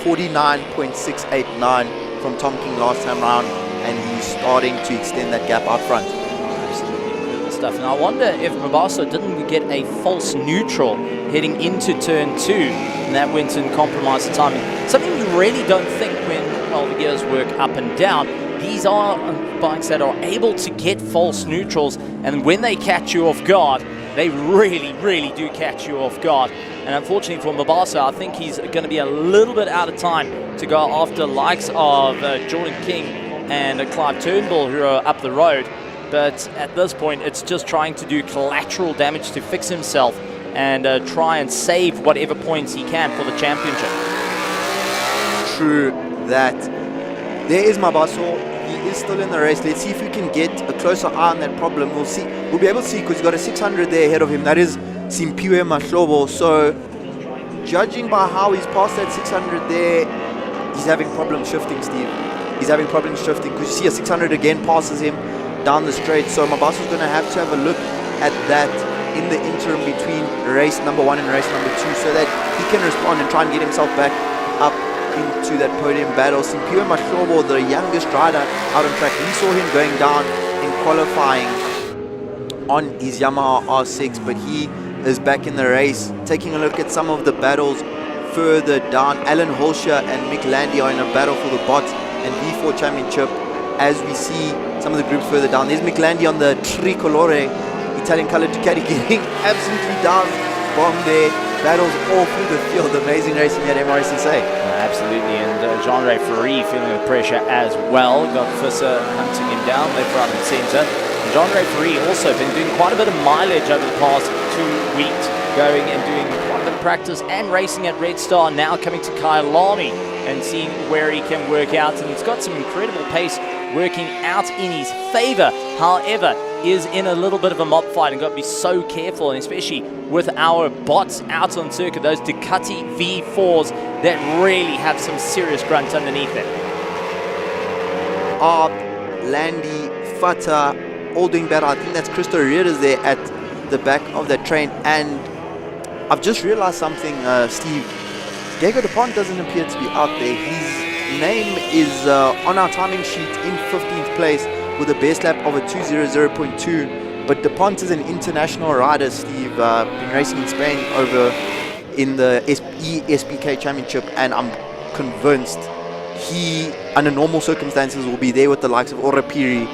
49.689 from Tonkin last time round, and he's starting to extend that gap out front. Absolutely incredible stuff. And I wonder if Mabaso didn't get a false neutral heading into turn 2, and that went and compromised the timing. Something we really don't think when the gears work up and down. These are bikes that are able to get false neutrals, and when they catch you off guard, they really do catch you off guard. And unfortunately for Mabaso, I think he's going to be a little bit out of time to go after likes of Jordan King and Clive Turnbull, who are up the road. But at this point, it's just trying to do collateral damage to fix himself and try and save whatever points he can for the championship. True that. There is Mabaso. He is still in the race. Let's see if we can get a closer eye on that problem. We'll see. We'll be able to see because he's got a 600 there ahead of him. That is Simpiwe Mahlobo. So, judging by how he's passed that 600 there, he's having problems shifting, Steve. He's having problems shifting because you see a 600 again passes him down the straight. So Mabaso's going to have a look at that in the interim between race number 1 and race number 2 so that he can respond and try and get himself back up into that podium battle. Simpiwe Mahlobo, the youngest rider out on track, we saw him going down in qualifying on his Yamaha R6, but he is back in the race. Taking a look at some of the battles further down, Alan Holscher and Mick Landy are in a battle for the bots and V4 championship. As we see some of the groups further down, there's Mick Landy on the Tricolore Italian colored Ducati getting absolutely down from there. Battles all through the field. Amazing racing at MRSSA. Absolutely, and Jean-Ray Ferry feeling the pressure as well. Got Visser hunting him down left, right and centre. And Jean-Ray Ferry also been doing quite a bit of mileage over the past 2 weeks, going and doing quite a bit of practice and racing at Red Star, now coming to Kyalami and seeing where he can work out. And he's got some incredible pace working out in his favour. However, is in a little bit of a mob fight and got to be so careful, and especially with our bots out on circuit, those Ducati V4s that really have some serious grunt underneath them. Landy, Fata, all doing better. I think that's Christo Rearders there at the back of that train. And I've just realized something, Steve. Diego Dupont doesn't appear to be out there. His name is on our timing sheet in 15th place with a best lap of a 2:00.2. But Dupont is an international rider, Steve. Been racing in Spain over in the ESPK Championship, and I'm convinced he, under normal circumstances, will be there with the likes of Orapiri,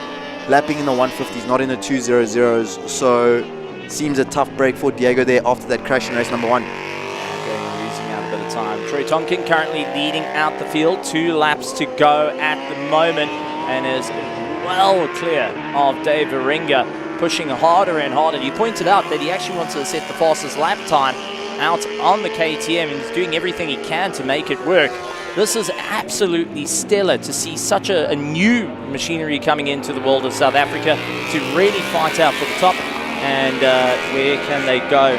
lapping in the 150s, not in the 2:00s. So seems a tough break for Diego there after that crash in race number 1. Losing out a bit of time. Troy Tonkin currently leading out the field. 2 laps to go at the moment, and is well clear of Dave Varinga, pushing harder and harder. You pointed out that he actually wants to set the fastest lap time out on the KTM, and he's doing everything he can to make it work. This is absolutely stellar to see such a new machinery coming into the world of South Africa to really fight out for the top. And where can they go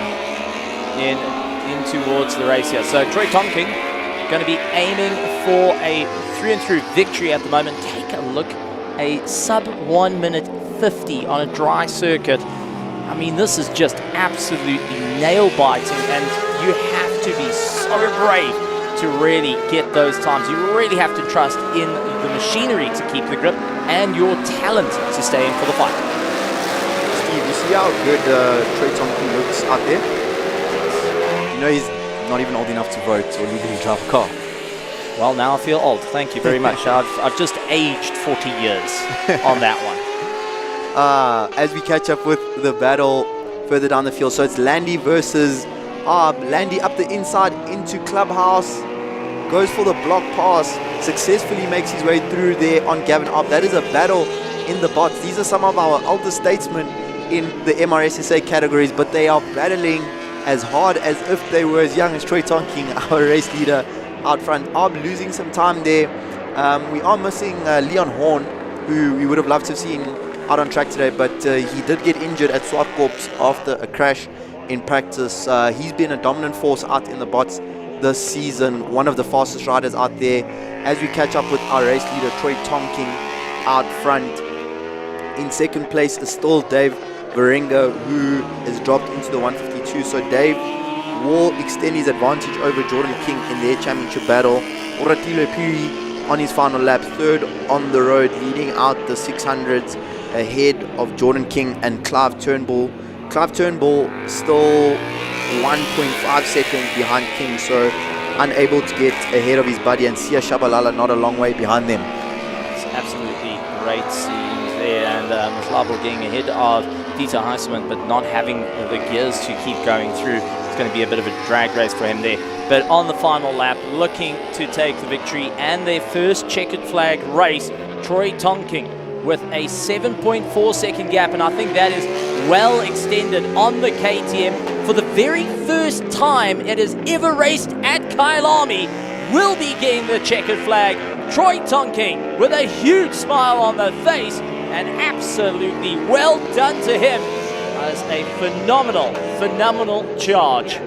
in towards the race here? So Troy Tonkin going to be aiming for a through-and-through victory at the moment. Take a look, a sub 1 minute 50 on a dry circuit. I mean, this is just absolutely nail-biting, and you have to be so brave to really get those times. You really have to trust in the machinery to keep the grip and your talent to stay in for the fight. Steve, you see how good Troy Tonkin looks out there? You know he's not even old enough to vote or legally drive a car. Well, now I feel old. Thank you very much. I've just aged 40 years on that one. As we catch up with the battle further down the field, so it's Landy versus Landy up the inside into Clubhouse, goes for the block pass, successfully makes his way through there on Gavin Arp. That is a battle in the bots. These are some of our elder statesmen in the MRSSA categories, but they are battling as hard as if they were as young as Troy Tonkin, our race leader out front. Arp losing some time there. We are missing Leon Horn, who we would have loved to have seen out on track today, but he did get injured at Swartkorps after a crash in practice. He's been a dominant force out in the bots this season, one of the fastest riders out there. As we catch up with our race leader Troy Tonkin out front, in second place is still Dave Varinga, who has dropped into the 152. So Dave will extend his advantage over Jordan King in their championship battle. Oratile Piri on his final lap, third on the road, leading out the 600s ahead of Jordan King and Clive Turnbull. Clive Turnbull still 1.5 seconds behind King, so unable to get ahead of his buddy, and Sia Shabalala not a long way behind them. It's absolutely great scenes there, and Mhlabo getting ahead of Dieter Heisman, but not having the gears to keep going through. It's going to be a bit of a drag race for him there. But on the final lap, looking to take the victory and their first checkered flag race, Troy Tonkin with a 7.4 second gap, and I think that is well extended on the KTM. For the very first time it has ever raced at Kyalami, will be getting the checkered flag. Troy Tonkin with a huge smile on the face, and absolutely well done to him as a phenomenal charge.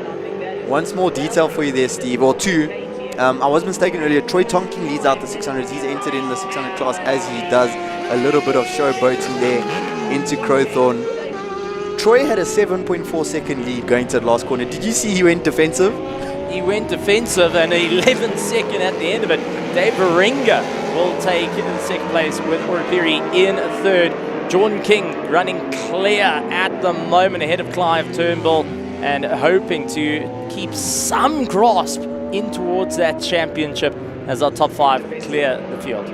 One small detail for you there, Steve, or two. I was mistaken earlier. Troy Tonkin leads out the 600s. He's entered in the 600 class as he does a little bit of showboating there into Crowthorne. Troy had a 7.4 second lead going to the last corner. Did you see he went defensive? He went defensive and 11 second at the end of it. Dave Varinga will take second place with Orapiri in third. Jordan King running clear at the moment ahead of Clive Turnbull and hoping to keep some grasp in towards that championship as our top 5 clear the field.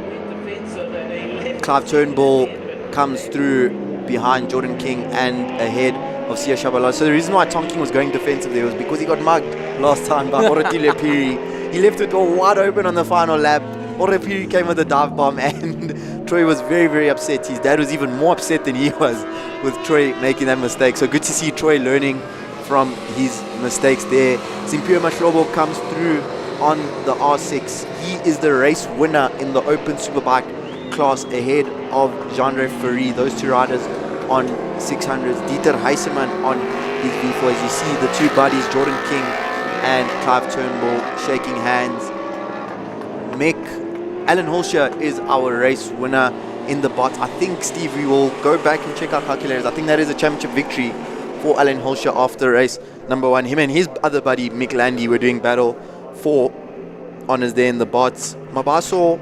Clive Turnbull comes through behind Jordan King and ahead of Sia Shabalala. So the reason why Tonking was going defensive there was because he got mugged last time by Orapiri. He left it all wide open on the final lap. Orapiri came with a dive bomb and Troy was very, very upset. His dad was even more upset than he was with Troy making that mistake. So good to see Troy learning from his mistakes there. Simphiwe Mahlobo comes through on the R6. He is the race winner in the Open Superbike class ahead of Jean-Ray Ferry. Those two riders on 600s. Dieter Heisemann on his V4. As you see the two buddies, Jordan King and Clive Turnbull, shaking hands. Alan Holscher is our race winner in the bot. I think, Steve, we will go back and check our calculators. I think that is a championship victory for Alan Holscher after race number 1. Him and his other buddy, Mick Landy, were doing battle for honours there in the bots. Mabaso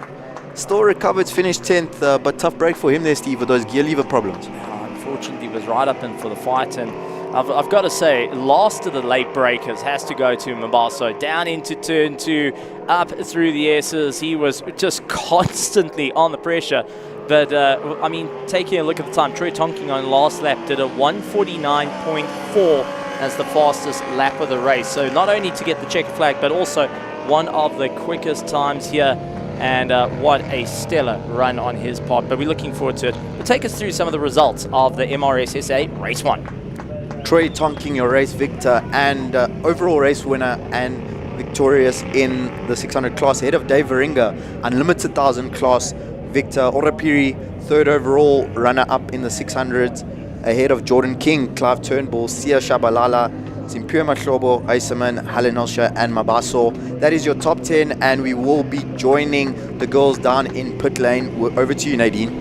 still recovered, finished 10th, but tough break for him there, Steve, with those gear lever problems. Unfortunately, was right up in for the fight, and I've got to say, last of the late breakers has to go to Mabaso. Down into turn 2, up through the S's. He was just constantly on the pressure. But, I mean, taking a look at the time, Troy Tonking on last lap did a 1:49.4 as the fastest lap of the race. So not only to get the checkered flag, but also one of the quickest times here. And what a stellar run on his part. But we're looking forward to it. But take us through some of the results of the MRSSA Race 1. Troy Tonking, your race victor and overall race winner and victorious in the 600 class ahead of Dave Varinga, Unlimited 1000 class victor. Orapiri, third overall runner-up in the 600s ahead of Jordan King, Clive Turnbull, Sia Shabalala, Simphiwe Mahlobo, Heisemann, Helen Holscher and Mabaso. That is your top 10, and we will be joining the girls down in pit lane. We're over to you, Nadine.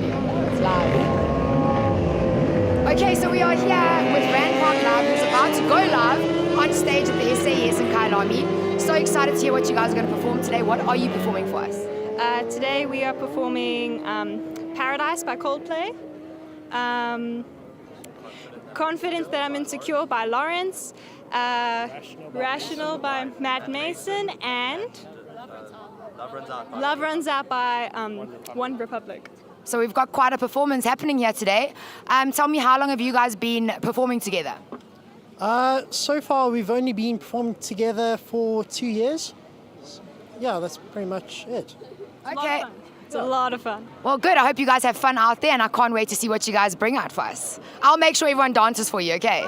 It's live. Okay, so we are here with Rand Park Live, who's about to go live on stage at the SAS in Kyalami. So excited to hear what you guys are going to perform today. What are you performing for us? Today we are performing Paradise by Coldplay, Confidence That I'm Insecure by Lawrence, Rational by Matt Mason, and Love Runs Out by One Republic. So we've got quite a performance happening here today. Tell me, how long have you guys been performing together? So far, we've only been performing together for 2 years. Yeah, that's pretty much it. Okay. It's a lot of fun. Well, good. I hope you guys have fun out there, and I can't wait to see what you guys bring out for us. I'll make sure everyone dances for you, okay?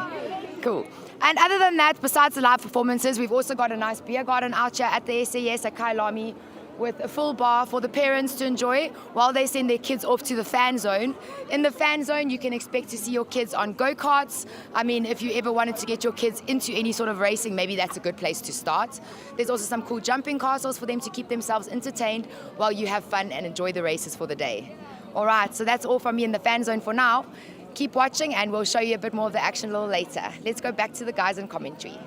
Cool. And other than that, besides the live performances, we've also got a nice beer garden out here at the SAS at Kyalami with a full bar for the parents to enjoy while they send their kids off to the fan zone. In the fan zone, you can expect to see your kids on go-karts. I mean, if you ever wanted to get your kids into any sort of racing, maybe that's a good place to start. There's also some cool jumping castles for them to keep themselves entertained while you have fun and enjoy the races for the day. All right, so that's all from me in the fan zone for now. Keep watching and we'll show you a bit more of the action a little later. Let's go back to the guys in commentary.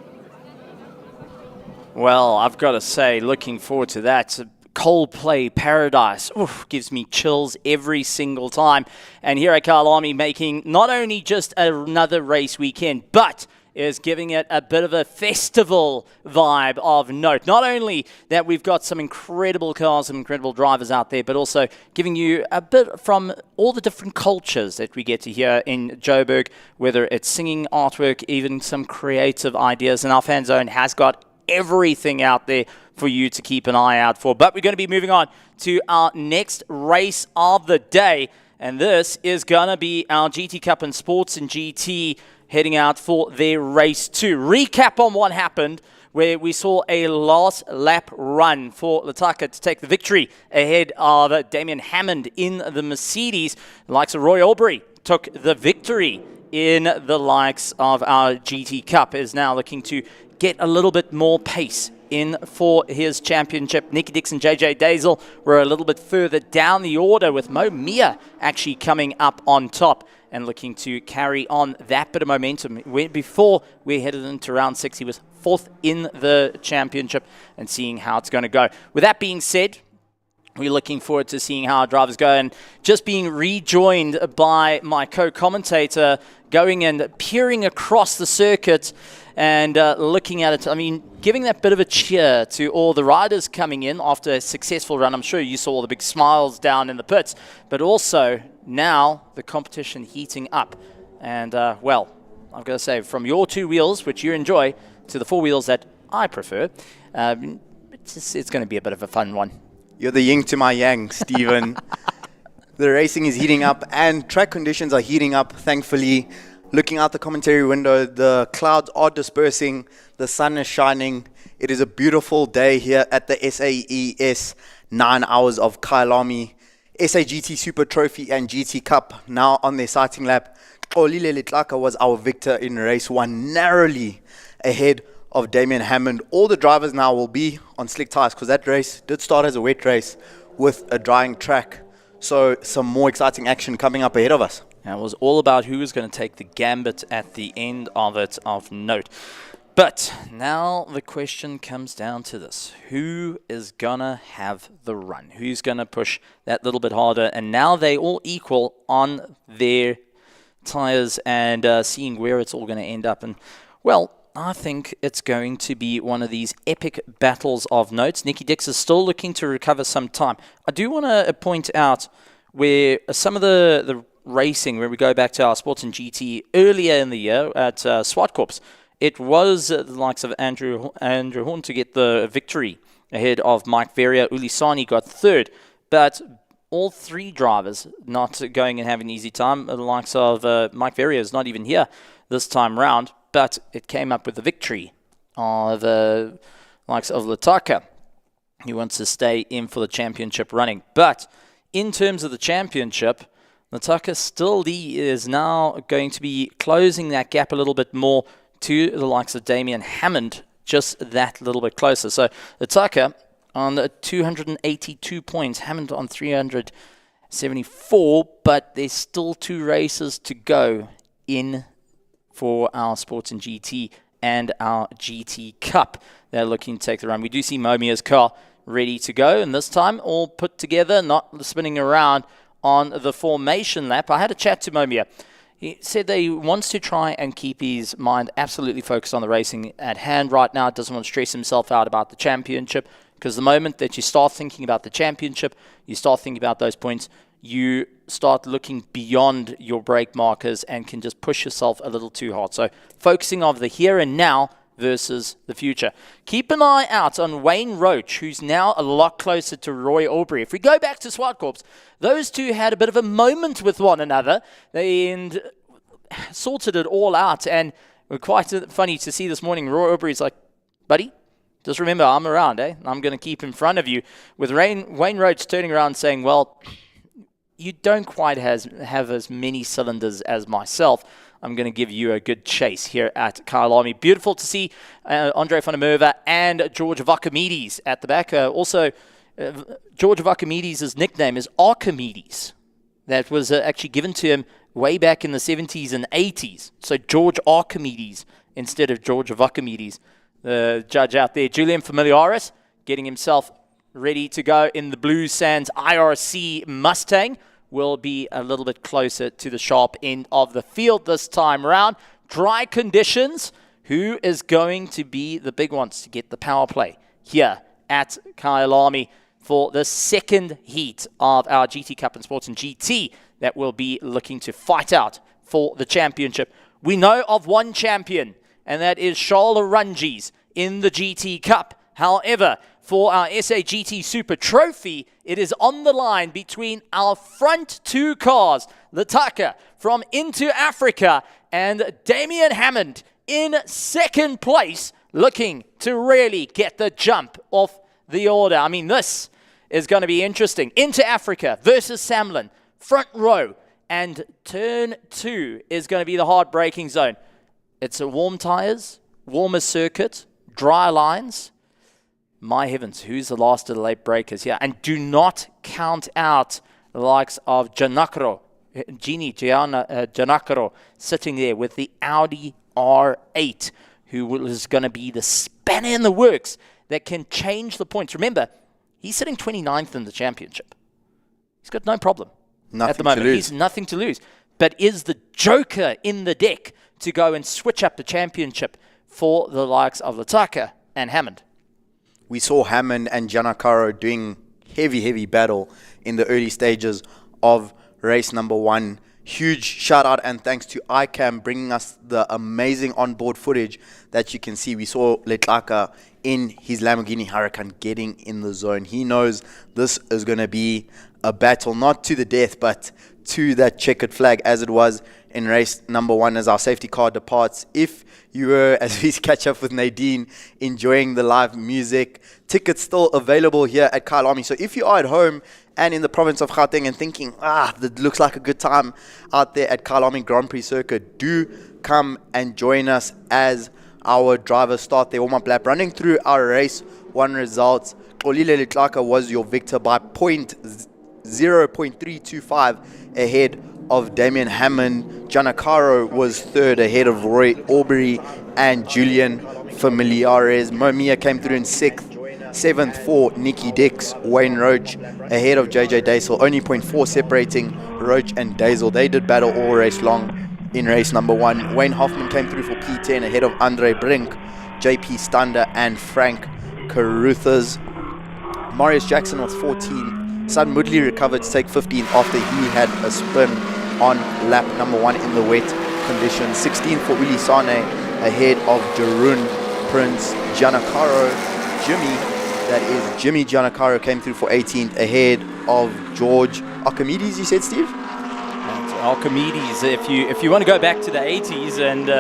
Well, I've got to say, looking forward to that. Coldplay Paradise. Oof, gives me chills every single time. And here at Kyalami, making not only just another race weekend, but is giving it a bit of a festival vibe of note. Not only that we've got some incredible cars, some incredible drivers out there, but also giving you a bit from all the different cultures that we get to hear in Joburg, whether it's singing, artwork, even some creative ideas. And our fan zone has got everything out there for you to keep an eye out for. But we're going to be moving on to our next race of the day, and this is going to be our GT Cup and Sports and GT heading out for their race 2. Recap on what happened, where we saw a last lap run for Lataka to take the victory ahead of Damien Hammond in the Mercedes. The likes of Roy Aubrey took the victory in the likes of our GT Cup, is now looking to get a little bit more pace in for his championship. Nicky Dixon, JJ Dazel were a little bit further down the order, with Mo Mia actually coming up on top and looking to carry on that bit of momentum. Before we headed into round 6, he was 4th in the championship, and seeing how it's going to go. With that being said, we're looking forward to seeing how our drivers go, and just being rejoined by my co-commentator, going and peering across the circuit and looking at it. I mean, giving that bit of a cheer to all the riders coming in after a successful run. I'm sure you saw all the big smiles down in the pits, but also now the competition heating up. And, well, I've got to say, from your 2 wheels, which you enjoy, to the 4 wheels that I prefer, it's going to be a bit of a fun one. You're the yin to my yang, Stephen. The racing is heating up and track conditions are heating up, thankfully. Looking out the commentary window, the clouds are dispersing, the sun is shining. It is a beautiful day here at the SAES 9 hours of Kyalami. SAGT Super Trophy and GT Cup now on their sighting lap. Olile Litlaka was our victor in race 1, narrowly ahead of Damien Hammond. All the drivers now will be on slick tires, because that race did start as a wet race with a drying track. So some more exciting action coming up ahead of us. And it was all about who was going to take the gambit at the end of it, of note. But now the question comes down to this. Who is going to have the run? Who's going to push that little bit harder? And now they all equal on their tires, and seeing where it's all going to end up. And, well, I think it's going to be one of these epic battles of notes. Nicky Dix is still looking to recover some time. I do want to point out where some of the racing, where we go back to our Sports and GT earlier in the year at Swartkorps, it was the likes of Andrew Horn to get the victory ahead of Mike Verrier. Ulisani got 3rd, but all 3 drivers not going and having an easy time. The likes of Mike Verrier is not even here this time round, but it came up with the victory of the likes of Lataka, who wants to stay in for the championship running. But in terms of the championship, Lataka still is now going to be closing that gap a little bit more to the likes of Damien Hammond, just that little bit closer. So Lataka on 282 points, Hammond on 374, but there's still 2 races to go in for our Sports and GT and our GT Cup. They're looking to take the run. We do see Momia's car ready to go, and this time all put together, not spinning around on the formation lap. I had a chat to Momia. He said that he wants to try and keep his mind absolutely focused on the racing at hand right now. Doesn't want to stress himself out about the championship, because the moment that you start thinking about the championship, you start thinking about those points, you start looking beyond your brake markers and can just push yourself a little too hard. So focusing on the here and now versus the future. Keep an eye out on Wayne Roach, who's now a lot closer to Roy Aubrey. If we go back to Swartkorps, those two had a bit of a moment with one another and sorted it all out. And it was quite funny to see this morning. Roy Aubrey's like, buddy, just remember, I'm around, eh? I'm going to keep in front of you. With Wayne Roach turning around saying, well, you don't quite have as many cylinders as myself. I'm going to give you a good chase here at Kyalami. Beautiful to see Andre van der Merwe and George Vakamides at the back. Also, George Vakamides' nickname is Archimedes. That was actually given to him way back in the 70s and 80s. So George Archimedes instead of George Vakamides. The judge out there, Julian Familiaris, getting himself ready to go in the Blue Sands IRC Mustang. Will be a little bit closer to the sharp end of the field this time around. Dry conditions. Who is going to be the big ones to get the power play here at Kyalami for the second heat of our GT Cup and Sports and GT that will be looking to fight out for the championship? We know of one champion, and that is Charles Arunges in the GT Cup. However, for our SAGT Super Trophy, it is on the line between our front two cars, Lataka from Into Africa and Damien Hammond in second place, looking to really get the jump off the order. I mean, this is going to be interesting. Into Africa versus Samlin, front row, and turn 2 is going to be the hard braking zone. It's a warm tires, warmer circuit, dry lines. My heavens, who's the last of the late breakers here? And do not count out the likes of Gianni Giannaccaro sitting there with the Audi R8, who is going to be the spanner in the works that can change the points. Remember, he's sitting 29th in the championship. He's got no problem at the moment. He's nothing to lose. But is the joker in the deck to go and switch up the championship for the likes of Lataka and Hammond? We saw Hammond and Giannaccaro doing heavy battle in the early stages of race number 1. Huge shout out and thanks to iCam bringing us the amazing onboard footage that you can see. We saw Letlaka in his Lamborghini Huracan getting in the zone. He knows this is going to be a battle, not to the death, but to that checkered flag, as it was in race number 1 as our safety car departs. If you were, as we catch up with Nadine, enjoying the live music, tickets still available here at Kyalami. So if you are at home and in the province of Gauteng and thinking, that looks like a good time out there at Kyalami Grand Prix Circuit, do come and join us as our drivers start their warm-up lap. Running through our race 1 results, Xolile Letlaka was your victor by 0.325 ahead of Damien Hammond. Giannaccaro was 3rd ahead of Roy Aubrey and Julian Familiares. Momia came through in 6th. 7th for Nicky Dix. Wayne Roach ahead of JJ Daisel. Only 0.4 separating Roach and Daisel. They did battle all race long in race number 1. Wayne Hoffman came through for P10 ahead of Andre Brink, JP Stander and Frank Caruthers. Marius Jackson was 14th. Sun Moodley recovered to take 15th after he had a spin on lap number 1 in the wet conditions. 16th for Willie Sane ahead of Jarun Prince. Giannaccaro, Jimmy Giannaccaro came through for 18th ahead of George Archimedes, you said, Steve? Archimedes, if you want to go back to the 80s, and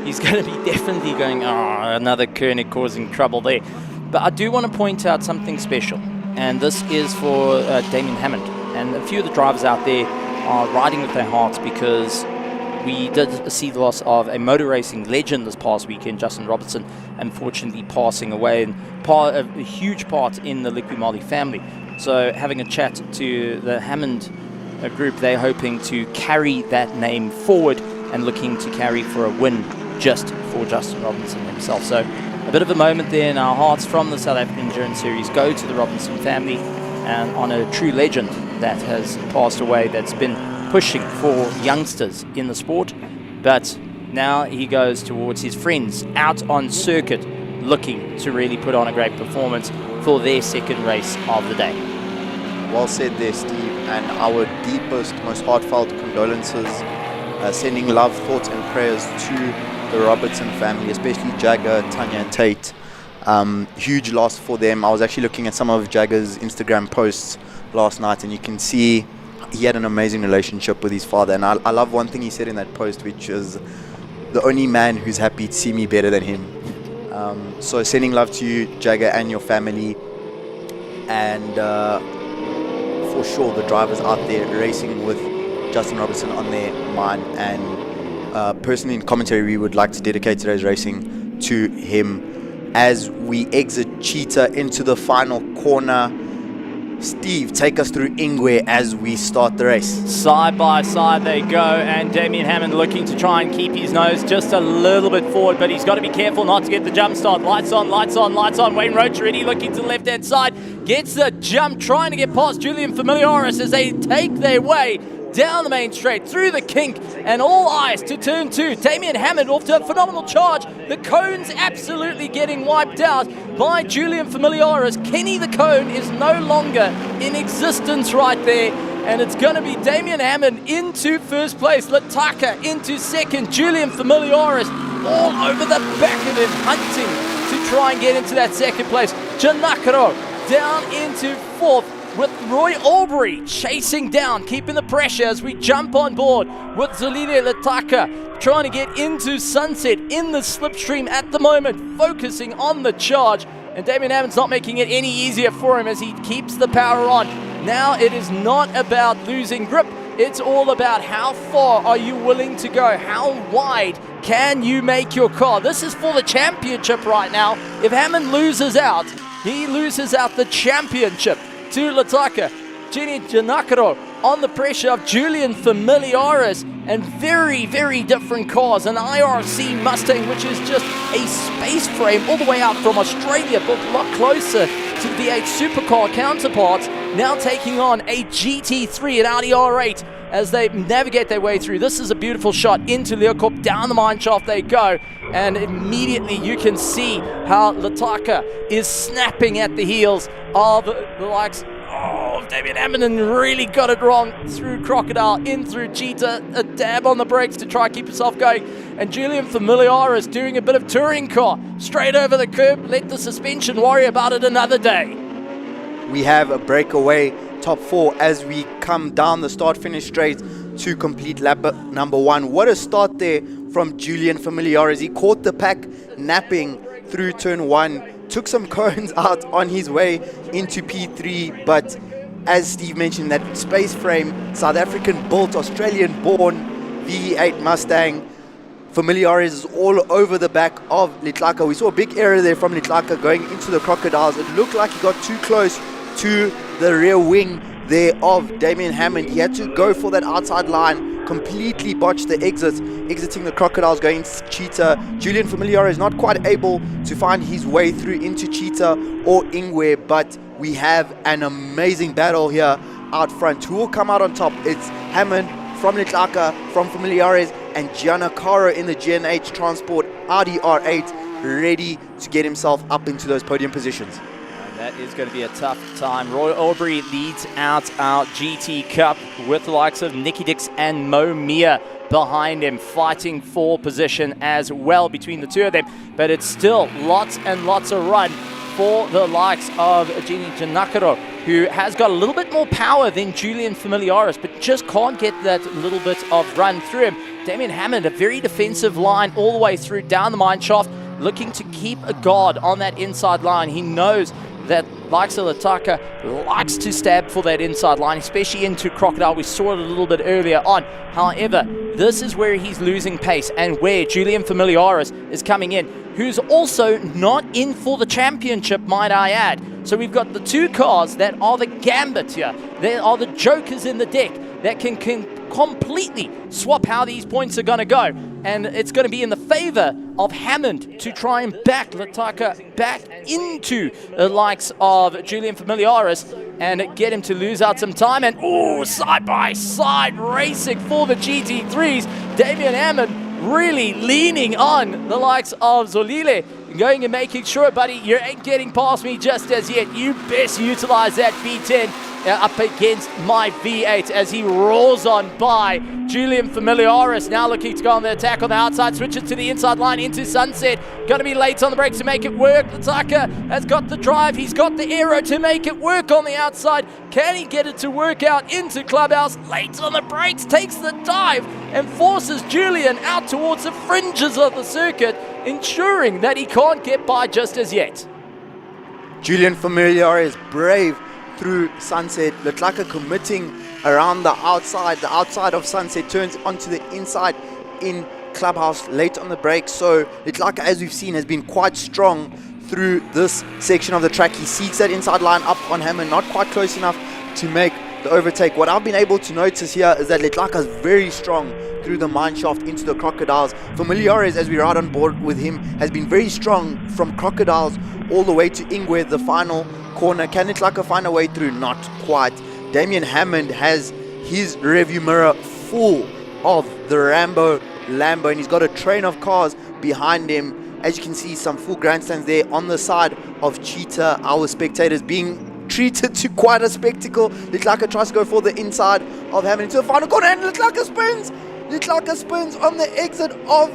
he's going to be definitely going, another Koenig causing trouble there. But I do want to point out something special, and this is for Damien Hammond. And a few of the drivers out there are riding with their hearts because we did see the loss of a motor racing legend this past weekend, Justin Robertson, unfortunately passing away, and a huge part in the Liqui-Moly family. So having a chat to the Hammond group, they're hoping to carry that name forward and looking to carry for a win just for Justin Robinson himself. So a bit of a moment there in our hearts from the South African Endurance Series go to the Robinson family and on a true legend that has passed away, that's been pushing for youngsters in the sport. But now he goes towards his friends out on circuit, looking to really put on a great performance for their second race of the day. Well said there, Steve, and our deepest, most heartfelt condolences, sending love, thoughts and prayers to the Robertson family, especially Jagger, Tanya and Tate. Huge loss for them. I was actually looking at some of Jagger's Instagram posts last night, and you can see he had an amazing relationship with his father. And I love one thing he said in that post, which is, the only man who's happy to see me better than him. So sending love to you, Jagger, and your family. And for sure, the drivers out there racing with Justin Robertson on their mind. And personally, in commentary, we would like to dedicate today's racing to him. As we exit Cheetah into the final corner, Steve, take us through Ingwe as we start the race. Side by side they go, and Damien Hammond looking to try and keep his nose just a little bit forward, but he's got to be careful not to get the jump start. Lights on, lights on, lights on. Wayne Roach already looking to the left-hand side. Gets the jump, trying to get past Julian Familiaris as they take their way down the main straight, through the kink, and all eyes to turn 2. Damien Hammond off to a phenomenal charge. The cone's absolutely getting wiped out by Julian Familiaris. Kenny the Cone is no longer in existence right there, and it's going to be Damien Hammond into first place, Lataka into second, Julian Familiaris all over the back of him, hunting to try and get into that second place. Giannaccaro down into fourth, with Roy Aubrey chasing down, keeping the pressure as we jump on board with Zolile Lataka, trying to get into Sunset in the slipstream at the moment, focusing on the charge. And Damien Hammond's not making it any easier for him as he keeps the power on. Now it is not about losing grip, it's all about how far are you willing to go, how wide can you make your car. This is for the championship right now. If Hammond loses out, He loses out the championship to Lataka. Gini Janakaro on the pressure of Julian Familiaris, and very, very different cars. An IRC Mustang, which is just a space frame all the way out from Australia, built a lot closer to the V8 supercar counterparts, now taking on a GT3, an Audi R8, as they navigate their way through. This is a beautiful shot into Leeuwkop. Down the mine shaft they go, and immediately you can see how Lataka is snapping at the heels of the likes of Damien Hammond, and really got it wrong through Crocodile, in through Cheetah, a dab on the brakes to try and keep himself going. And Julian Familiaris doing a bit of touring car, straight over the curb, let the suspension worry about it another day. We have a breakaway top 4 as we come down the start-finish straight to complete lap number 1. What a start there from Julian Familiaris. He caught the pack napping through turn 1, took some cones out on his way into P3, but as Steve mentioned, that space frame, South African built, Australian born V8 Mustang, Familiaris is all over the back of Litlaka. We saw a big error there from Litlaka going into the Crocodiles. It looked like he got too close to the rear wing there of Damien Hammond. He had to go for that outside line, completely botched the exit, exiting the Crocodiles, going into Cheetah. Julian Familiaris is not quite able to find his way through into Cheetah or Ingwe, but we have an amazing battle here out front. Who will come out on top? It's Hammond from Litlaka, from Familiaris, and Giancarlo in the GNH Transport Audi R8, ready to get himself up into those podium positions. That is going to be a tough time. Roy Aubrey leads out our GT Cup with the likes of Nicky Dix and Mo Mia behind him, fighting for position as well between the two of them. But it's still lots and lots of run for the likes of Gini Janakaro, who has got a little bit more power than Julian Familiaris, but just can't get that little bit of run through him. Damien Hammond, a very defensive line all the way through down the mine shaft, looking to keep a guard on that inside line. He knows that likes of Lataka likes to stab for that inside line, especially into Crocodile. We saw it a little bit earlier on. However, this is where he's losing pace and where Julian Familiaris is coming in, who's also not in for the championship, might I add. So we've got the two cars that are the gambit here. They are the jokers in the deck that can completely swap how these points are going to go. And it's going to be in the favor of Hammond to try and back Lataka back into the likes of Julian Familiaris and get him to lose out some time. And side-by-side racing for the GT3s. Damien Hammond really leaning on the likes of Zolile, going and making sure, buddy, you ain't getting past me just as yet. You best utilize that V10 up against my V8 as he roars on by. Julian Familiaris now looking to go on the attack on the outside, switches to the inside line into Sunset. Going to be late on the brakes to make it work. Lataka has got the drive, he's got the aero to make it work on the outside. Can he get it to work out into Clubhouse? Late on the brakes, takes the dive and forces Julian out towards the fringes of the circuit, ensuring that he can't get by just as yet. Julian Familiaris brave through Sunset. Litlaka committing around the outside of Sunset, turns onto the inside in Clubhouse, late on the brakes. So Litlaka, as we've seen, has been quite strong through this section of the track. He seeks that inside line up on Hammond, not quite close enough to make the overtake. What I've been able to notice here is that Litlaka is very strong through the mine shaft into the Crocodiles. Familiaris, as we ride on board with him, has been very strong from Crocodiles all the way to Ingwe, the final corner. Can Litlaka find a way through? Not quite. Damien Hammond has his rearview mirror full of the Lambo, and he's got a train of cars behind him. As you can see, some full grandstands there on the side of Cheetah. Our spectators being treated to quite a spectacle. Litlaka tries to go for the inside of Hammond into the final corner, and Litlaka spins! Litlaka spins on the exit of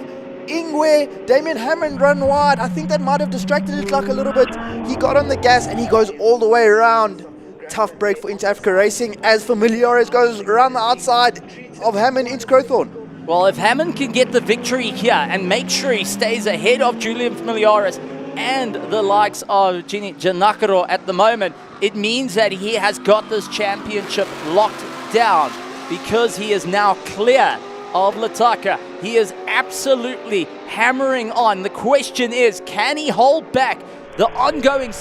Ingwe. Damien Hammond run wide. I think that might have distracted Litlaka a little bit. He got on the gas and he goes all the way around. Tough break for Inter Africa Racing as Familiaris goes around the outside of Hammond into Crowthorne. Well, if Hammond can get the victory here and make sure he stays ahead of Julian Familiaris and the likes of Gini Janakaro at the moment, it means that he has got this championship locked down because he is now clear of Lataka. He is absolutely hammering on. The question is, can he hold back the ongoing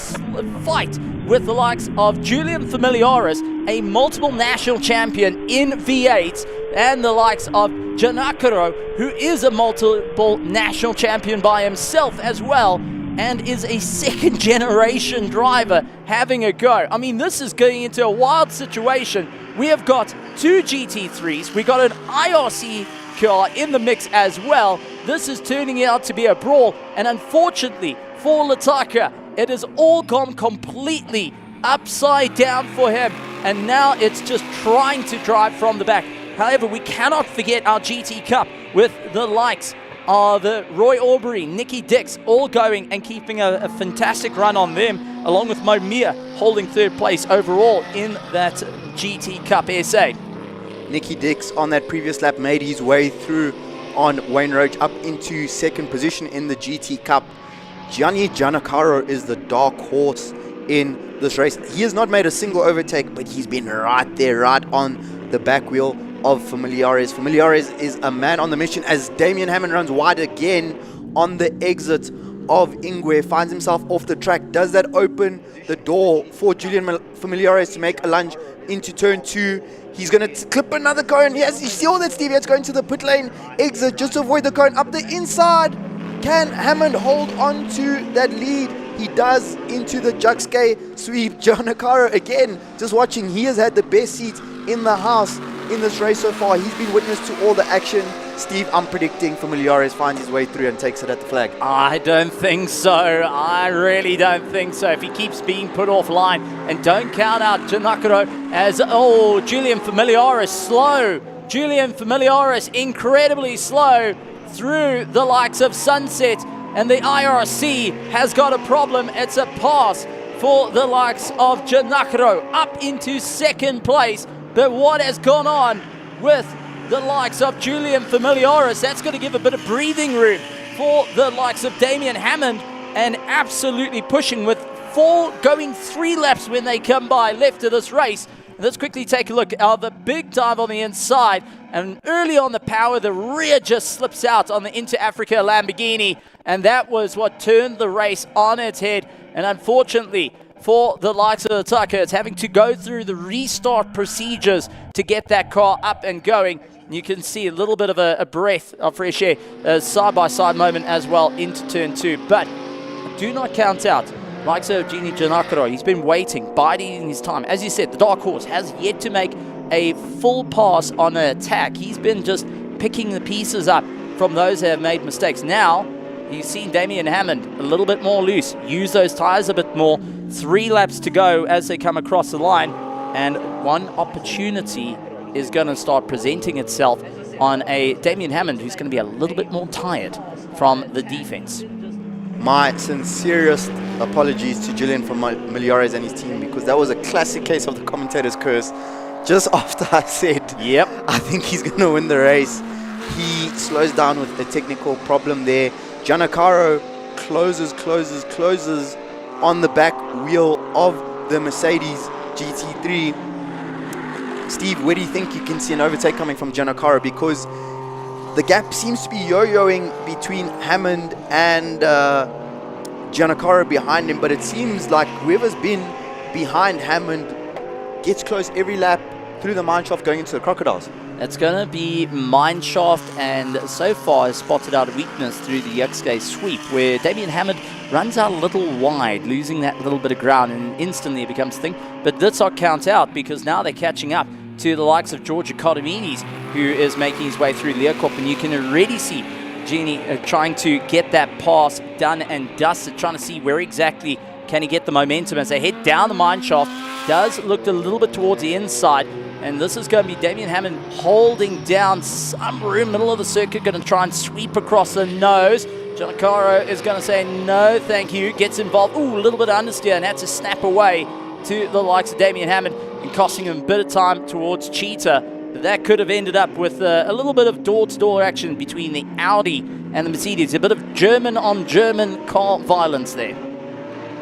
fight with the likes of Julian Familiaris, a multiple national champion in V8, and the likes of Janakaro, who is a multiple national champion by himself as well, and is a second generation driver having a go. I mean, this is going into a wild situation. We have got 2 GT3s, we got an IRC car in the mix as well. This is turning out to be a brawl, and unfortunately for Lataka, it has all gone completely upside down for him, and now it's just trying to drive from the back. However, we cannot forget our GT Cup with the likes of Roy Aubrey, Nicky Dix, all going and keeping a fantastic run on them, along with Momia holding third place overall in that GT Cup SA. Nicky Dix on that previous lap made his way through on Wayne Roach up into second position in the GT Cup. Gianni Giannacaro is the dark horse in this race. He has not made a single overtake, but he's been right there, right on the back wheel of Familiares. Familiares is a man on the mission as Damien Hammond runs wide again on the exit of Ingwe, finds himself off the track. Does that open the door for Julian Familiares to make a lunge into turn 2? He's going to clip another cone. Yes, you see all that, Stevie? It's going to the pit lane exit just to avoid the cone. Up the inside, can Hammond hold on to that lead? He does into the Juxke sweep. Giannacaro again, just watching, he has had the best seat in the house in this race so far. He's been witness to all the action. Steve, I'm predicting Familiares finds his way through and takes it at the flag. I don't think so. I really don't think so. If he keeps being put offline, and don't count out Giannacaro as, oh, Julian Familiaris slow. Julian Familiaris incredibly slow through the likes of Sunset, and the IRC has got a problem. It's a pass for the likes of Giannacaro up into second place. But what has gone on with the likes of Julian Familiaris, that's going to give a bit of breathing room for the likes of Damien Hammond, and absolutely pushing with 4 going 3 laps when they come by left of this race. And let's quickly take a look at the big dive on the inside, and early on the power, the rear just slips out on the Inter Africa Lamborghini, and that was what turned the race on its head. And unfortunately for the likes of the Tucker, it's having to go through the restart procedures to get that car up and going. You can see a little bit of a breath of fresh air, a side-by-side moment as well into turn 2. But do not count out likes of Gini Giannacaro. He's been waiting, biding his time. As you said, the dark horse has yet to make a full pass on an attack. He's been just picking the pieces up from those that have made mistakes. Now, you've seen Damien Hammond a little bit more loose, use those tires a bit more. 3 laps to go as they come across the line, and one opportunity is going to start presenting itself on a Damien Hammond who's going to be a little bit more tired from the defense. My sincerest apologies to Julian Familiares and his team, because that was a classic case of the commentator's curse. Just after I said, yep, I think he's going to win the race, he slows down with a technical problem there. Giannacaro closes on the back wheel of the Mercedes GT3. Steve, where do you think you can see an overtake coming from Giannacaro? Because the gap seems to be yo-yoing between Hammond and Giannacaro behind him, but it seems like whoever's been behind Hammond gets close every lap through the mineshaft going into the Crocodiles. It's going to be mineshaft, and so far has spotted out a weakness through the Yuxke sweep, where Damien Hammond runs out a little wide, losing that little bit of ground, and instantly it becomes a thing. But that's not count out, because now they're catching up to the likes of Georgia Codomines, who is making his way through Leocorp, and you can already see Genie trying to get that pass done and dusted, trying to see where exactly can he get the momentum as they head down the mineshaft. Does look a little bit towards the inside, and this is going to be Damien Hammond holding down some room, middle of the circuit, going to try and sweep across the nose. Giannacaro is going to say no thank you, gets involved, ooh, a little bit of understeer, and had to snap away to the likes of Damien Hammond, and costing him a bit of time towards Cheetah. That could have ended up with a little bit of door-to-door action between the Audi and the Mercedes, a bit of German-on-German car violence there.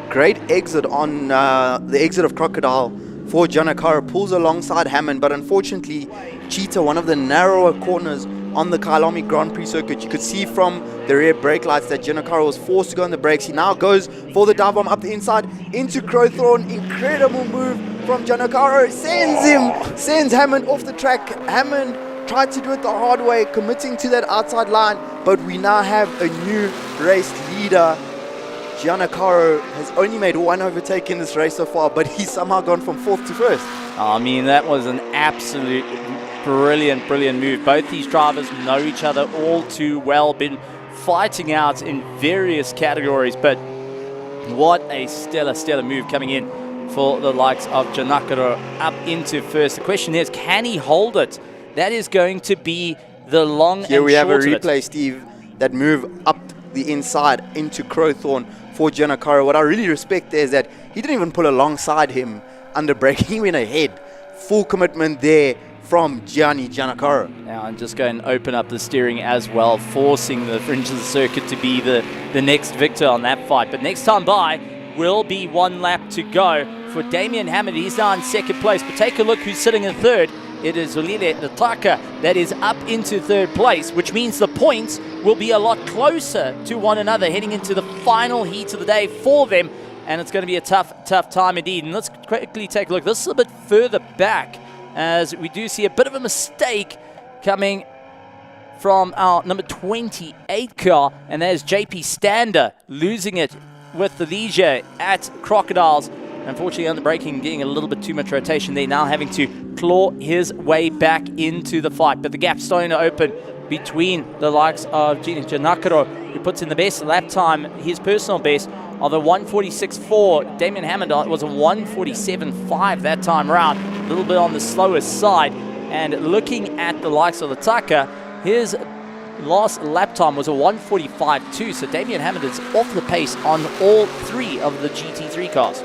Great exit on the exit of Crocodile for Giannacaro, pulls alongside Hammond, but unfortunately Cheetah, one of the narrower corners on the Kyalami Grand Prix circuit. You could see from the rear brake lights that Giancarlo was forced to go on the brakes. He now goes for the dive bomb up the inside into Crowthorne. Incredible move from Giancarlo. Sends Hammond off the track. Hammond tried to do it the hard way, committing to that outside line, but we now have a new race leader. Giancarlo has only made one overtake in this race so far, but he's somehow gone from 4th to 1st. I mean, that was an absolute brilliant move. Both these drivers know each other all too well, been fighting out in various categories, but what a stellar move coming in for the likes of Giancarlo up into 1st. The question is, can he hold it? That is going to be the long and short of it. Here we have a replay, Steve, that move up the inside into Crowthorne for Giancarlo. What I really respect there is that he didn't even pull alongside him under braking. He went ahead. Full commitment there from Giancarlo. Now I'm just going to open up the steering as well, forcing the fringe of the circuit to be the next victor on that fight. But next time by will be 1 lap to go for Damian Hammond. He's now in 2nd place, but take a look who's sitting in 3rd. It is Zolile Lataka that is up into 3rd place, which means the points will be a lot closer to one another heading into the final heat of the day for them. And it's going to be a tough time indeed. And let's quickly take a look. This is a bit further back, as we do see a bit of a mistake coming from our number 28 car, and there's JP Stander losing it with the leisure at Crocodiles. Unfortunately, on the braking, getting a little bit too much rotation there, now having to claw his way back into the fight. But the gap's starting to open between the likes of Giancarlo, who puts in the best lap time, his personal best, of a 1:46.4. Damian Hammond was a 1:47.5 that time around, a little bit on the slower side. And looking at the likes of Lataka, his last lap time was a 1:45.2. So Damian Hammond is off the pace on all 3 of the GT3 cars.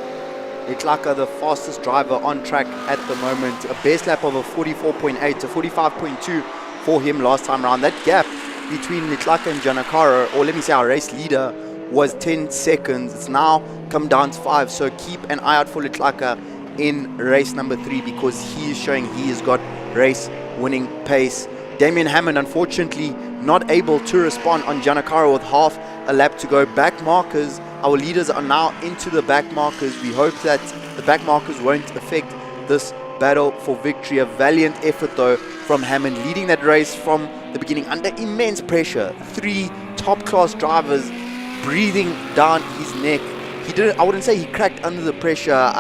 Leclerc, the fastest driver on track at the moment. A base lap of a 44.8 to 45.2 for him last time around. That gap between Leclerc and Giancarlo, or let me say our race leader, was 10 seconds. It's now come down to 5. So keep an eye out for Leclerc in race number 3, because he is showing he has got race winning pace. Damian Hammond, unfortunately, not able to respond on Giancarlo with half a lap to go. Back markers, our leaders are now into the back markers. We hope that the back markers won't affect this battle for victory. A valiant effort though from Hammond, leading that race from the beginning under immense pressure. 3 top class drivers breathing down his neck. He didn't, I wouldn't say he cracked under the pressure.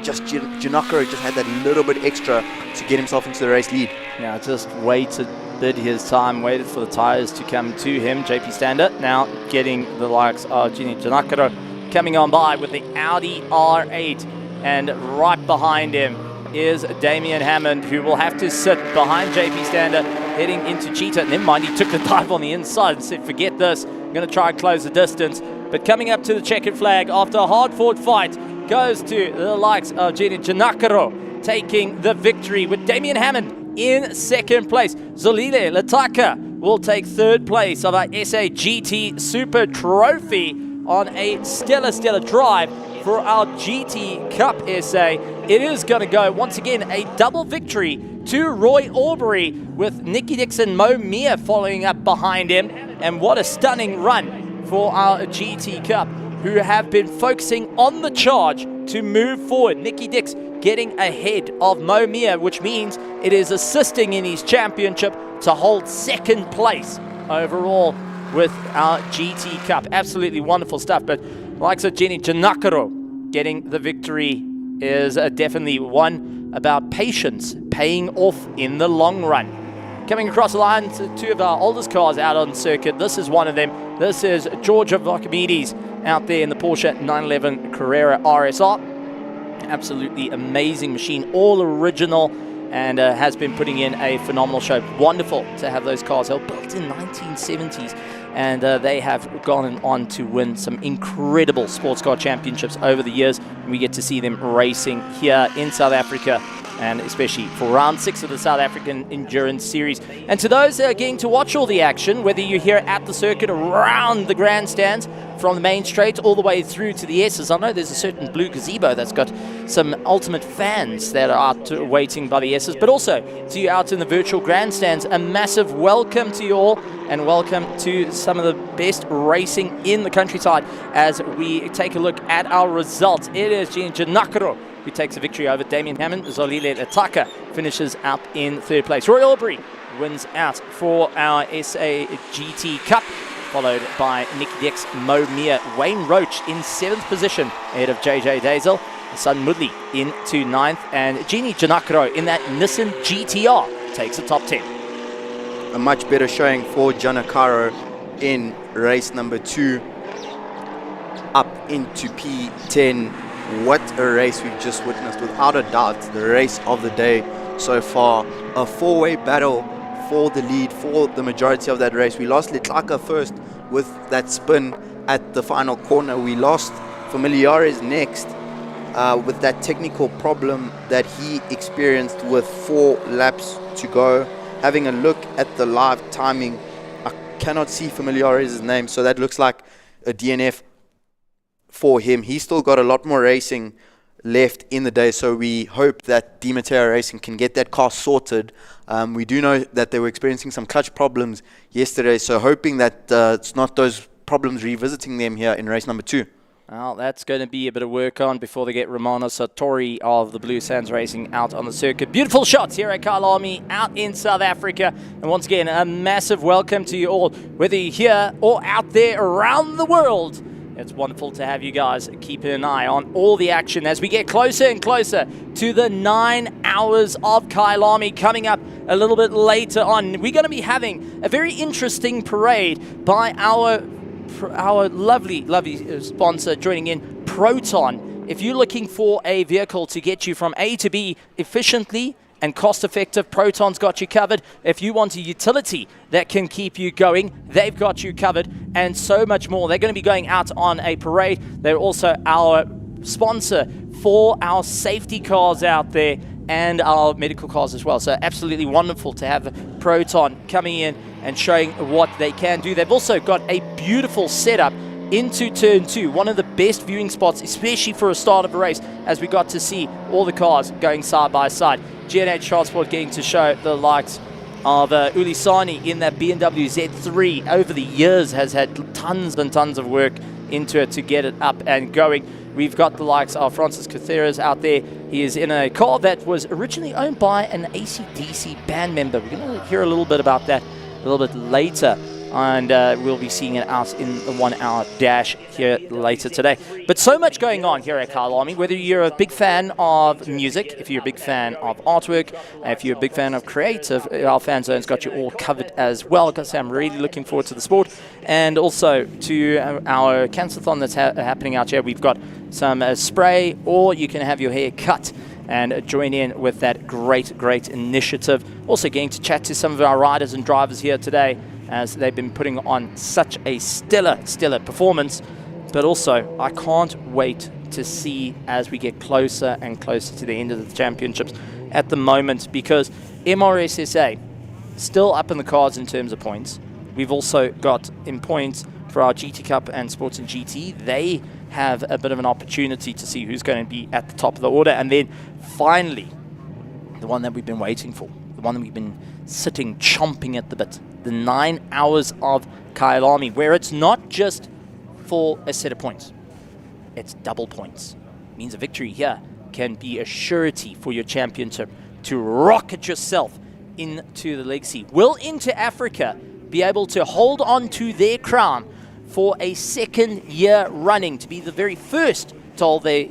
Just Giancarlo just had that little bit extra to get himself into the race lead. Yeah, just waited his time, waited for the tires to come to him. JP Stander now getting the likes of Giancarlo coming on by with the Audi R8, and right behind him is Damian Hammond, who will have to sit behind JP Stander heading into Cheetah. Never mind, he took the dive on the inside and said, forget this, I'm going to try and close the distance. But coming up to the checkered flag after a hard-fought fight goes to the likes of Giancarlo, taking the victory with Damian Hammond in 2nd place. Zolile Lataka will take 3rd place of our SA GT Super Trophy on a stellar drive for our GT Cup SA. It is going to go, once again, a double victory to Roy Aubrey, with Nicky Dixon, Mo Mia following up behind him. And what a stunning run for our GT Cup, who have been focusing on the charge to move forward. Nicky Dix getting ahead of Mo Mia, which means it is assisting in his championship to hold 2nd place overall with our GT Cup. Absolutely wonderful stuff. But likes of Giancarlo getting the victory is definitely one about patience paying off in the long run. Coming across the line, 2 of our oldest cars out on circuit. This is one of them. This is Georgia Vacamides out there in the Porsche 911 Carrera RSR. Absolutely amazing machine, all original, and has been putting in a phenomenal show. Wonderful to have those cars. They were built in 1970s, and they have gone on to win some incredible sports car championships over the years. We get to see them racing here in South Africa, and especially for round 6 of the South African Endurance Series. And to those that are getting to watch all the action, whether you're here at the circuit, around the grandstands, from the main straight all the way through to the S's. I know there's a certain blue gazebo that's got some ultimate fans that are out waiting by the S's, but also to you out in the virtual grandstands. A massive welcome to you all, and welcome to some of the best racing in the countryside as we take a look at our results. It is Gene Janakaro who takes a victory over Damien Hammond. Zolile Ataka finishes up in third place. Roy Aubrey wins out for our SA GT Cup, followed by Nick Dix, Mo Mia, Wayne Roach in 7th position ahead of JJ Dazel, Sun Mudley into 9th, and Jeannie Janakaro in that Nissan GTR takes the top 10. A much better showing for Janakaro in race number 2, up into P10. What a race we've just witnessed, without a doubt, the race of the day so far. A 4-way battle for the lead for the majority of that race. We lost Letlaka first with that spin at the final corner. We lost Familiares next with that technical problem that he experienced with 4 laps to go. Having a look at the live timing, I cannot see Familiares' name, so that looks like a DNF for him. He's still got a lot more racing left in the day, so we hope that Demeter Racing can get that car sorted. We do know that they were experiencing some clutch problems yesterday, so hoping that it's not those problems revisiting them here in race number 2. Well, that's going to be a bit of work on before they get Romano Sartori of the Blue Sands Racing out on the circuit. Beautiful shots here at Kyalami out in South Africa. And once again, a massive welcome to you all, whether you're here or out there around the world. It's wonderful to have you guys keeping an eye on all the action as we get closer and closer to the 9 hours of Kyalami coming up a little bit later on. We're going to be having a very interesting parade by our lovely sponsor joining in, Proton. If you're looking for a vehicle to get you from A to B efficiently and cost-effective, Proton's got you covered. If you want a utility that can keep you going, they've got you covered, and so much more. They're going to be going out on a parade. They're also our sponsor for our safety cars out there and our medical cars as well. So absolutely wonderful to have Proton coming in and showing what they can do. They've also got a beautiful setup into turn 2, one of the best viewing spots, especially for a start of a race, as we got to see all the cars going side by side. G&H Transport getting to show the likes of Ulisani in that BMW Z3 over the years has had tons and tons of work into it to get it up and going. We've got the likes of Francis Caceres out there. He is in a car that was originally owned by an AC/DC band member. We're going to hear a little bit about that a little bit later, and we'll be seeing it out in the 1 hour dash here later today. But so much going on here at Kyalami, whether you're a big fan of music, if you're a big fan of artwork, if you're a big fan of creative, our fan zone's got you all covered as well. Because I'm really looking forward to the sport, and also to our Cancer-thon that's happening out here. We've got some spray, or you can have your hair cut and join in with that great initiative. Also getting to chat to some of our riders and drivers here today, as they've been putting on such a stellar performance. But also, I can't wait to see as we get closer and closer to the end of the championships at the moment, because MRSSA still up in the cards in terms of points. We've also got in points for our GT Cup and Sports and GT. They have a bit of an opportunity to see who's going to be at the top of the order. And then finally, the one that we've been waiting for, the one that we've been sitting chomping at the bit, the 9 hours of Kyalami, where it's not just for a set of points, it's double points. It means a victory here can be a surety for your championship to rocket yourself into the legacy. Will Into Africa be able to hold on to their crown for a second year running, to be the very first to hold their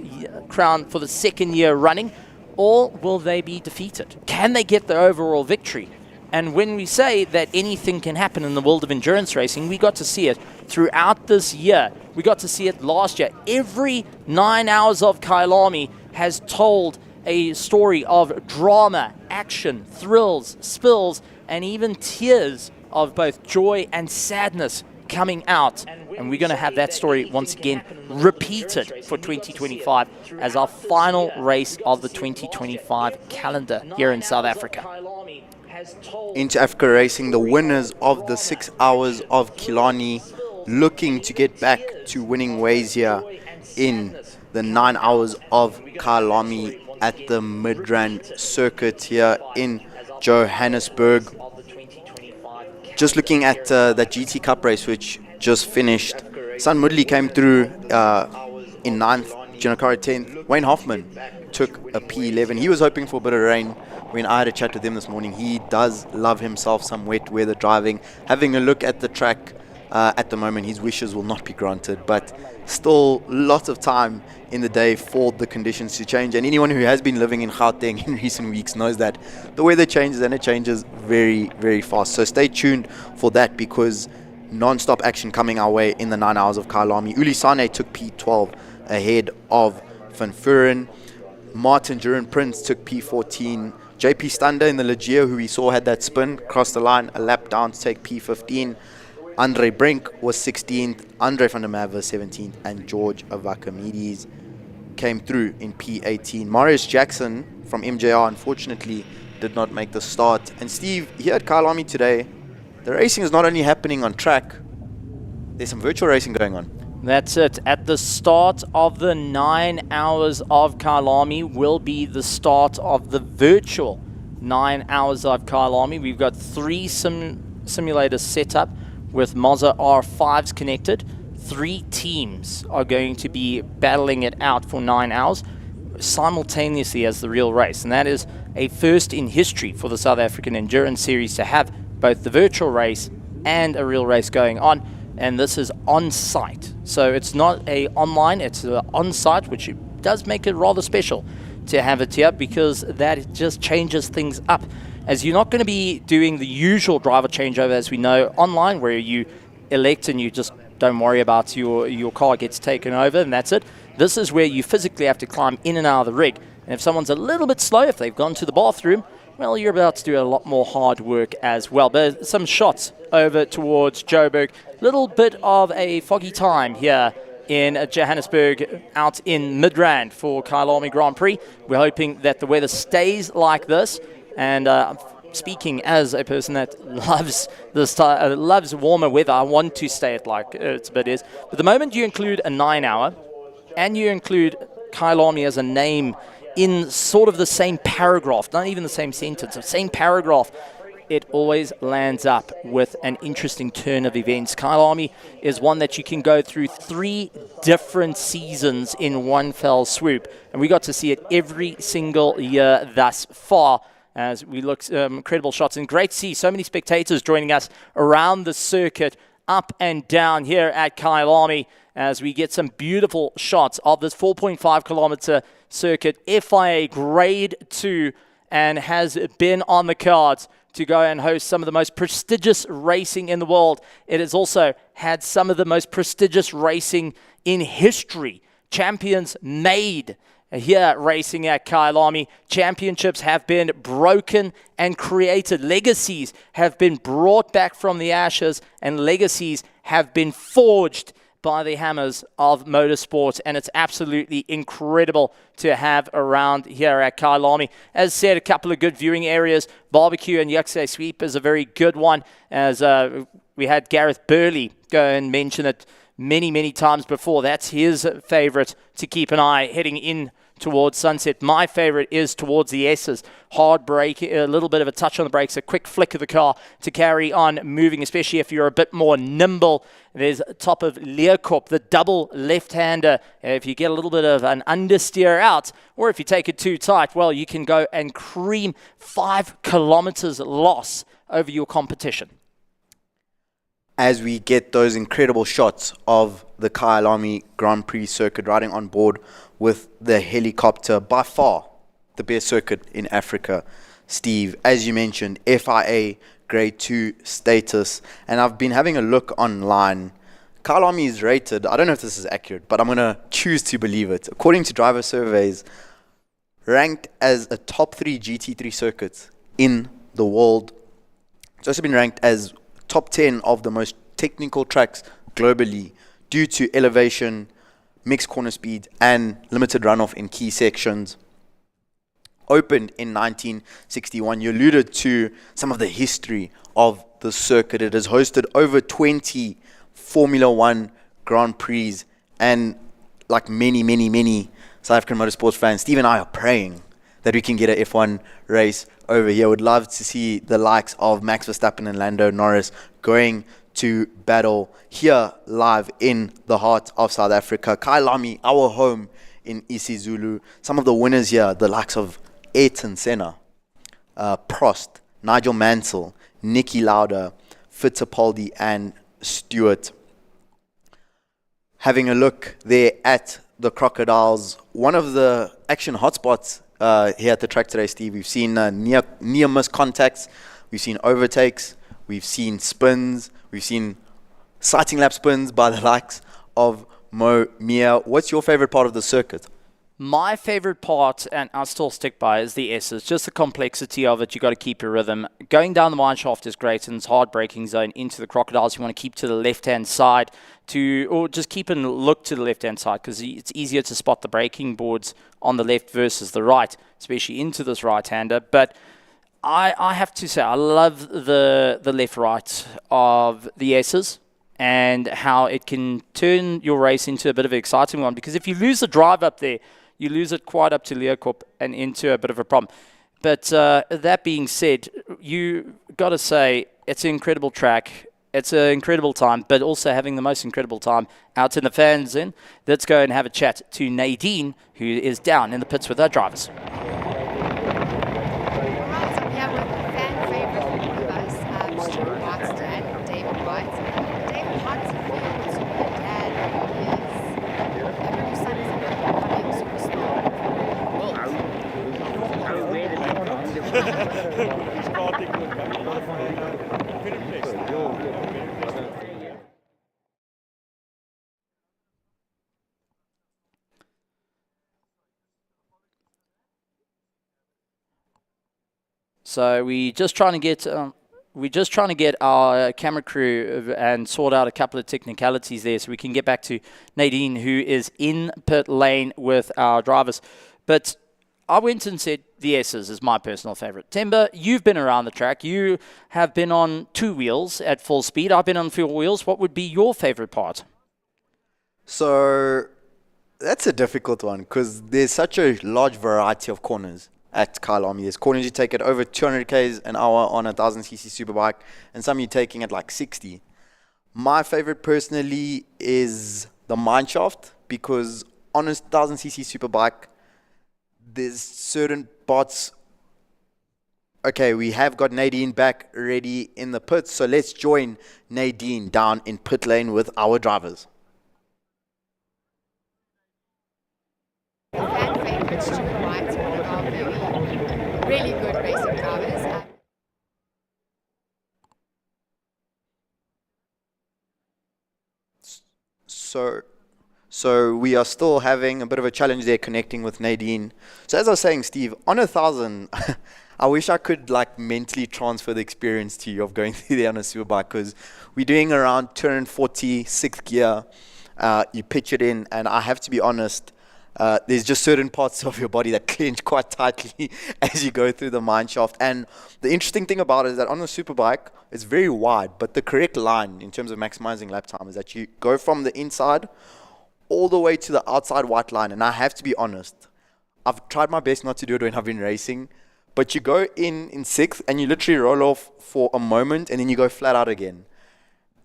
crown for the second year running, or will they be defeated? Can they get the overall victory? And when we say that anything can happen in the world of endurance racing, we got to see it throughout this year. We got to see it last year. Every 9 hours of Kyalami has told a story of drama, action, thrills, spills, and even tears of both joy and sadness coming out. And we're going to have that story once again repeated for 2025 as our final race of the 2025 calendar here in South Africa. Into Africa Racing, the winners of the 6 hours of Kilani, looking to get back to winning ways here in the 9 hours of Kyalami at the Midrand circuit here in Johannesburg. Just looking at that GT Cup race which just finished, San Mudley came through in 9th, Ginokari 10th. Wayne Hoffman took a P11. He was hoping for a bit of rain. When I had a chat with him this morning, he does love himself some wet weather driving. Having a look at the track at the moment, his wishes will not be granted, but still lots of time in the day for the conditions to change. And anyone who has been living in Gauteng in recent weeks knows that the weather changes, and it changes very, very fast. So stay tuned for that, because non-stop action coming our way in the 9 hours of Kyalami. Uli Sane took P12 ahead of Van Furen. Martin Duran Prince took P14. JP Stander in the Legio, who we saw had that spin, crossed the line a lap down to take P15. Andre Brink was 16th, Andre van der Merwe 17th, and George Avakamides came through in P18. Marius Jackson from MJR unfortunately did not make the start. And Steve, here at Kyalami today, the racing is not only happening on track, there's some virtual racing going on. That's it. At the start of the 9 hours of Kyalami will be the start of the virtual 9 hours of Kyalami. We've got 3 simulators set up with Mazda R5s connected. 3 teams are going to be battling it out for 9 hours simultaneously as the real race. And that is a first in history for the South African Endurance Series to have both the virtual race and a real race going on. And this is on site, so it's not a online, it's on site, which does make it rather special to have it here, because that just changes things up, as you're not going to be doing the usual driver changeover as we know online, where you elect and you just don't worry about your car gets taken over and that's it. This is where you physically have to climb in and out of the rig, and if someone's a little bit slow, if they've gone to the bathroom, well, you're about to do a lot more hard work as well. But some shots over towards Joburg. Little bit of a foggy time here in Johannesburg, out in Midrand for Kyalami Grand Prix. We're hoping that the weather stays like this. And speaking as a person that loves this loves warmer weather, I want to stay it like it's a bit is. But the moment you include a 9 hour and you include Kyalami as a name in sort of the same paragraph, not even the same sentence, the same paragraph, it always lands up with an interesting turn of events. Kyalami is one that you can go through 3 different seasons in one fell swoop, and we got to see it every single year thus far as we look incredible shots. And great to see so many spectators joining us around the circuit, up and down here at Kyalami, as we get some beautiful shots of this 4.5 kilometer circuit, FIA Grade 2, and has been on the cards to go and host some of the most prestigious racing in the world. It has also had some of the most prestigious racing in history. Champions made here racing at Kyalami. Championships have been broken and created. Legacies have been brought back from the ashes, and legacies have been forged by the hammers of motorsport, and it's absolutely incredible to have around here at Kyalami. As said, a couple of good viewing areas. Barbecue and Yuxay Sweep is a very good one, as we had Gareth Burley go and mention it many times before. That's his favorite to keep an eye heading in towards sunset. My favorite is towards the S's. Hard brake, a little bit of a touch on the brakes, a quick flick of the car to carry on moving, especially if you're a bit more nimble. There's top of Leerkop, the double left-hander. If you get a little bit of an understeer out, or if you take it too tight, well, you can go and cream 5 kilometers loss over your competition. As we get those incredible shots of the Kyalami Grand Prix circuit riding on board with the helicopter, by far the best circuit in Africa, Steve. As you mentioned, FIA Grade 2 status, and I've been having a look online. Kyalami is rated, I don't know if this is accurate, but I'm going to choose to believe it, according to driver surveys, ranked as a top 3 GT3 circuit in the world. It's also been ranked as top 10 of the most technical tracks globally due to elevation, mixed corner speed, and limited runoff in key sections. Opened in 1961. You alluded to some of the history of the circuit. It has hosted over 20 Formula One Grand Prix, and like many South African motorsports fans, Steve and I are praying that we can get an F1 race over here. Would love to see the likes of Max Verstappen and Lando Norris going to battle here live in the heart of South Africa. Kyalami, our home in isiZulu. Some of the winners here, the likes of Ayrton Senna, Prost, Nigel Mansell, Niki Lauda, Fittipaldi and Stewart. Having a look there at the Crocodiles, one of the action hotspots here at the track today, Steve. We've seen near miss contacts, we've seen overtakes, we've seen spins, we've seen sighting lap spins by the likes of Mo Mia. What's your favorite part of the circuit? My favorite part, and I'll still stick by, is the S's. Just the complexity of it. You got to keep your rhythm. Going down the mine shaft is great, and it's hard braking zone into the Crocodiles. You want to keep to the left-hand side, or just keep and look to the left-hand side, because it's easier to spot the braking boards on the left versus the right, especially into this right-hander. But I have to say, I love the left-right of the S's, and how it can turn your race into a bit of an exciting one. Because if you lose the drive up there, you lose it quite up to Leeuwkop and into a bit of a problem. But that being said, you got to say it's an incredible track. It's an incredible time, but also having the most incredible time out in the fans. Let's go and have a chat to Nadine, who is down in the pits with her drivers. So we're just trying to get our camera crew and sort out a couple of technicalities there, so we can get back to Nadine, who is in pit lane with our drivers. But I went and said the S's is my personal favorite. Temba, you've been around the track. You have been on 2 wheels at full speed. I've been on 4 wheels. What would be your favorite part? So that's a difficult one, because there's such a large variety of corners at Kyalami. There's corners you take at over 200 k's an hour on a 1000cc superbike, and some you're taking at like 60. My favorite personally is the mineshaft, because on a 1000cc superbike, there's certain parts. Okay, we have got Nadine back ready in the pits, so let's join Nadine down in pit lane with our drivers. Fan favorites to the right, one of our really good racing drivers. So we are still having a bit of a challenge there connecting with Nadine. So as I was saying, Steve, on 1000, I wish I could like mentally transfer the experience to you of going through there on a superbike, because we're doing around 240 sixth gear. You pitch it in, and I have to be honest, there's just certain parts of your body that clench quite tightly as you go through the mineshaft. And the interesting thing about it is that on the superbike, it's very wide, but the correct line in terms of maximizing lap time is that you go from the inside all the way to the outside white line. And I have to be honest, I've tried my best not to do it when I've been racing, but you go in sixth and you literally roll off for a moment and then you go flat out again.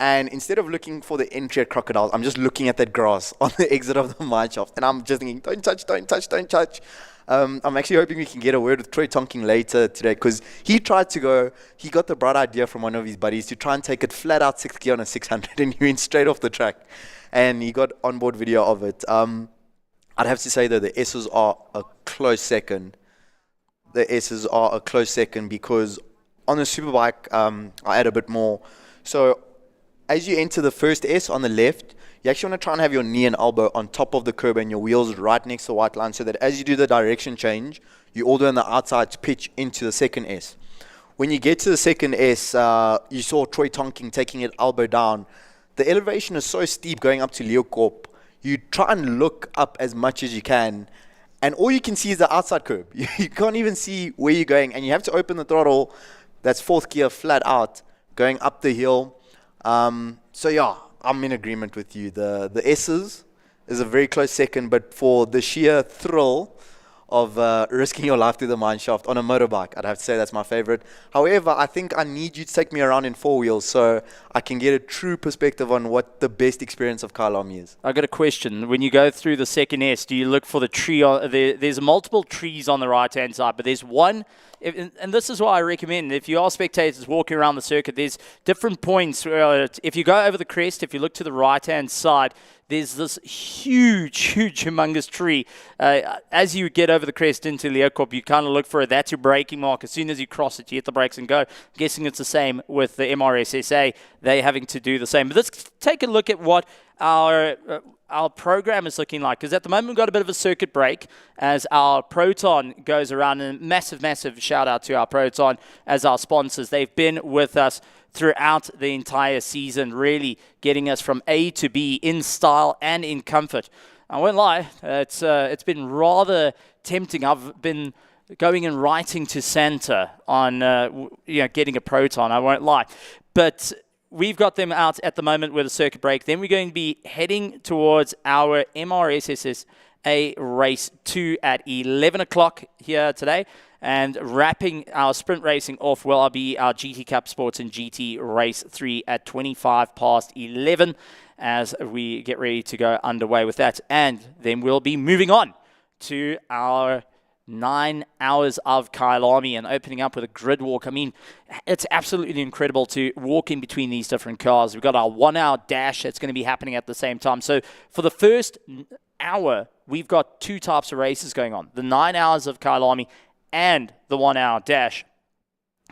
And instead of looking for the entry at Crocodiles, I'm just looking at that grass on the exit of the mineshaft, and I'm just thinking, don't touch, don't touch, don't touch. I'm actually hoping we can get a word with Troy Tonking later today, because he got the bright idea from one of his buddies to try and take it flat out 6th gear on a 600, and he went straight off the track. And he got onboard video of it. I'd have to say, though, the S's are a close second. The S's are a close second, because on the superbike, I add a bit more. So as you enter the first S on the left, you actually want to try and have your knee and elbow on top of the curb and your wheels right next to the white line, so that as you do the direction change, you're all the way on the outside to pitch into the second S. When you get to the second S, you saw Troy Tonking taking it elbow down. The elevation is so steep going up to Leeuwkop. You try and look up as much as you can, and all you can see is the outside curb. You can't even see where you're going, and you have to open the throttle. That's 4th gear flat out, going up the hill. So yeah, I'm in agreement with you. The S's is a very close second, but for the sheer thrill of risking your life through the mine shaft on a motorbike, I'd have to say that's my favorite. However, I think I need you to take me around in 4 wheels so I can get a true perspective on what the best experience of Kyalami is. I got a question. When you go through the second S, do you look for the tree? There's multiple trees on the right-hand side, but there's one, and this is why I recommend, if you are spectators walking around the circuit, there's different points. If you go over the crest, if you look to the right-hand side, there's this huge, humongous tree. As you get over the crest into Leeuwkop, you kind of look for it. That's your braking mark. As soon as you cross it, you hit the brakes and go. I'm guessing it's the same with the MRSSA. They're having to do the same. But let's take a look at what our program is looking like, because at the moment we've got a bit of a circuit break as our Proton goes around, and massive shout out to our Proton as our sponsors. They've been with us throughout the entire season, really getting us from A to B in style and in comfort. I won't lie, it's been rather tempting. I've been going and writing to Santa on getting a Proton, I won't lie. But we've got them out at the moment with a circuit break. Then we're going to be heading towards our MRSSA race 2 at 11 o'clock here today. And wrapping our sprint racing off will be our GT Cup Sports and GT Race 3 at 25 past 11 as we get ready to go underway with that. And then we'll be moving on to our 9 hours of Kyalami and opening up with a grid walk. I mean, it's absolutely incredible to walk in between these different cars. We've got our 1 hour dash that's going to be happening at the same time. So for the first hour, we've got 2 types of races going on. The 9 hours of Kyalami and the 1 hour dash,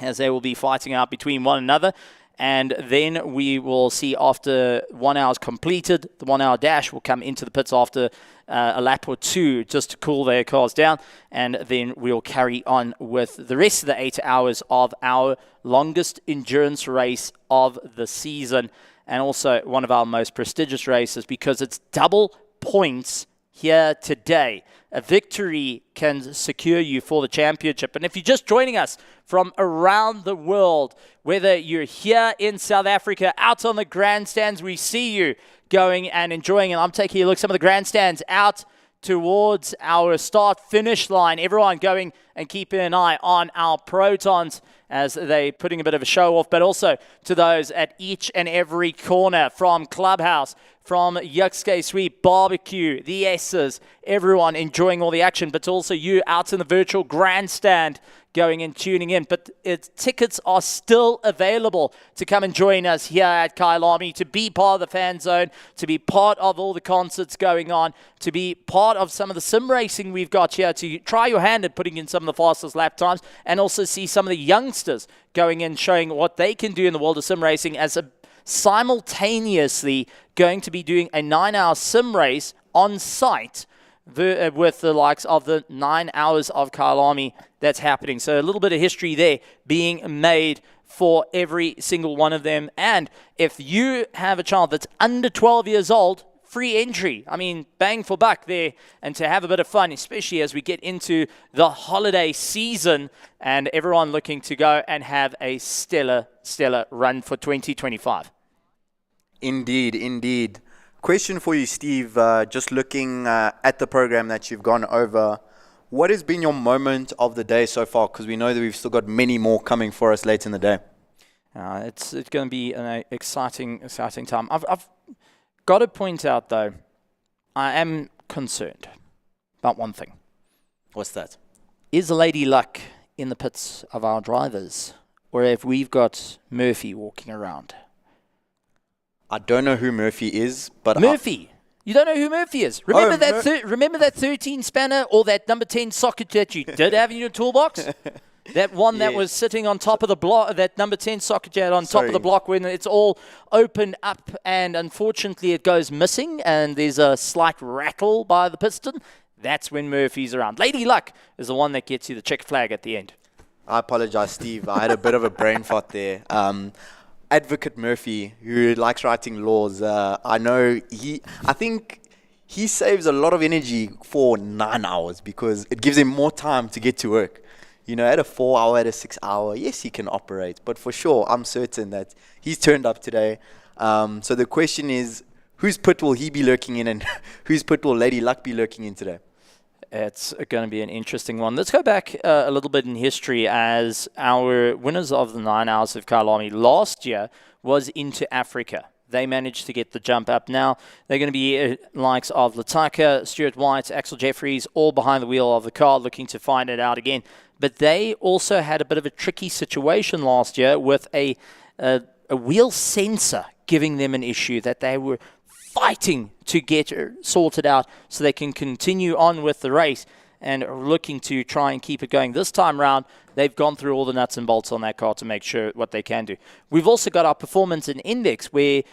as they will be fighting out between one another. And then we will see after 1 hour's completed, the 1 hour dash will come into the pits after a lap or two just to cool their cars down. And then we'll carry on with the rest of the 8 hours of our longest endurance race of the season. And also one of our most prestigious races because it's double points here today. A victory can secure you for the championship. And if you're just joining us from around the world, whether you're here in South Africa, out on the grandstands, we see you going and enjoying it. I'm taking a look at some of the grandstands out towards our start-finish line. Everyone going and keeping an eye on our Protons as they putting a bit of a show off, but also to those at each and every corner, from Clubhouse, from Yuxke Sweep, Barbecue, the S's, everyone enjoying all the action, but also you out in the virtual grandstand going and tuning in. But tickets are still available to come and join us here at Kyalami, to be part of the fan zone, to be part of all the concerts going on, to be part of some of the sim racing we've got here, to try your hand at putting in some of the fastest lap times, and also see some of the youngsters going in showing what they can do in the world of sim racing, as simultaneously going to be doing a 9 hour sim race on site with the likes of the 9 hours of Kyalami that's happening. So a little bit of history there being made for every single one of them. And if you have a child that's under 12 years old, free entry. I mean, bang for buck there, and to have a bit of fun, especially as we get into the holiday season and everyone looking to go and have a stellar run for 2025. Indeed. Question for you, Steve. Just looking at the program that you've gone over, what has been your moment of the day so far? Because we know that we've still got many more coming for us later in the day. It's going to be an exciting time. I've got to point out, though, I am concerned about one thing. What's that? Is Lady Luck in the pits of our drivers, or if we've got Murphy walking around? I don't know who Murphy is, but Murphy. You don't know who Murphy is? Remember remember that 13 spanner or that number 10 socket that you did have in your toolbox? That one that was sitting on top of the block, that number 10 socket you had on top of the block when it's all opened up, and unfortunately it goes missing and there's a slight rattle by the piston. That's when Murphy's around. Lady Luck is the one that gets you the check flag at the end. I apologize, Steve. I had a bit of a brain fart there. Advocate Murphy, who likes writing laws, I think he saves a lot of energy for 9 hours because it gives him more time to get to work. You know, at a 4 hour, at a 6 hour, yes, he can operate, but for sure, I'm certain that he's turned up today. So the question is, whose put will he be lurking in, and whose put will Lady Luck be lurking in today? It's going to be an interesting one. Let's go back a little bit in history, as our winners of the 9 Hours of Kyalami last year was into Africa. They managed to get the jump up. Now they're going to be likes of Lataka, Stuart White, Axel Jeffries, all behind the wheel of the car looking to find it out again. But they also had a bit of a tricky situation last year with a wheel sensor giving them an issue that they were fighting to get sorted out so they can continue on with the race and are looking to try and keep it going. This time round, they've gone through all the nuts and bolts on that car to make sure what they can do. We've also got our performance and index where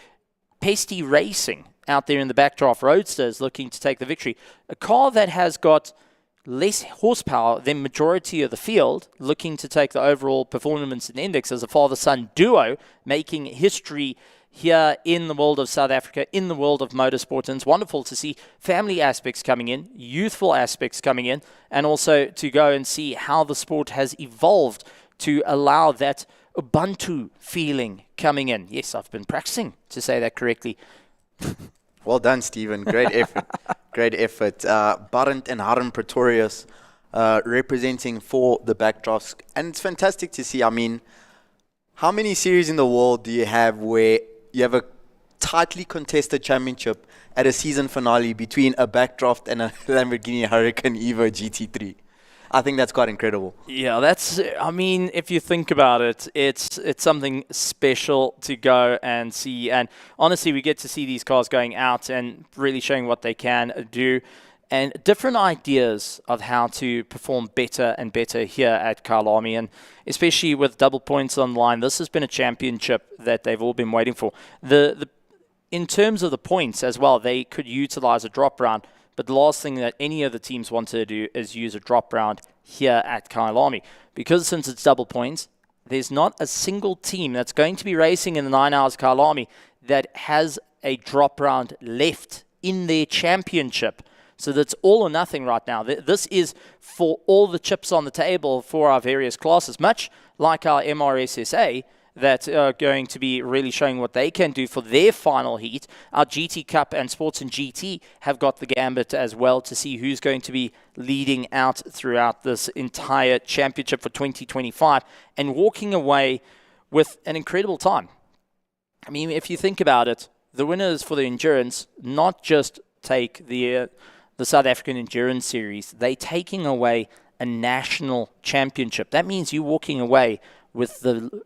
Pesty Racing out there in the Backdraft Roadster is looking to take the victory. A car that has got less horsepower than majority of the field, looking to take the overall performance and index as a father-son duo, making history here in the world of South Africa, in the world of motorsport. And it's wonderful to see family aspects coming in, youthful aspects coming in, and also to go and see how the sport has evolved to allow that Ubuntu feeling coming in. Yes, I've been practicing to say that correctly. Well done, Stephen. Great effort. Great effort. Barent and Harm Pretorius representing for the Backdrafts. And it's fantastic to see. I mean, how many series in the world do you have where you have a tightly contested championship at a season finale between a Backdraft and a Lamborghini Huracan Evo GT3? I think that's quite incredible. Yeah, that's, I mean, if you think about it, it's something special to go and see. And honestly, we get to see these cars going out and really showing what they can do and different ideas of how to perform better and better here at Kyalami. And especially with double points online, this has been a championship that they've all been waiting for. In terms of the points as well, they could utilize a drop round. But the last thing that any of the teams want to do is use a drop round here at Kyalami. Because since it's double points, there's not a single team that's going to be racing in the 9 Hours Kyalami that has a drop round left in their championship. So that's all or nothing right now. This is for all the chips on the table for our various classes, much like our MRSSA, that are going to be really showing what they can do for their final heat. Our GT Cup and Sports and GT have got the gambit as well to see who's going to be leading out throughout this entire championship for 2025 and walking away with an incredible time. I mean, if you think about it, the winners for the endurance not just take the South African Endurance Series, they're taking away a national championship. That means you're walking away with the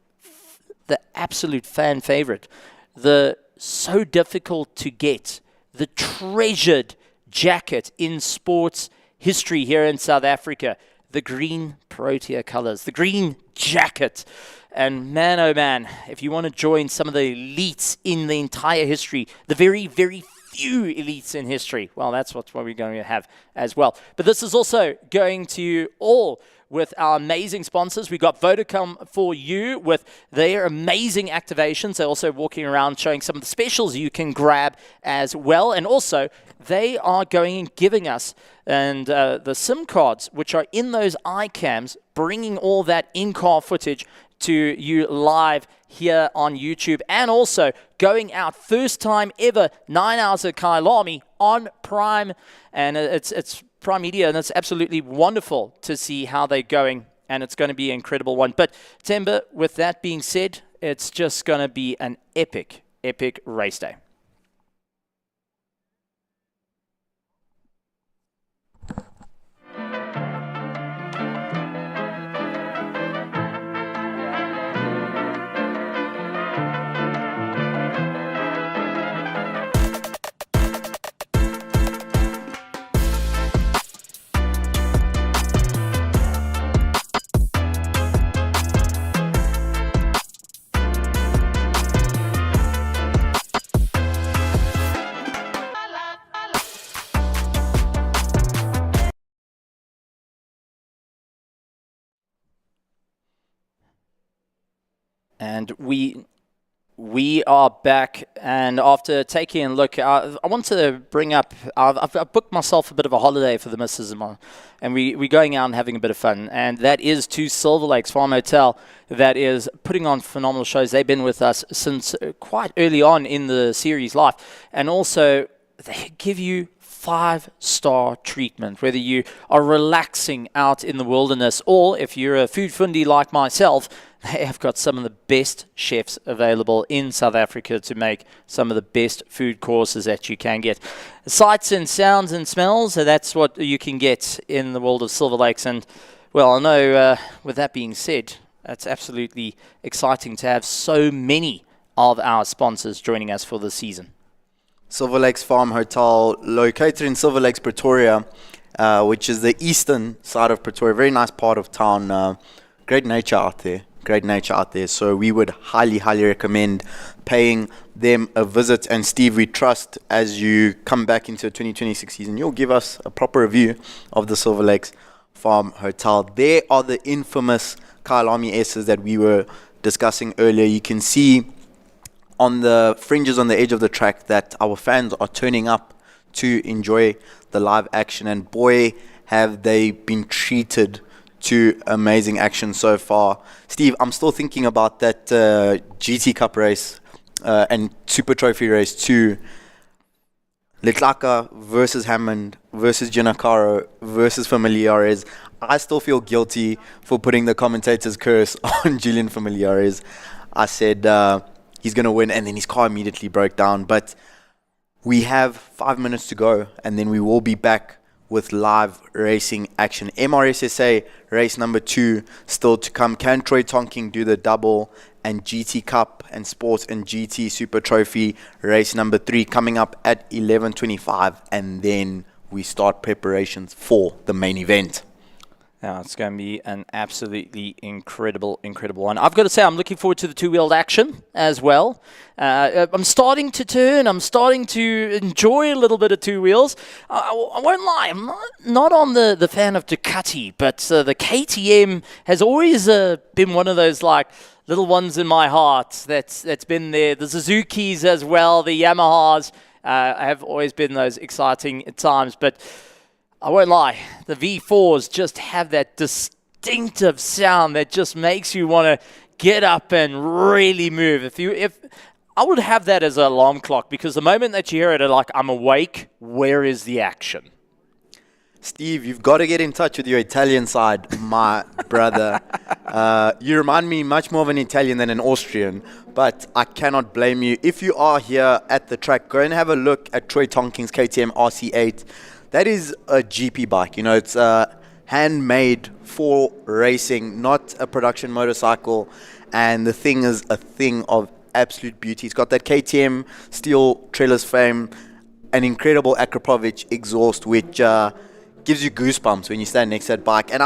absolute fan favorite, the so difficult to get, the treasured jacket in sports history here in South Africa, the green Protea colors, the green jacket. And man, oh man, if you want to join some of the elites in the entire history, the very, very few elites in history, well, that's what we're going to have as well. But this is also going to all with our amazing sponsors. We got Vodacom for you with their amazing activations. They're also walking around showing some of the specials you can grab as well. And also, they are going and giving us the SIM cards, which are in those iCams, bringing all that in-car footage to you live here on YouTube, and also going out first time ever 9 Hours of Kyalami on Prime, and it's Prime Media, and it's absolutely wonderful to see how they're going, and it's going to be an incredible one. But Temba, with that being said, it's just going to be an epic race day. And we We are back, and after taking a look, I want to bring up, I've booked myself a bit of a holiday for the missus and we're going out and having a bit of fun, and that is to Silver Lakes Farm Hotel, that is putting on phenomenal shows. They've been with us since quite early on in the series life, and also they give you 5-star treatment, whether you are relaxing out in the wilderness or if you're a food fundy like myself. They have got some of the best chefs available in South Africa to make some of the best food courses that you can get. Sights and sounds and smells, so that's what you can get in the world of Silver Lakes. And, well, I know with that being said, it's absolutely exciting to have so many of our sponsors joining us for this season. Silver Lakes Farm Hotel, located in Silver Lakes, Pretoria, which is the eastern side of Pretoria. Very nice part of town. Great nature out there. So we would highly recommend paying them a visit. And Steve, we trust as you come back into the 2026 season, you'll give us a proper review of the Silver Lakes Farm Hotel. There are the infamous Kyalami S's that we were discussing earlier. You can see on the fringes on the edge of the track that our fans are turning up to enjoy the live action, and boy have they been treated to amazing action so far. Steve, I'm still thinking about that GT Cup race and Super Trophy race 2. Letlaka versus Hammond versus Giancarlo versus Familiares. I still feel guilty for putting the commentator's curse on Julian Familiares. I said he's going to win, and then his car immediately broke down. But we have 5 minutes to go, and then we will be back with live racing action. MRSSA race number 2 still to come. Can Troy Tonking do the double? And GT Cup and Sports and GT Super Trophy race number 3 coming up at 11:25, and then we start preparations for the main event. Now, it's going to be an absolutely incredible one. I've got to say, I'm looking forward to the two-wheeled action as well. I'm starting to turn. I'm starting to enjoy a little bit of two wheels. I won't lie, I'm not on the fan of Ducati, but the KTM has always been one of those like little ones in my heart that's been there. The Suzukis as well, the Yamahas have always been those exciting times, but I won't lie, the V4s just have that distinctive sound that just makes you want to get up and really move. If I would have that as an alarm clock, because the moment that you hear it, like, I'm awake, where is the action? Steve, you've got to get in touch with your Italian side, my brother. You remind me much more of an Italian than an Austrian, but I cannot blame you. If you are here at the track, go and have a look at Troy Tonking's KTM RC8. That is a GP bike. You know, it's handmade for racing, not a production motorcycle. And the thing is a thing of absolute beauty. It's got that KTM steel trellis frame, an incredible Akrapovic exhaust, which gives you goosebumps when you stand next to that bike. And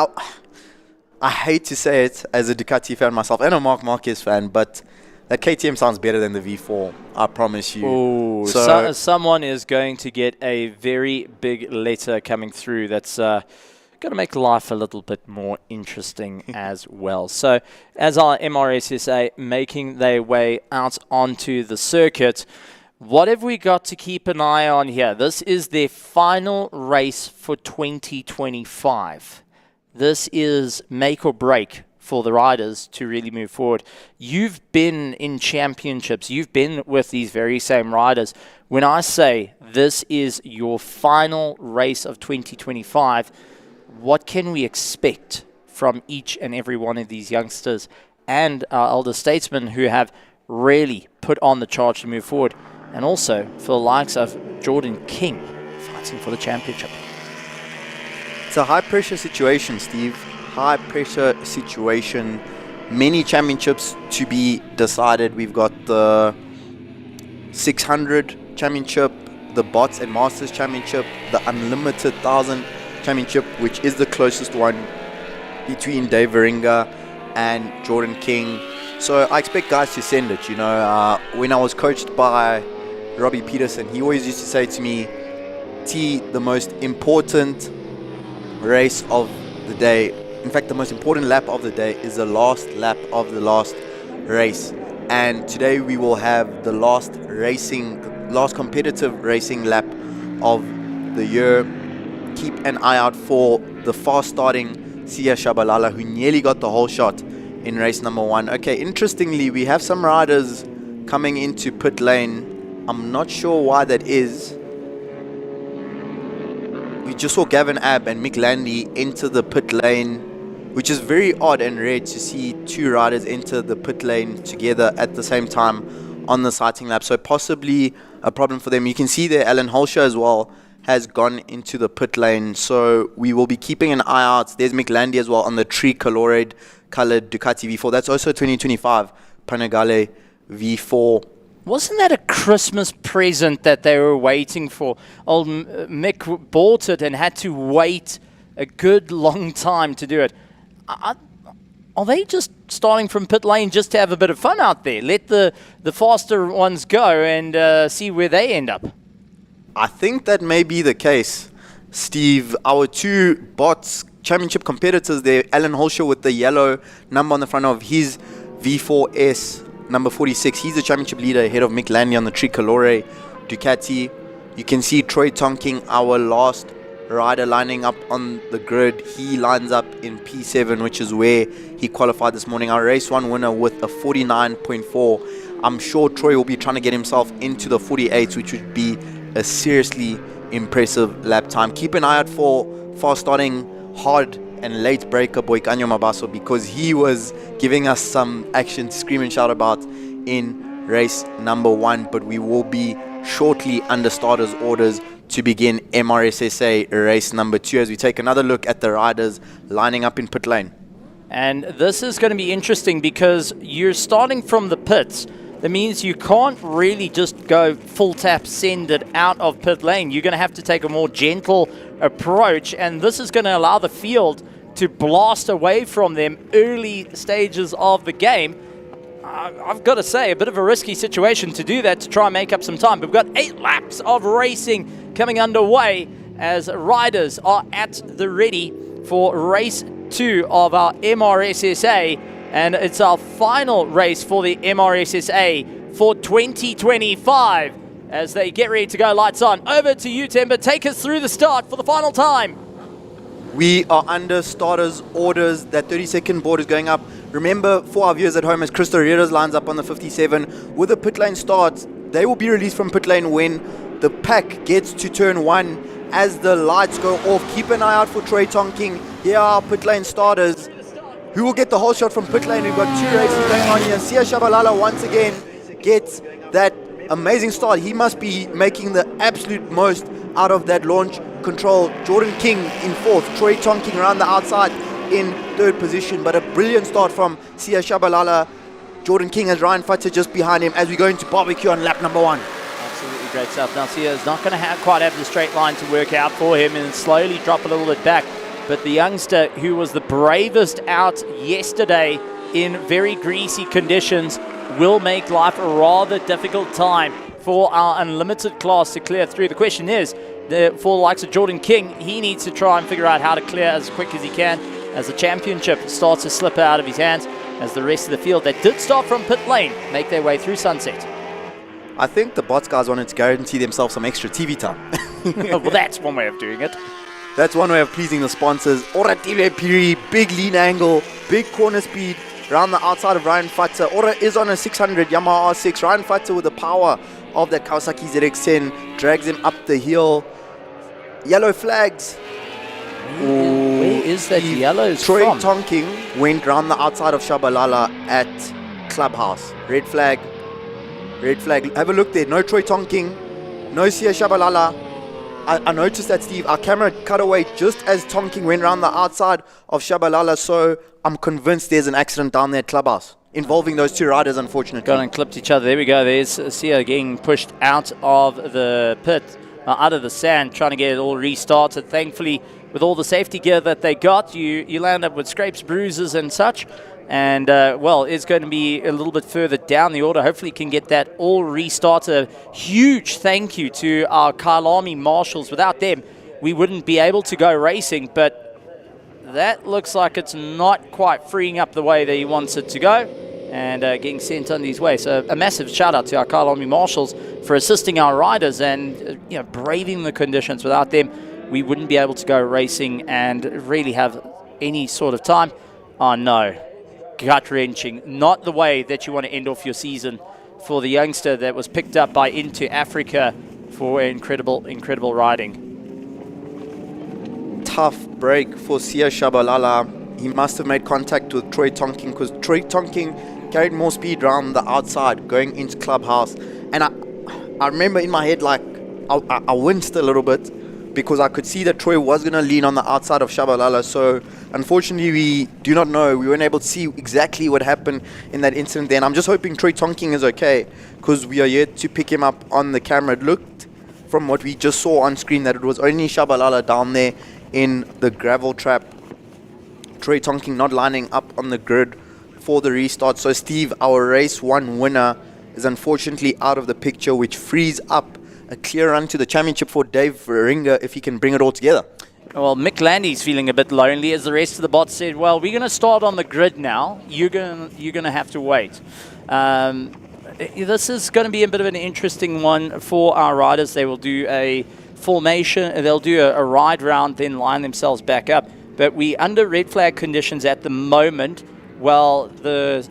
I hate to say it as a Ducati fan myself and a Marc Marquez fan, but that KTM sounds better than the V4, I promise you. Ooh, so someone is going to get a very big letter coming through that's going to make life a little bit more interesting as well. So as our MRSSA making their way out onto the circuit, what have we got to keep an eye on here? This is their final race for 2025. This is make or break for the riders to really move forward. You've been in championships. You've been with these very same riders. When I say this is your final race of 2025, what can we expect from each and every one of these youngsters and our elder statesmen who have really put on the charge to move forward? And also for the likes of Jordan King fighting for the championship. It's a high-pressure situation, Steve. High-pressure situation. Many championships to be decided. We've got the 600 championship, the Bots and Masters championship, the Unlimited 1000 championship, which is the closest one between Dave Veringa and Jordan King. So I expect guys to send it. You know, when I was coached by Robbie Peterson, he always used to say to me, T, the most important race of the day, in fact the most important lap of the day, is the last lap of the last race. and today we will have the last competitive racing lap of the year. Keep an eye out for the fast starting Sia Shabalala, who nearly got the whole shot in race number 1. Okay, interestingly, we have some riders coming into pit lane. I'm not sure why that is. We just saw Gavin Abb and Mick Landy enter the pit lane, which is very odd and rare to see two riders enter the pit lane together at the same time on the sighting lap. So possibly a problem for them. You can see there Alan Holscher as well has gone into the pit lane. So we will be keeping an eye out. There's Mick Landy as well on the tricolor colored Ducati V4. That's also 2025 Panigale V4. Wasn't that a Christmas present that they were waiting for? Old Mick bought it and had to wait a good long time to do it. Are they just starting from pit lane just to have a bit of fun out there? Let the faster ones go and see where they end up. I think that may be the case, Steve. Our two bots championship competitors there, Alan Holscher with the yellow number on the front of his V4S, number 46. He's the championship leader ahead of Mick Landy on the tricolore Ducati. You can see Troy Tonking, our last rider, lining up on the grid. He lines up in P7, which is where he qualified this morning. Our race 1 winner with a 49.4. I'm sure Troy will be trying to get himself into the 48s, which would be a seriously impressive lap time. Keep an eye out for fast starting hard and late breaker Boikanyo Mabaso, because he was giving us some action to scream and shout about in race number 1. But we will be shortly under starters orders to begin MRSSA race number 2 as we take another look at the riders lining up in pit lane. And this is going to be interesting because you're starting from the pits. That means you can't really just go full tap, send it out of pit lane. You're going to have to take a more gentle approach, and this is going to allow the field to blast away from them early stages of the game. I've got to say, a bit of a risky situation to do that, to try and make up some time. But we've got 8 laps of racing coming underway as riders are at the ready for race 2 of our MRSSA. And it's our final race for the MRSSA for 2025 as they get ready to go. Lights on. Over to you, Timber. Take us through the start for the final time. We are under starters orders. That 30-second board is going up. Remember, for our viewers at home, as Cristo Rios lines up on the 57, with the pit lane starts, they will be released from pit lane when the pack gets to turn 1. As the lights go off, keep an eye out for Troy Tonking. Here are our pit lane starters. Who will get the whole shot from pit lane? We've got 2 races going on here. Sia Shabalala once again gets that amazing start. He must be making the absolute most out of that launch control. Jordan King in 4th. Troy Tonking around the outside in 3rd position. But a brilliant start from Sia Shabalala. Jordan King has Ryan Futter just behind him as we go into barbecue on lap number 1. Absolutely great stuff. Now Sia is not going to quite have the straight line to work out for him and slowly drop a little bit back. But the youngster who was the bravest out yesterday in very greasy conditions will make life a rather difficult time for our unlimited class to clear through. The question is, for the likes of Jordan King, he needs to try and figure out how to clear as quick as he can as the championship starts to slip out of his hands, as the rest of the field that did start from pit lane make their way through sunset. I think the bots guys wanted to guarantee themselves some extra TV time. Well, that's one way of doing it. That's one way of pleasing the sponsors. Oratile Piri, big lean angle, big corner speed around the outside of Ryan Futter. Ora is on a 600 Yamaha R6. Ryan Futter with the power of that Kawasaki ZX10 drags him up the hill. Yellow flags. Where is that yellow Troy from? Tonking went round the outside of Shabalala at Clubhouse. Red flag. Red flag. Have a look there. No Troy Tonking. No Sia Shabalala. I noticed that, Steve. Our camera cut away just as Tonking went around the outside of Shabalala. So I'm convinced there's an accident down there at Clubhouse involving those 2 riders, unfortunately. Got and clipped each other. There we go. There's Sia getting pushed out of the pit, out of the sand, trying to get it all restarted. Thankfully, with all the safety gear that they got, you land up with scrapes, bruises, and such. And, well, it's going to be a little bit further down the order. Hopefully can get that all restarted. A huge thank you to our Kyalami marshals. Without them, we wouldn't be able to go racing. But that looks like it's not quite freeing up the way that he wants it to go. and getting sent on his way. So a massive shout out to our Kyalami marshals for assisting our riders and braving the conditions. Without them, we wouldn't be able to go racing and really have any sort of time. Oh no, gut-wrenching. Not the way that you want to end off your season for the youngster that was picked up by Into Africa for incredible riding. Tough break for Sia Shabalala. He must have made contact with Troy Tonking, because Troy Tonking carried more speed around the outside going into Clubhouse. And I remember in my head, like, I winced a little bit because I could see that Troy was going to lean on the outside of Shabalala. So unfortunately, we do not know. We weren't able to see exactly what happened in that incident then. I'm just hoping Troy Tonking is okay, because we are yet to pick him up on the camera. It looked, from what we just saw on screen, that it was only Shabalala down there in the gravel trap. Troy Tonking not lining up on the grid for the restart. So Steve, our race 1 winner, is unfortunately out of the picture, which frees up a clear run to the championship for Dave Veringa if he can bring it all together. Well, Mick Landy's feeling a bit lonely, as the rest of the bots said, well, we're going to start on the grid now. You're going to have to wait. This is going to be a bit of an interesting one for our riders. They will do a formation, they'll do a ride round, then line themselves back up. But we under red flag conditions at the moment, while the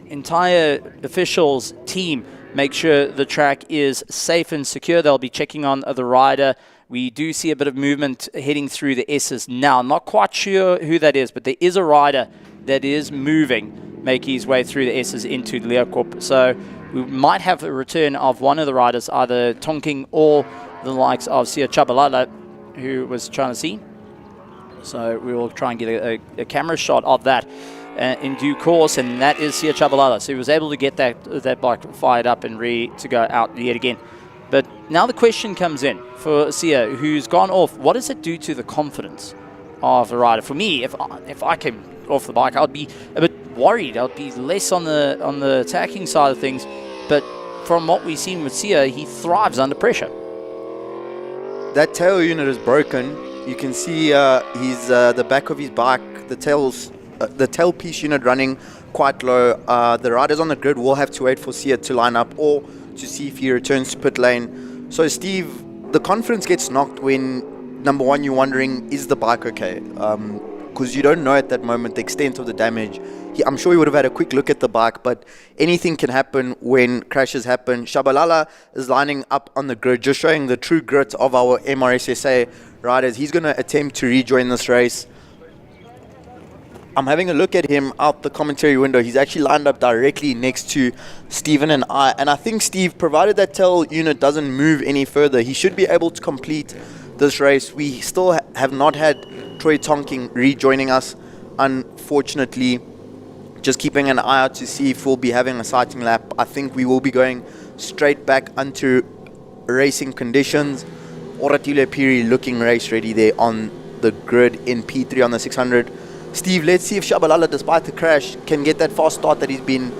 entire officials team make sure the track is safe and secure. They'll be checking on the rider. We do see a bit of movement heading through the S's now. I'm not quite sure who that is, but there is a rider that is moving, making his way through the S's into Leeuwkop. So we might have a return of one of the riders, either Tonking or the likes of Sia Chabalala, who was trying to see. So we will try and get a camera shot of that in due course, and that is Sia Chabalala. So he was able to get that bike fired up and ready to go out yet again. But now the question comes in for Sia, who's gone off. What does it do to the confidence of the rider? For me, if I came off the bike, I'd be a bit worried. I'd be less on the attacking side of things. But from what we've seen with Sia, he thrives under pressure. That tail unit is broken. You can see the back of his bike, the tailpiece unit running quite low. The riders on the grid will have to wait for Sia to line up or to see if he returns to pit lane. So Steve, the confidence gets knocked when, number one, you're wondering, is the bike okay? Because you don't know at that moment the extent of the damage. I'm sure he would have had a quick look at the bike, but anything can happen when crashes happen. Shabalala is lining up on the grid, just showing the true grit of our MRSSA riders. He's going to attempt to rejoin this race. I'm having a look at him out the commentary window. He's actually lined up directly next to Stephen and I think Steve, provided that tail unit doesn't move any further, he should be able to complete this race. We still have not had Troy Tonking rejoining us, unfortunately. Just keeping an eye out to see if we'll be having a sighting lap. I think we will be going straight back onto racing conditions. Oratile Piri looking race ready there on the grid in P3 on the 600. Steve, let's see if Shabalala, despite the crash, can get that fast start that he's been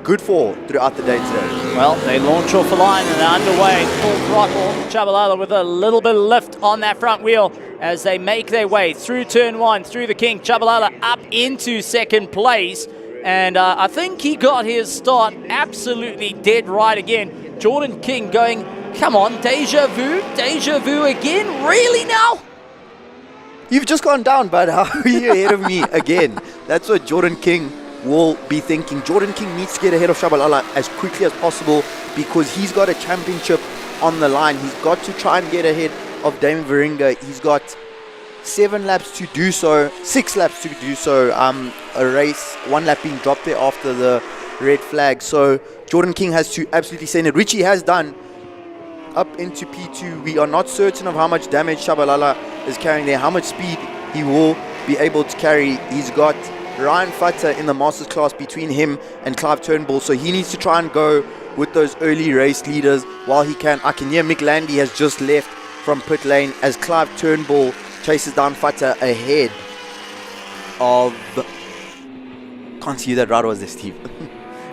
good for throughout the day today. Well, they launch off the line and they're underway. Full throttle. Shabalala with a little bit of lift on that front wheel as they make their way through turn one, through the King. Shabalala up into second place. And I think he got his start absolutely dead right again. Jordan King going, come on, deja vu again? Really now? You've just gone down, bud. How are you ahead of me again? That's what Jordan King will be thinking. Jordan King needs to get ahead of Shabalala as quickly as possible because he's got a championship on the line. He's got to try and get ahead of Damon Veringa. He's got 7 laps to do so, 6 laps to do so. A race, 1 lap being dropped there after the red flag. So Jordan King has to absolutely send it, which he has done. Up into P2, we are not certain of how much damage Shabalala is carrying there, how much speed he will be able to carry. He's got Ryan Futter in the Masters class between him and Clive Turnbull, so he needs to try and go with those early race leaders while he can. I can hear Mick Landy has just left from pit lane as Clive Turnbull chases down Futter ahead of... Can't see who that rider was there, Steve.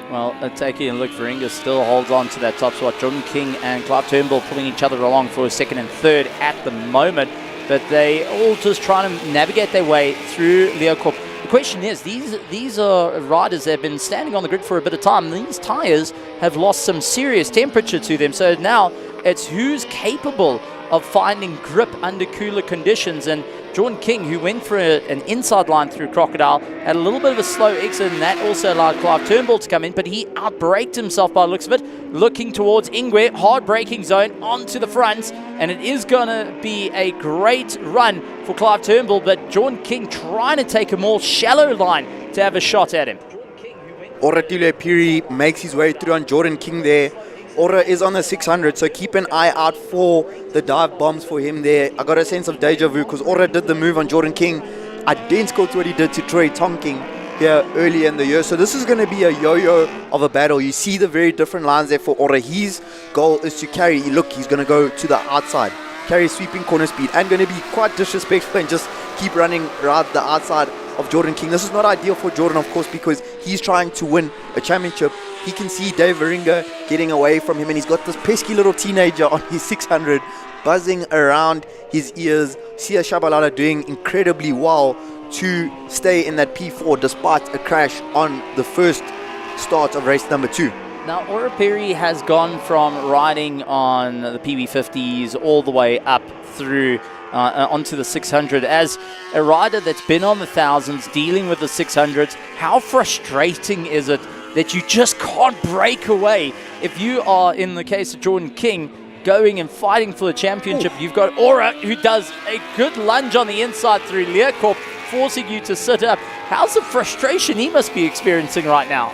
Well, taking a look, Veringa still holds on to that top spot. Jordan King and Clive Turnbull pulling each other along for a second and third at the moment. But they all just trying to navigate their way through Leeuwkop. question is, these are riders that have been standing on the grid for a bit of time. These tyres have lost some serious temperature to them. So now it's who's capable of finding grip under cooler conditions. And Jordan King, who went for an inside line through Crocodile, had a little bit of a slow exit, and that also allowed Clive Turnbull to come in, but he outbraked himself by the looks of it, looking towards Ingwe, hard braking zone onto the front, and it is going to be a great run for Clive Turnbull, but Jordan King trying to take a more shallow line to have a shot at him. Oratile Piri makes his way through on Jordan King there. Ora is on the 600, so keep an eye out for the dive bombs for him there. I got a sense of deja vu because Ora did the move on Jordan King, identical to what he did to Troy Tonking here earlier in the year. So this is going to be a yo-yo of a battle. You see the very different lines there for Ora. His goal is to carry. Look, he's going to go to the outside, carry sweeping corner speed, and going to be quite disrespectful and just keep running around the outside of Jordan King. This is not ideal for Jordan, of course, because he's trying to win a championship. He can see Dave Varinga getting away from him, and he's got this pesky little teenager on his 600 buzzing around his ears. Sia Shabalala doing incredibly well to stay in that P4 despite a crash on the first start of race number 2. Now, Ora Perry has gone from riding on the PB50s all the way up through onto the 600 as a rider that's been on the thousands, dealing with the 600s. How frustrating is it that you just can't break away? If you are, in the case of Jordan King, going and fighting for the championship, you've got Ora, who does a good lunge on the inside through Learcorp, forcing you to sit up. How's the frustration he must be experiencing right now?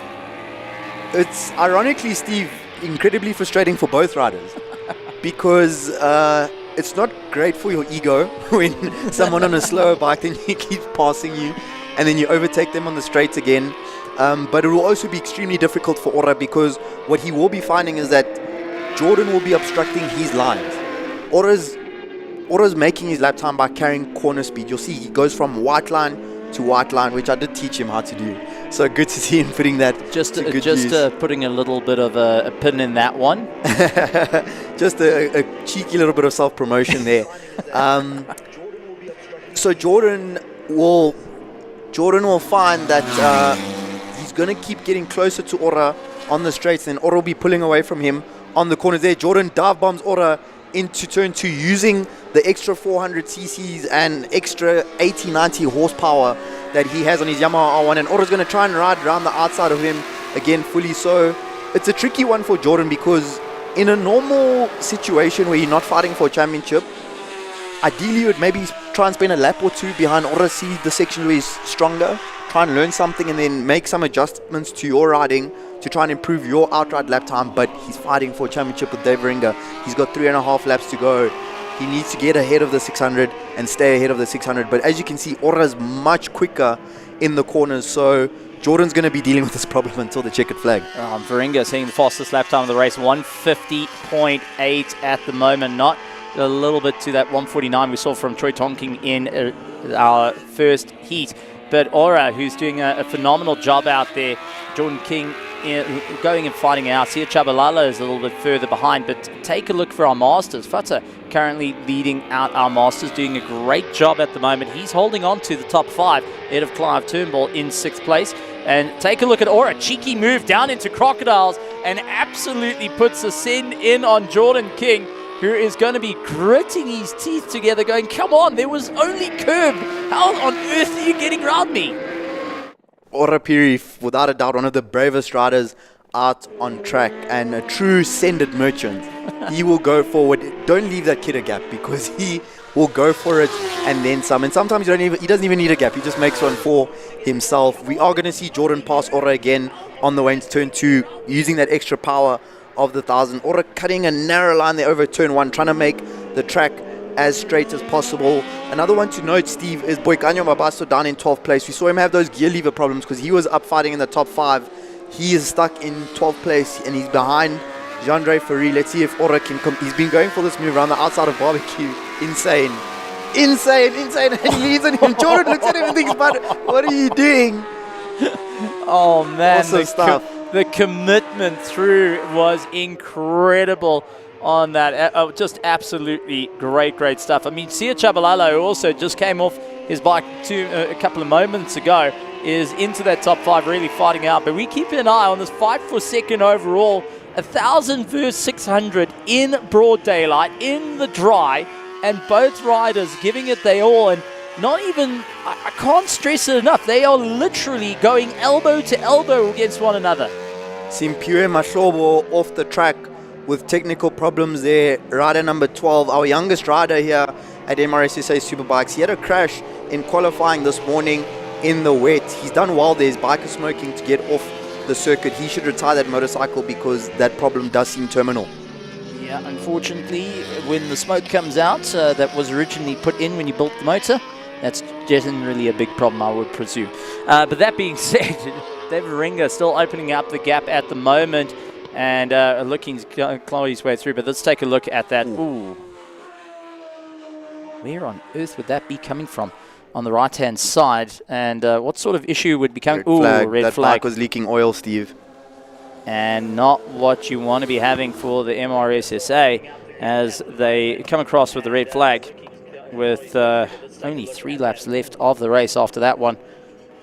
It's ironically, Steve, incredibly frustrating for both riders because it's not great for your ego when someone on a slower bike then he keeps passing you and then you overtake them on the straights again. But it will also be extremely difficult for Ora because what he will be finding is that Jordan will be obstructing his lines. Ora's making his lap time by carrying corner speed. You'll see he goes from white line to white line, which I did teach him how to do. So good to see him putting that to good use. Putting a little bit of a pin in that one. Just a cheeky little bit of self-promotion there. So Jordan will find that he's going to keep getting closer to Ora on the straights, and Ora will be pulling away from him on the corners there. Jordan dive bombs Ora into turn 2 using the extra 400 cc's and extra 80-90 horsepower that he has on his Yamaha R1, and Ora's going to try and ride around the outside of him again fully. So it's a tricky one for Jordan because in a normal situation where you're not fighting for a championship, ideally you would maybe try and spend a lap or two behind Ora, see the section where he's stronger, try and learn something, and then make some adjustments to your riding to try and improve your outright lap time. But he's fighting for a championship with Dave Varinga. He's got 3.5 laps to go. He needs to get ahead of the 600 and stay ahead of the 600. But as you can see, Ora's much quicker in the corners. So Jordan's going to be dealing with this problem until the checkered flag. Varinga seeing the fastest lap time of the race, 150.8 at the moment. Not a little bit to that 149 we saw from Troy Tonking in our first heat. But Ora, who's doing a phenomenal job out there. Jordan King going and fighting out. Sia Chabalala is a little bit further behind, but take a look for our Masters. Fata currently leading out our Masters, doing a great job at the moment. He's holding on to the top 5 ahead of Clive Turnbull in 6th place. And take a look at Ora, cheeky move down into Crocodiles and absolutely puts a send in on Jordan King, who is going to be gritting his teeth together going, come on, there was only curb. How on earth are you getting around me? Ora Piri, without a doubt, one of the bravest riders out on track and a true send-it merchant. He will go forward. Don't leave that kid a gap because he will go for it and then some. And sometimes he doesn't even need a gap. He just makes one for himself. We are going to see Jordan pass Ora again on the way into turn 2 using that extra power of the 1,000. Ora cutting a narrow line there over turn 1, trying to make the track as straight as possible. Another one to note, Steve, is Boikanyo Mabaso down in 12th place. We saw him have those gear lever problems because he was up fighting in the top 5. He is stuck in 12th place and he's behind Jean-Andre Ferry. Let's see if Ora can come. He's been going for this move around the outside of barbecue. Insane. And he leaves on him. Jordan looks at him and thinks, but what are you doing? Oh man, Awesome stuff. The commitment through was incredible on that. Just absolutely great stuff. I mean, Sia Chabalala, who also just came off his bike a couple of moments ago, is into that top 5, really fighting out. But we keep an eye on this fight for second overall. 1,000 versus 600 in broad daylight, in the dry, and both riders giving it their all. And not even, I can't stress it enough, they are literally going elbow to elbow against one another. Simphiwe Mahlobo off the track with technical problems there. Rider number 12, our youngest rider here at MRSSA Superbikes. He had a crash in qualifying this morning in the wet. He's done well there. His bike is smoking to get off the circuit. He should retire that motorcycle because that problem does seem terminal. Yeah, unfortunately, when the smoke comes out, that was originally put in when you built the motor, that's generally a big problem, I would presume. But that being said, David Ringa still opening up the gap at the moment and looking to claw his way through. But let's take a look at that. Ooh. Where on earth would that be coming from? On the right-hand side, and what sort of issue would be coming? Ooh, red that flag. bike was leaking oil, Steve. And not what you want to be having for the MRSSA as they come across with the red flag with only 3 laps left of the race after that one.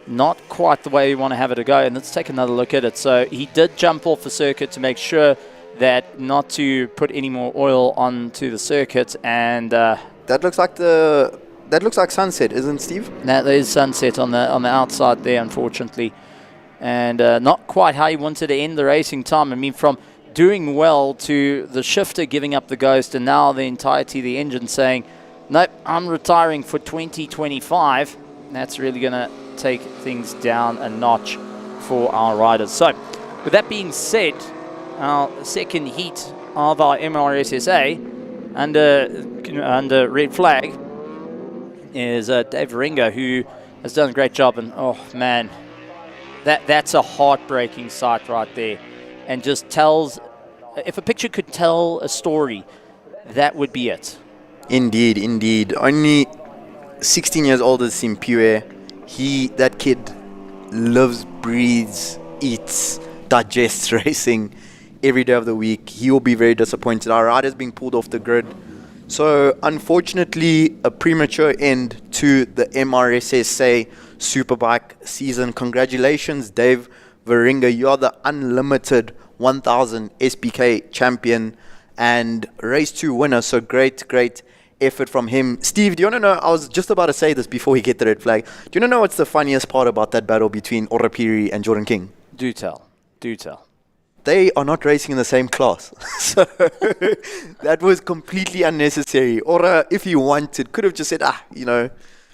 Not quite the way you want to have it to go. And let's take another look at it. So he did jump off the circuit to make sure that not to put any more oil onto the circuit, and that looks like sunset, isn't it, Steve? that is sunset on the outside there, unfortunately. And not quite how he wanted to end the racing time. I mean, from doing well to the shifter giving up the ghost, and now the entirety of the engine saying, nope, I'm retiring for 2025. That's really going to take things down a notch for our riders. So, with that being said, our second heat of our MRSSA under red flag is Dave Ringa, who has done a great job. And, oh, man, that's a heartbreaking sight right there. And just tells, if a picture could tell a story, that would be it. Indeed, indeed. Only 16 years old as Simphiwe. That kid lives, breathes, eats, digests racing every day of the week. He will be very disappointed. Our rider's being pulled off the grid. So, unfortunately, a premature end to the MRSSA Superbike season. Congratulations, Dave Varinga. You are the unlimited 1000 SBK champion and race 2 winner. So, great effort from him. Steve, do you want to know, I was just about to say this before we get the red flag. Do you want to know what's the funniest part about that battle between Orapiri and Jordan King? Do tell. They are not racing in the same class. So that was completely unnecessary. Ora, if he wanted, could have just said,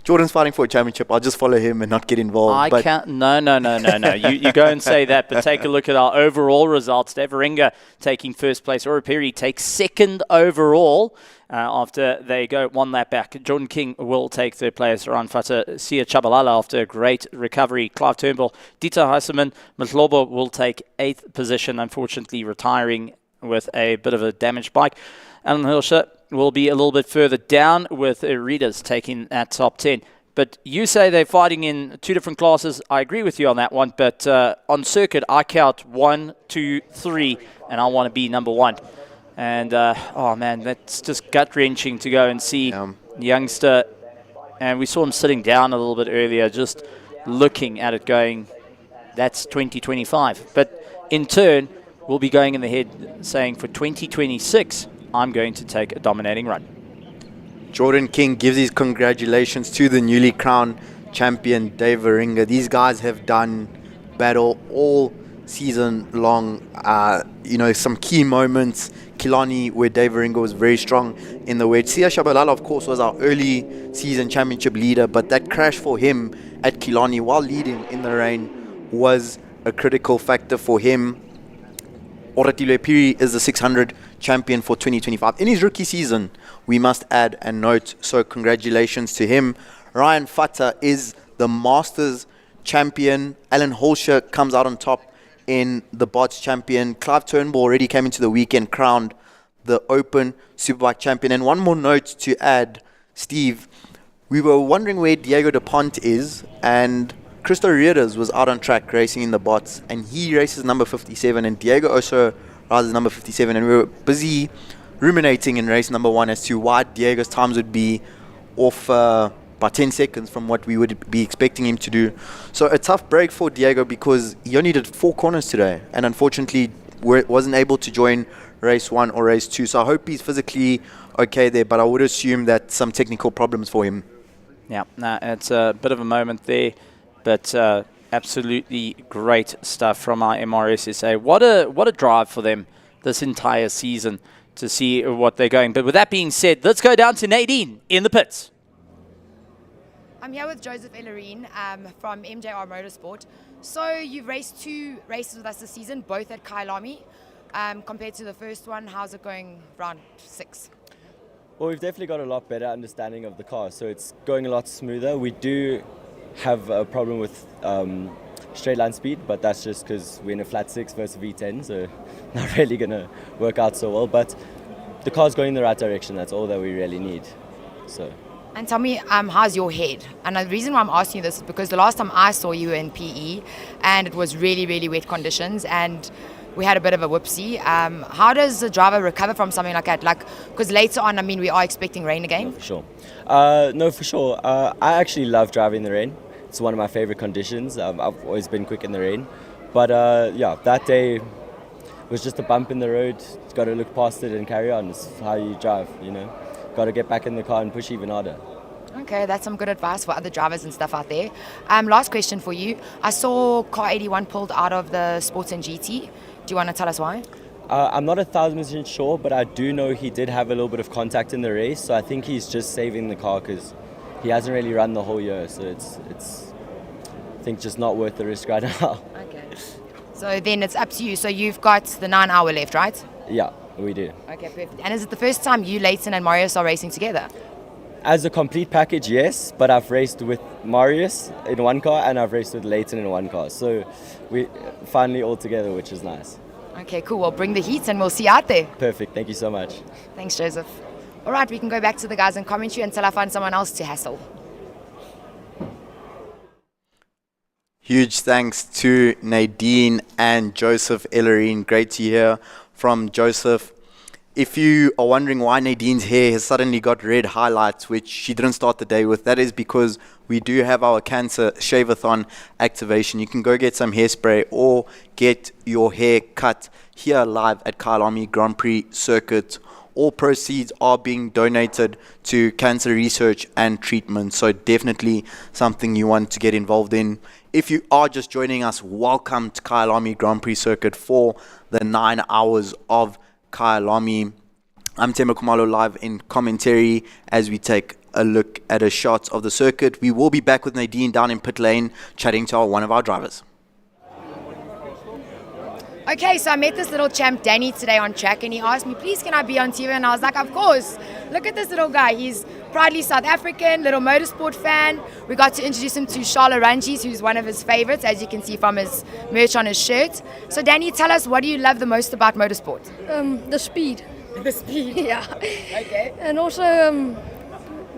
Jordan's fighting for a championship. I'll just follow him and not get involved. No. You go and say that, but take a look at our overall results. Dave Ringa taking first place. Orapiri takes second overall after they go 1 lap back. Jordan King will take third place. Ryan Fata, Sia Chabalala after a great recovery. Clive Turnbull, Dieter Heisemann, Mahlobo will take 8th position, unfortunately retiring with a bit of a damaged bike. Alan Hirscher will be a little bit further down with Readers taking that top 10. But you say they're fighting in 2 different classes. I agree with you on that one. But on circuit, I count 1, 2, 3, and I want to be number 1. And, oh, man, that's just gut-wrenching to go and see youngster. And we saw him sitting down a little bit earlier, just looking at it going, that's 2025. But in turn, we'll be going in the head saying for 2026, I'm going to take a dominating run. Jordan King gives his congratulations to the newly crowned champion, Dave Varinga. These guys have done battle all season long. Some key moments. Kyalami, where Dave Varinga was very strong in the wet. Sia Shabalala, of course, was our early season championship leader, but that crash for him at Kyalami while leading in the rain was a critical factor for him. Oratile Piri is the 600 champion for 2025. In his rookie season, we must add and note, so congratulations to him. Ryan Fata is the Masters champion. Alan Holscher comes out on top in the Bots champion. Clive Turnbull already came into the weekend, crowned the Open Superbike champion. And one more note to add, Steve, we were wondering where Diego DuPont is, and Christo Reeders was out on track racing in the Bots, and he races number 57, and Diego also rides number 57, and we were busy ruminating in race number 1 as to why Diego's times would be off by 10 seconds from what we would be expecting him to do. So a tough break for Diego because he only did 4 corners today, and unfortunately wasn't able to join race 1 or race 2. So I hope he's physically okay there, but I would assume that some technical problems for him. Yeah, it's a bit of a moment there, but absolutely great stuff from our MRSSA. What a drive for them this entire season to see what they're going. But with that being said, let's go down to Nadine in the pits. I'm here with Joseph Ellerine from MJR Motorsport. So you've raced 2 races with us this season, both at Kyalami. Compared to the first one, how's it going round 6? Well, we've definitely got a lot better understanding of the car, so it's going a lot smoother. We do have a problem with straight line speed, but that's just because we're in a flat 6 versus V10, so not really going to work out so well. But the car's going in the right direction. That's all that we really need. So. And tell me, how's your head? And the reason why I'm asking you this is because the last time I saw you in PE, and it was really, really wet conditions, and we had a bit of a whoopsie. How does the driver recover from something like that? Because later on, we are expecting rain again. No, for sure. I actually love driving in the rain. It's one of my favorite conditions. I've always been quick in the rain. But that day was just a bump in the road. You've got to look past it and carry on. It's how you drive, Got to get back in the car and push even harder. Okay, that's some good advice for other drivers and stuff out there. Last question for you. I saw car 81 pulled out of the Sports and GT. Do you want to tell us why? I'm not 1,000% sure, but I do know he did have a little bit of contact in the race. So I think he's just saving the car because he hasn't really run the whole year. So it's I think just not worth the risk right now. Okay. So then it's up to you. So you've got the 9 hour left, right? Yeah, we do. Okay, perfect. And is it the first time you, Leighton, and Marius are racing together? As a complete package, yes, but I've raced with Marius in one car and I've raced with Leighton in one car. So we finally all together, which is nice. Okay, cool. Well, bring the heat and we'll see you out there. Perfect. Thank you so much. Thanks, Joseph. All right, we can go back to the guys in commentary until I find someone else to hassle. Huge thanks to Nadine and Joseph Ellerine. Great to hear from Joseph. If you are wondering why Nadine's hair has suddenly got red highlights, which she didn't start the day with, that is because we do have our Cancer Shave-a-thon activation. You can go get some hairspray or get your hair cut here live at Kyalami Grand Prix Circuit. All proceeds are being donated to cancer research and treatment, so definitely something you want to get involved in. If you are just joining us, welcome to Kyalami Grand Prix Circuit for the 9 hours of Kyalami. I'm Temba Kumalo live in commentary as we take a look at a shot of the circuit. We will be back with Nadine down in pit lane chatting to one of our drivers. Okay, so I met this little champ Danny today on track and he asked me, please can I be on TV? And I was like, of course. Look at this little guy. He's proudly South African, little motorsport fan. We got to introduce him to Charlotte Ranjis, who's one of his favorites, as you can see from his merch on his shirt. So Danny, tell us, what do you love the most about motorsport? The speed. The speed? Yeah. Okay. And also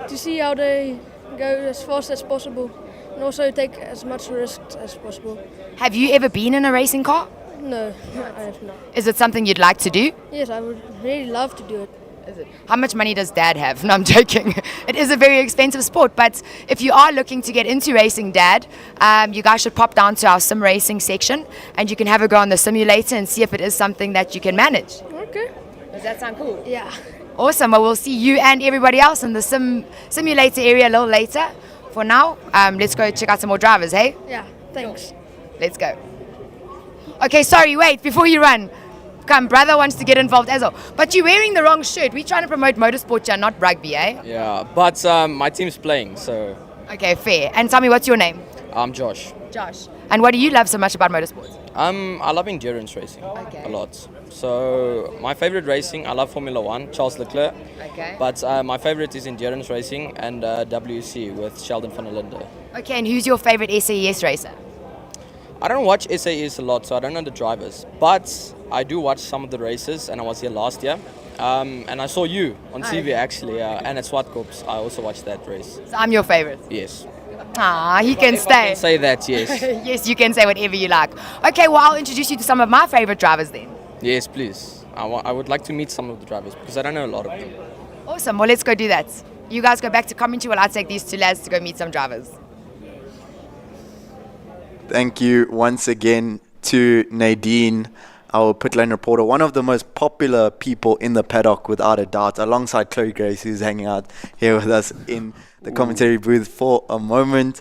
to see how they go as fast as possible and also take as much risk as possible. Have you ever been in a racing car? No, I have not. Is it something you'd like to do? Yes, I would really love to do it. Is it? How much money does Dad have? No, I'm joking. It is a very expensive sport, but if you are looking to get into racing, Dad, you guys should pop down to our sim racing section and you can have a go on the simulator and see if it is something that you can manage. Okay. Does that sound cool? Yeah. Awesome. Well, we'll see you and everybody else in the simulator area a little later. For now, let's go check out some more drivers, hey? Yeah, thanks. Let's go. Okay, sorry, wait, before you run. Come, brother wants to get involved as well. But you're wearing the wrong shirt. We're trying to promote motorsport here, not rugby, eh? Yeah, but my team's playing, so... Okay, fair. And tell me, what's your name? I'm Josh. Josh. And what do you love so much about motorsport? I love endurance racing a lot. So my favorite racing, I love Formula 1, Charles Leclerc. Okay. But my favorite is endurance racing and WC with Sheldon van der Linde. Okay, and who's your favorite SAES racer? I don't watch SAEs a lot, so I don't know the drivers. But I do watch some of the races, and I was here last year. And I saw you on TV, actually, and at Swartkorps. I also watched that race. So I'm your favorite? Yes. Ah, he can If stay. I can say that, yes. Yes, you can say whatever you like. Okay, well, I'll introduce you to some of my favorite drivers then. Yes, please. I would like to meet some of the drivers, because I don't know a lot of them. Awesome, well, let's go do that. You guys go back to commentary while I take these two lads to go meet some drivers. Thank you once again to Nadine, our pit lane reporter, one of the most popular people in the paddock without a doubt, alongside Chloe Grace, who's hanging out here with us in the commentary booth for a moment.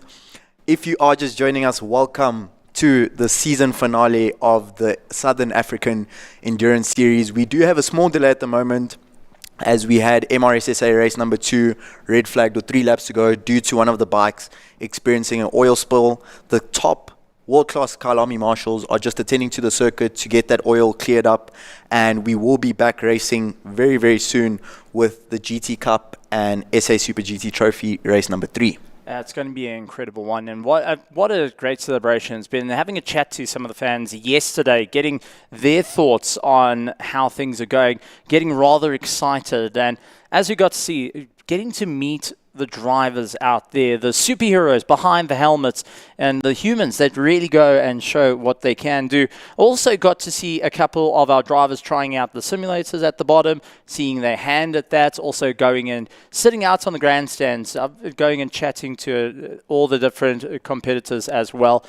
If you are just joining us, welcome to the season finale of the Southern African Endurance Series. We do have a small delay at the moment, as we had MRSSA race number 2 red flagged with 3 laps to go due to one of the bikes experiencing an oil spill. The top world-class Kyalami marshals are just attending to the circuit to get that oil cleared up, and we will be back racing very, very soon with the GT Cup and SA Super GT Trophy race number 3. It's going to be an incredible one, and what a great celebration it's been. Having a chat to some of the fans yesterday, getting their thoughts on how things are going, getting rather excited, and as we got to see, getting to meet the drivers out there, the superheroes behind the helmets, and the humans that really go and show what they can do. Also got to see a couple of our drivers trying out the simulators at the bottom, seeing their hand at that, also going and sitting out on the grandstands, going and chatting to all the different competitors as well.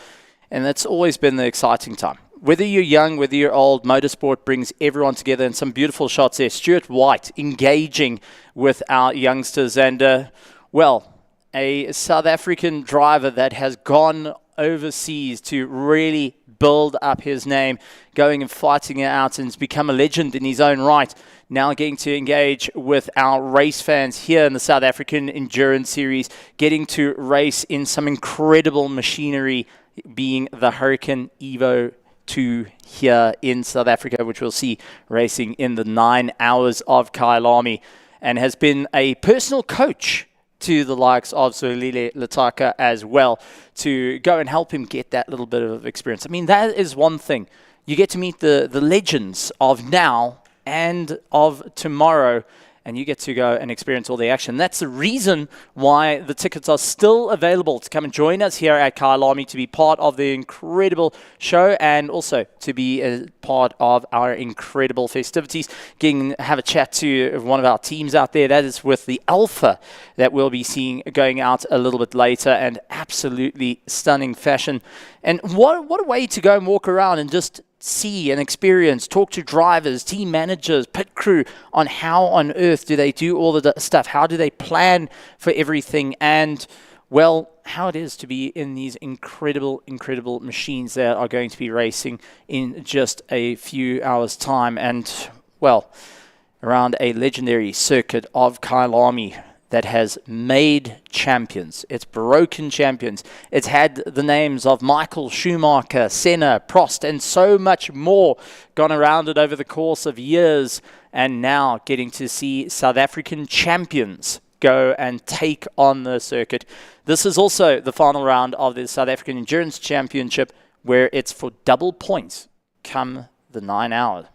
And that's always been the exciting time. Whether you're young, whether you're old, motorsport brings everyone together, and some beautiful shots there. Stuart White engaging with our youngsters, and well, a South African driver that has gone overseas to really build up his name, going and fighting it out, and has become a legend in his own right. Now getting to engage with our race fans here in the South African Endurance Series, getting to race in some incredible machinery, being the Hurricane Evo 2 here in South Africa, which we'll see racing in the 9 hours of Kyalami, and has been a personal coach to the likes of Solile Lataka as well, to go and help him get that little bit of experience. I mean, that is one thing. You get to meet the legends of now and of tomorrow, and you get to go and experience all the action. That's the reason why the tickets are still available to come and join us here at Kyalami, to be part of the incredible show, and also to be a part of our incredible festivities. Have a chat to one of our teams out there. That is with the Alpha that we'll be seeing going out a little bit later, and absolutely stunning fashion. And what a way to go and walk around and just see and experience, talk to drivers, team managers, pit crew on how on earth do they do all the stuff, how do they plan for everything, and well, how it is to be in these incredible machines that are going to be racing in just a few hours time, and well, around a legendary circuit of Kyalami that has made champions. It's broken champions. It's had the names of Michael Schumacher, Senna, Prost, and so much more gone around it over the course of years, and now getting to see South African champions go and take on the circuit. This is also the final round of the South African Endurance Championship, where it's for double points come the 9 hours.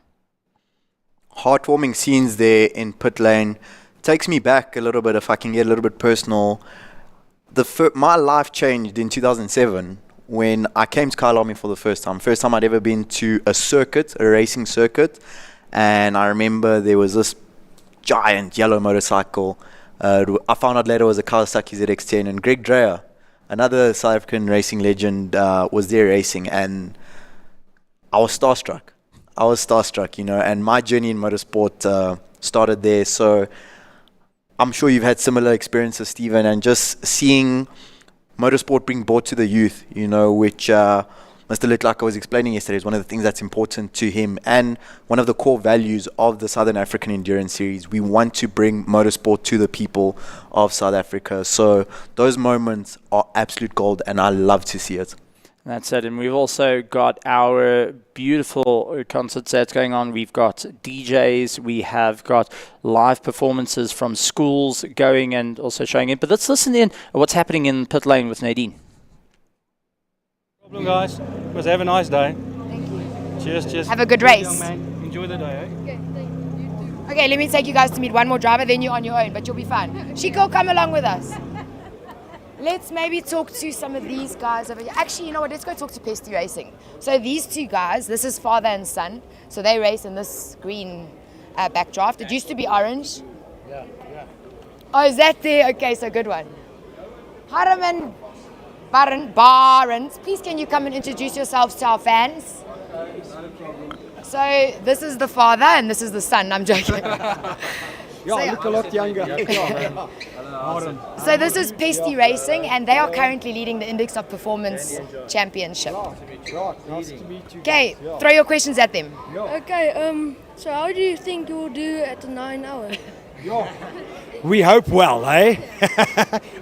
Heartwarming scenes there in pit lane. Takes me back a little bit, if I can get a little bit personal. My life changed in 2007 when I came to Kyalami for the first time. First time I'd ever been to a circuit, a racing circuit. And I remember there was this giant yellow motorcycle. I found out later it was a Kawasaki ZX-10. And Greg Dreyer, another South African racing legend, was there racing. And I was starstruck, you know. And my journey in motorsport started there. So I'm sure you've had similar experiences, Stephen, and just seeing motorsport being brought to the youth, you know, which Mr. Litlaka was explaining yesterday is one of the things that's important to him, and one of the core values of the Southern African Endurance Series. We want to bring motorsport to the people of South Africa. So those moments are absolute gold, and I love to see it. That's it. And we've also got our beautiful concert sets going on. We've got DJs. We have got live performances from schools going and also showing it. But let's listen in to what's happening in pit lane with Nadine. No problem, guys. Must have a nice day. Thank you. Cheers. Have a good race. Young man. Enjoy the day, eh? Okay, let me take you guys to meet one more driver, then you're on your own, but you'll be fine. Chico, come along with us. Let's maybe talk to some of these guys over here. Actually, you know what? Let's go talk to Pesty Racing. So these two guys, this is father and son. So they race in this green backdraft. It used to be orange. Yeah. Oh, is that there? Okay, so good one. Harriman Barons, please can you come and introduce yourselves to our fans? So this is the father and this is the son. I'm joking. Yeah, look a lot younger. So this is Pesty Racing, and they are currently leading the Index of Performance Championship. Okay, throw your questions at them. Okay, so how do you think you will do at the 9 hour? We hope well, eh?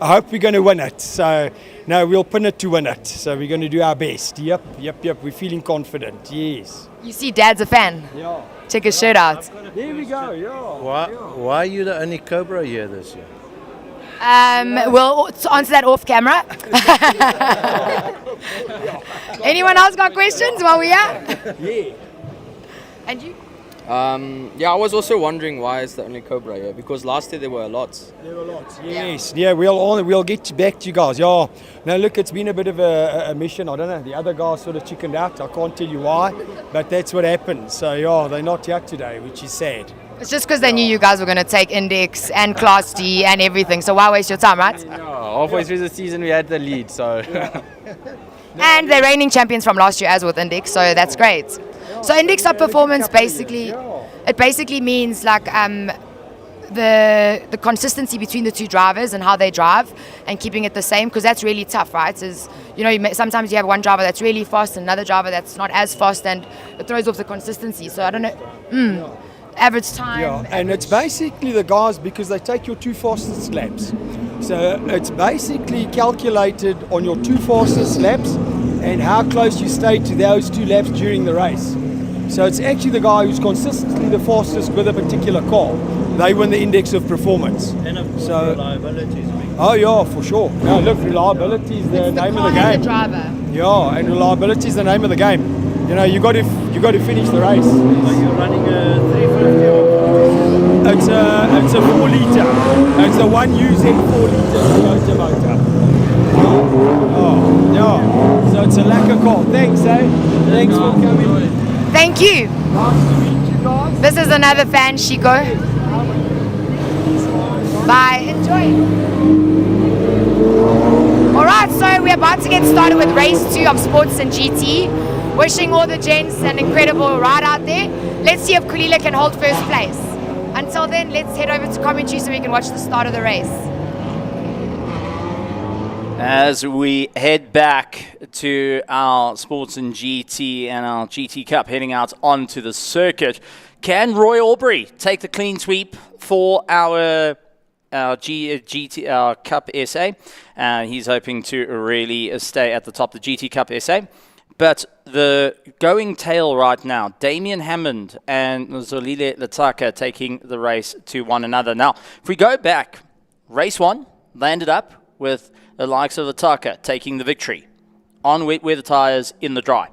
I hope we're going to win it. So, no, we'll pin it to win it. So we're going to do our best. Yep. We're feeling confident, yes. You see Dad's a fan. Yeah. Check his shirt out. There we go, yeah. Why are you the only Cobra here this year? We'll answer that off camera. Anyone else got questions while we're here? Yeah. And you? Yeah, I was also wondering why is the only Cobra here, because last year there were a lot. There were lots, yes. Yeah, we'll get back to you guys. Yeah. Now look, it's been a bit of a mission. I don't know. The other guys sort of chickened out. I can't tell you why, but that's what happened. So yeah, they're not here today, which is sad. It's just because they knew you guys were going to take Index and Class D and everything. So why waste your time, right? Yeah, halfway through the season we had the lead, so. And they're reigning champions from last year as with Index, so that's great. So Index of Performance basically means like the consistency between the two drivers and how they drive and keeping it the same, because that's really tough, right? Sometimes you have one driver that's really fast and another driver that's not as fast, and it throws off the consistency. So I don't know. Average time. Yeah, and it's basically the guys, because they take your two fastest laps. So it's basically calculated on your two fastest laps and how close you stay to those 2 laps during the race. So it's actually the guy who's consistently the fastest with a particular car. They win the Index of Performance. And of course, reliability is big. Oh yeah, for sure. No, look, reliability is the name of the game. The driver. Yeah, and reliability is the name of the game. You know, you got to finish the race. Are you running a 350 or? It's a 4 litre. It's the one using 4 litre motor. Oh, yeah. So it's a lacquer car. Thanks, eh? Thanks for coming. Thank you. Nice to meet you guys. This is another fan, Chico. Bye. Enjoy. All right, so we're about to get started with race 2 of Sports and GT. Wishing all the gents an incredible ride out there. Let's see if Kulila can hold first place. Until then, let's head over to commentary so we can watch the start of the race. As we head back to our Sports and GT and our GT Cup heading out onto the circuit, can Roy Aubrey take the clean sweep for our GT Cup SA? He's hoping to really stay at the top of the GT Cup SA. But the going tail right now, Damien Hammond and Zolile Lataka taking the race to one another. Now, if we go back, race 1 landed up with the likes of Lataka taking the victory on wet weather tyres in the dry.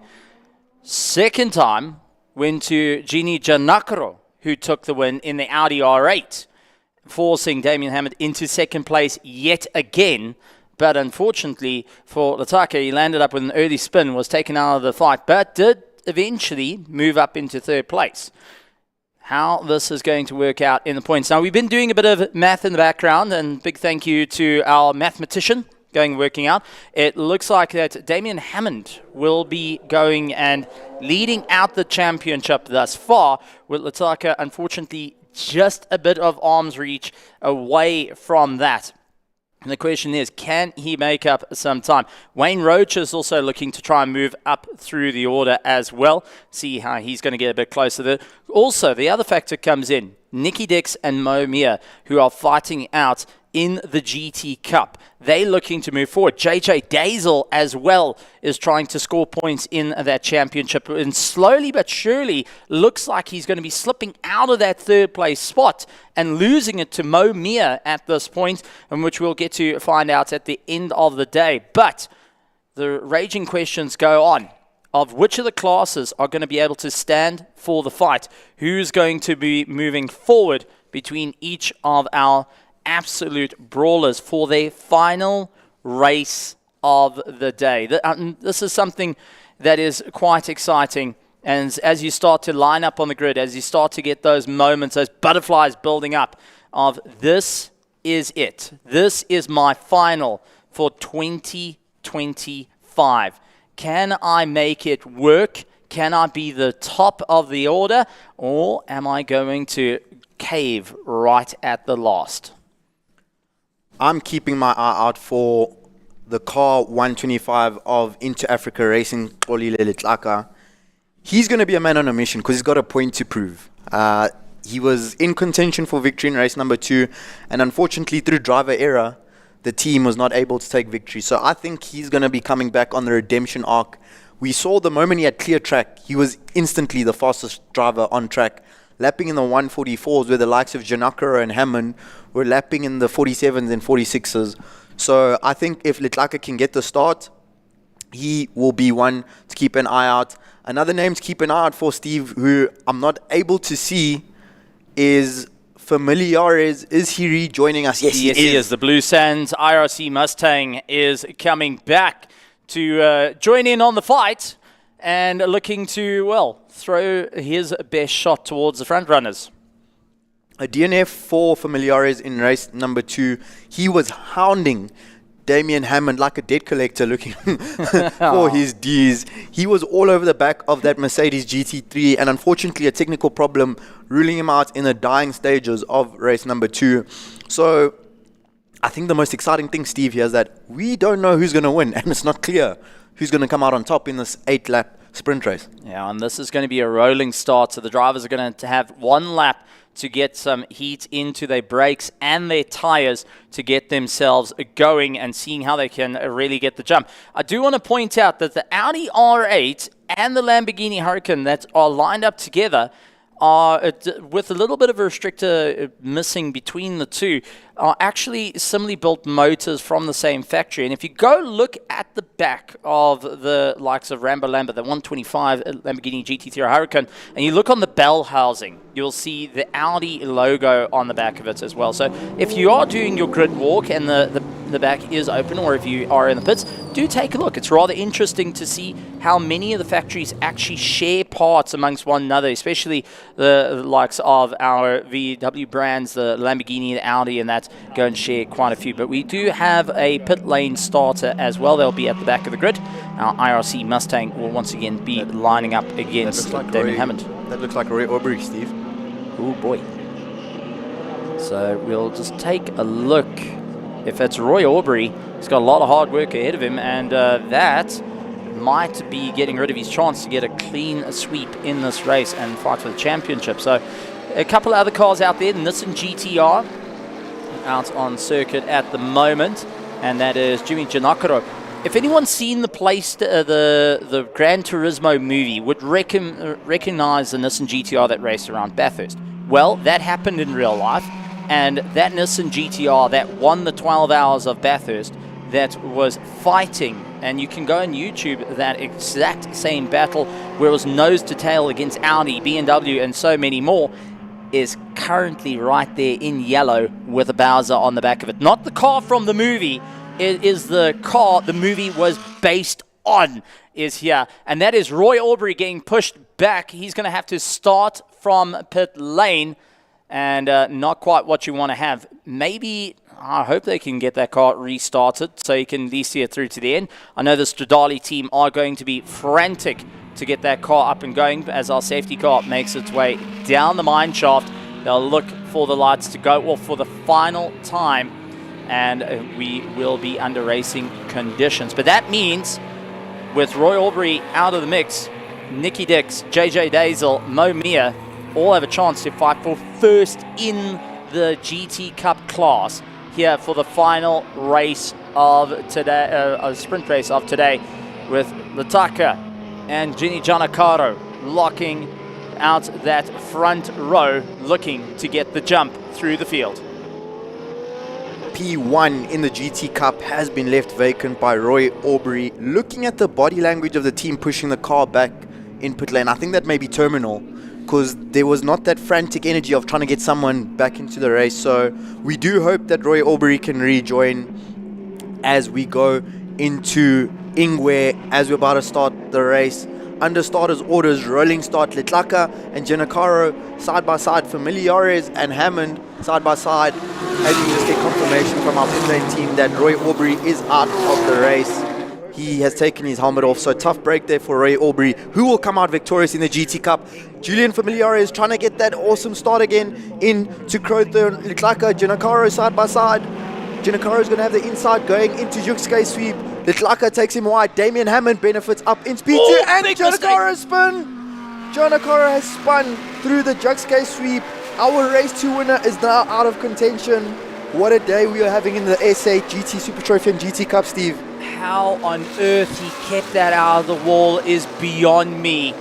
Second time went to Gini Giannacaro, who took the win in the Audi R8, forcing Damien Hammond into second place yet again. But unfortunately for Lataka, he landed up with an early spin, was taken out of the fight, but did eventually move up into third place. How this is going to work out in the points. Now, we've been doing a bit of math in the background, and big thank you to our mathematician working out. It looks like that Damien Hammond will be going and leading out the championship thus far, with Lataka, unfortunately, just a bit of arm's reach away from that. And the question is, can he make up some time? Wayne Roach is also looking to try and move up through the order as well. See how he's going to get a bit closer there. Also, the other factor comes in. Nicky Dix and Mo Mia, who are fighting out in the GT Cup. They're looking to move forward. JJ Dazel as well is trying to score points in that championship, and slowly but surely looks like he's going to be slipping out of that third place spot and losing it to Mo Mia at this point, in which we'll get to find out at the end of the day. But the raging questions go on of which of the classes are going to be able to stand for the fight. Who's going to be moving forward between each of our absolute brawlers for their final race of the day. This is something that is quite exciting, and as you start to line up on the grid, as you start to get those moments, those butterflies building up of this is it. This is my final for 2025. Can I make it work? Can I be the top of the order? Or am I going to cave right at the last? I'm keeping my eye out for the car 125 of Inter Africa Racing, Xolile Letlaka. He's going to be a man on a mission because he's got a point to prove. He was in contention for victory in race number 2, and unfortunately through driver error, the team was not able to take victory. So I think he's going to be coming back on the redemption arc. We saw the moment he had clear track, he was instantly the fastest driver on track, lapping in the 144s where the likes of Janakara and Hammond were lapping in the 47s and 46s. So I think if Letlaka can get the start, he will be one to keep an eye out. Another name to keep an eye out for, Steve, who I'm not able to see, is Familiares. Is he rejoining us? Yes, he is. The Blue Sands IRC Mustang is coming back to join in on the fight and looking to, well, throw his best shot towards the front runners. A DNF for Familiares in race number 2. He was hounding Damien Hammond like a debt collector looking for his Ds. He was all over the back of that Mercedes GT3, and unfortunately a technical problem ruling him out in the dying stages of race number 2. So I think the most exciting thing, Steve, here is that we don't know who's going to win, and it's not clear who's going to come out on top in this 8-lap sprint race. Yeah, and this is going to be a rolling start, so the drivers are going to have one lap to get some heat into their brakes and their tires to get themselves going and seeing how they can really get the jump. I do want to point out that the Audi R8 and the Lamborghini Huracan that are lined up together are, with a little bit of a restrictor missing between the two, are actually similarly built motors from the same factory. And if you go look at the back of the likes of Rambo Lambo, the 125 Lamborghini GT3 Huracan, and you look on the bell housing, you'll see the Audi logo on the back of it as well. So if you are doing your grid walk and the back is open, or if you are in the pits, do take a look. It's rather interesting to see how many of the factories actually share parts amongst one another, especially the likes of our VW brands, the Lamborghini, the Audi, and that go and share quite a few. But we do have a pit lane starter as well. They'll be at the back of the grid. Our IRC Mustang will once again be lining up against Damien Hammond. That looks like Roy Aubrey, Steve. Oh boy. So we'll just take a look. If it's Roy Aubrey, he's got a lot of hard work ahead of him, and that might be getting rid of his chance to get a clean sweep in this race and fight for the championship. So a couple of other cars out there, the Nissan GTR out on circuit at the moment, and that is Jimmy Janakaro. If anyone's seen the Gran Turismo movie, would recognize the Nissan GTR that raced around Bathurst. Well, that happened in real life, and that Nissan GTR that won the 12 hours of Bathurst, that was fighting, and you can go on YouTube, that exact same battle where it was nose to tail against Audi, BMW, and so many more, is currently right there in yellow with a Bowser on the back of it. Not the car from the movie, it is the car the movie was based on is here. And that is Roy Aubrey getting pushed back. He's going to have to start from pit lane, and not quite what you want to have. Maybe, I hope they can get that car restarted so you can at least see it through to the end. I know the Stradale team are going to be frantic to get that car up and going as our safety car makes its way down the mine shaft. They'll look for the lights to go off for the final time, and we will be under racing conditions. But that means with Roy Aubrey out of the mix, Nicky Dix, JJ Dazel, Mo Mia all have a chance to fight for first in the GT Cup class here for the final race of today, sprint race of today, with Lataka and Ginny Janakaro locking out that front row, looking to get the jump through the field. P1 in the GT Cup has been left vacant by Roy Aubrey. Looking at the body language of the team pushing the car back in pit lane, I think that may be terminal, because there was not that frantic energy of trying to get someone back into the race. So we do hope that Roy Aubrey can rejoin as we go into Ingwe, as we're about to start the race. under starters orders, rolling start. Letlaka and Giancarlo side by side. Familiares and Hammond side by side. As you just get confirmation from our pit lane team that Roy Aubrey is out of the race. He has taken his helmet off, so tough break there for Roy Aubrey, who will come out victorious in the GT Cup. Julian Familiares is trying to get that awesome start again into Crowthorne. Letlaka, Giancarlo side by side. Giancarlo is going to have the inside going into Yuxke sweep. Letlaka takes him wide. Damian Hammond benefits up in speed too, and Giancarlo spin. Giancarlo has spun through the Yuxke sweep. Our race 2 winner is now out of contention. What a day we are having in the SA GT Super Trophy and GT Cup, Steve. How on earth he kept that out of the wall is beyond me.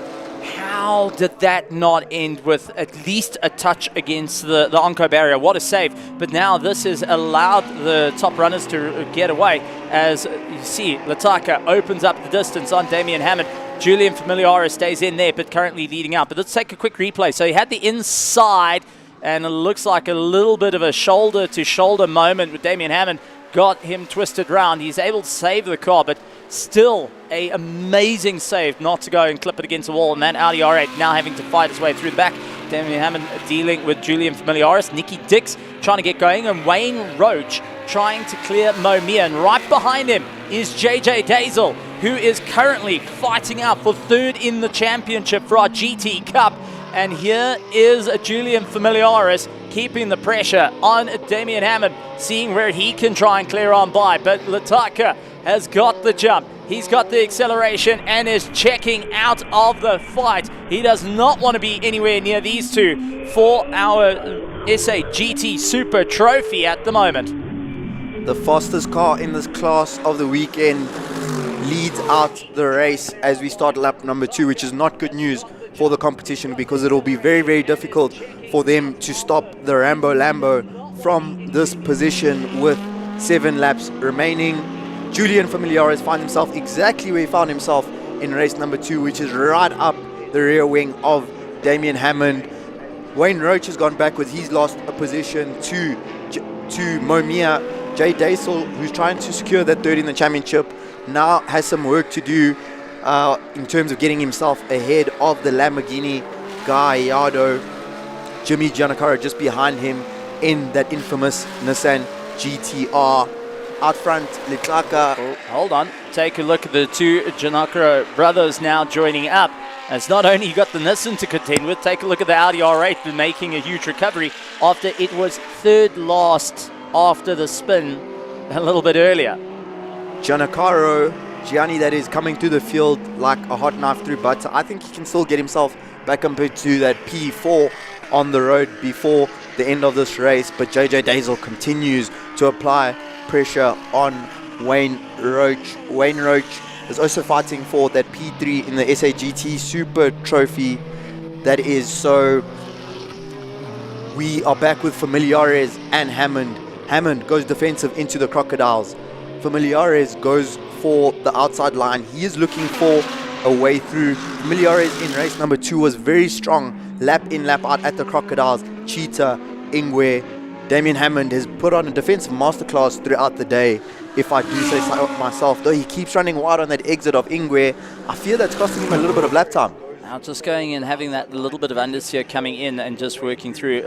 How did that not end with at least a touch against the Onco barrier? What a save. But now this has allowed the top runners to get away. As you see, Letlaka opens up the distance on Damian Hammond. Julian Familiares stays in there, but currently leading out. But let's take a quick replay. So he had the inside, and it looks like a little bit of a shoulder-to-shoulder moment with Damian Hammond. Got him twisted round. He's able to save the car, but still a amazing save not to go and clip it against the wall. And that Audi R8 now having to fight his way through the back. Damian Hammond dealing with Julian Familiares. Nicky Dix trying to get going, and Wayne Roach trying to clear Momia. And right behind him is JJ Dazel, who is currently fighting out for third in the championship for our GT Cup. And here is Julian Familiares keeping the pressure on Damian Hammond, seeing where he can try and clear on by. But Letlaka has got the jump. He's got the acceleration and is checking out of the fight. He does not want to be anywhere near these two for our SA GT Super Trophy at the moment. The fastest car in this class of the weekend leads out the race as we start lap number 2, which is not good news for the competition, because it'll be very, very difficult for them to stop the Rambo Lambo from this position with 7 laps remaining. Julian Familiares finds himself exactly where he found himself in race number 2, which is right up the rear wing of Damian Hammond. Wayne Roach has gone backwards. He's lost a position to Momia. Jay Daisel, who's trying to secure that third in the championship, now has some work to do in terms of getting himself ahead of the Lamborghini Gallardo. Jimmy Giancarlo just behind him in that infamous Nissan GTR. Out front, Letlaka. Oh, hold on. Take a look at the two Giancarlo brothers now joining up. As not only you got the Nissan to contend with, take a look at the Audi R8 making a huge recovery after it was third last after the spin a little bit earlier. Gianni, that is coming through the field like a hot knife through butter. I think he can still get himself back compared to that P4 on the road before the end of this race. But JJ Dazel continues to apply pressure on Wayne Roach. Wayne Roach is also fighting for that P3 in the SAGT Super Trophy. That is so. We are back with Familiares and Hammond. Hammond goes defensive into the Crocodiles. Familiares goes for the outside line. He is looking for a way through. Familiares in race number 2 was very strong, lap in, lap out at the Crocodiles. Cheetah, Ingwe, Damian Hammond has put on a defensive masterclass throughout the day, if I do say so myself. Though he keeps running wide on that exit of Ingwe, I fear that's costing him a little bit of lap time. Now just going and having that little bit of understeer coming in and just working through.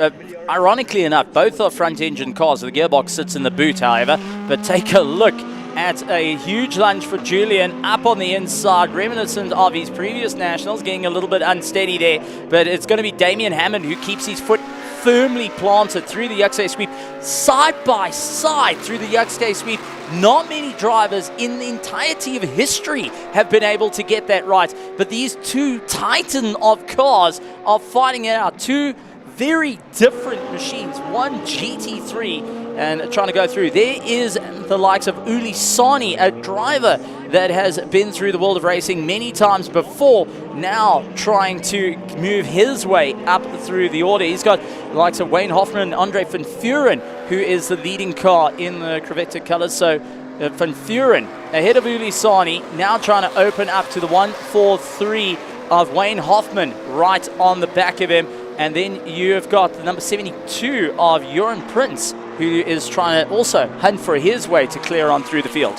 Ironically enough, both are front engine cars. The gearbox sits in the boot, however. But take a look at a huge lunge for Julian up on the inside, reminiscent of his previous nationals, getting a little bit unsteady there. But it's going to be Damian Hammond who keeps his foot firmly planted through the Yuxke sweep, side by side through the Yuxke sweep. Not many drivers in the entirety of history have been able to get that right. But these two titan of cars are fighting it out. Two very different machines. One GT3 and trying to go through. There is the likes of Uli Sani, a driver that has been through the world of racing many times before, now trying to move his way up through the order. He's got the likes of Wayne Hoffman and Andre van Vuren, who is the leading car in the Crevetta colors. So van Vuren ahead of Uli Sani, now trying to open up to the 143 of Wayne Hoffman right on the back of him. And then you've got the number 72 of Joran Prince, who is trying to also hunt for his way to clear on through the field.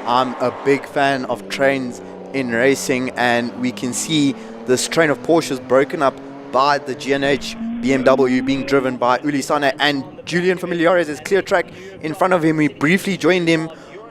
I'm a big fan of trains in racing, and we can see this train of Porsches broken up by the GNH BMW being driven by Ulisane, and Julian Familiares is clear track in front of him. We briefly joined him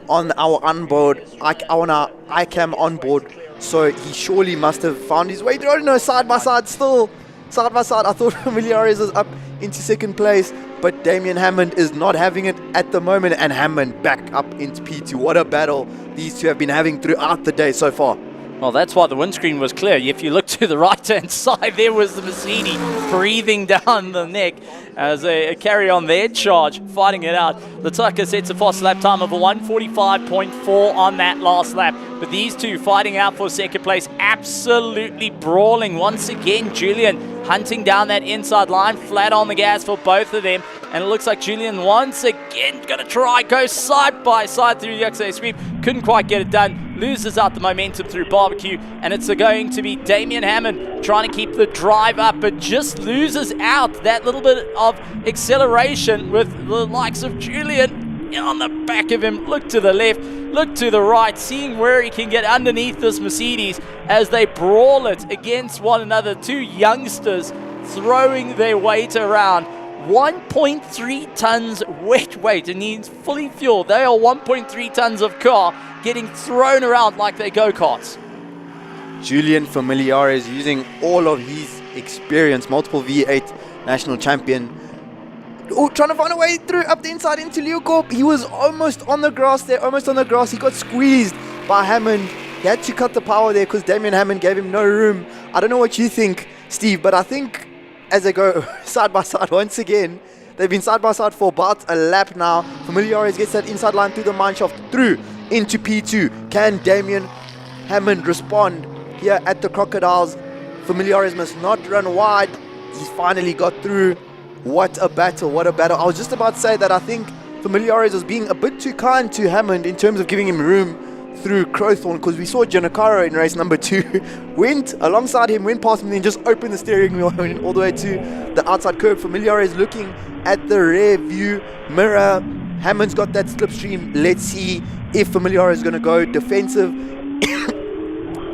on our onboard, on our iCam onboard, so he surely must have found his way through. Oh no, side by side still. Side by side, I thought Familiares was up into second place, but Damien Hammond is not having it at the moment, and Hammond back up into P2. What a battle these two have been having throughout the day so far. Well, that's why the windscreen was clear. If you look to the right-hand side, there was the Mercedes breathing down the neck as they carry on their charge, fighting it out. Lataka sets a fast lap time of a 1:45.4 on that last lap. But these two fighting out for second place, absolutely brawling. Once again, Julian hunting down that inside line, flat on the gas for both of them. And it looks like Julian once again going to try, go side by side through the XA sweep. Couldn't quite get it done. Loses out the momentum through barbecue. And it's going to be Damien Hammond trying to keep the drive up, but just loses out that little bit of acceleration with the likes of Julian on the back of him. Look to the left, look to the right, seeing where he can get underneath this Mercedes as they brawl it against one another. Two youngsters throwing their weight around. 1.3 tons wet weight, and he's fully fueled. They are 1.3 tons of car getting thrown around like they go-karts. Julian Familiares using all of his experience, multiple V8 national champion. Oh, trying to find a way through up the inside into Leeuwkop. He was almost on the grass there, almost on the grass. He got squeezed by Hammond. He had to cut the power there because Damien Hammond gave him no room. I don't know what you think, Steve, but I think as they go side by side once again, they've been side by side for about a lap now. Familiares gets that inside line through the mineshaft, through into P2. Can Damien Hammond respond here at the Crocodiles? Familiares must not run wide. He's finally got through. What a battle, what a battle. I was just about to say that I think Familiares was being a bit too kind to Hammond in terms of giving him room through Crowthorne, because we saw Giancarlo in race number 2 went alongside him, went past him, then just opened the steering wheel all the way to the outside curb. Familiares looking at the rear view mirror. Hammond's got that slipstream. Let's see if Familiares is going to go defensive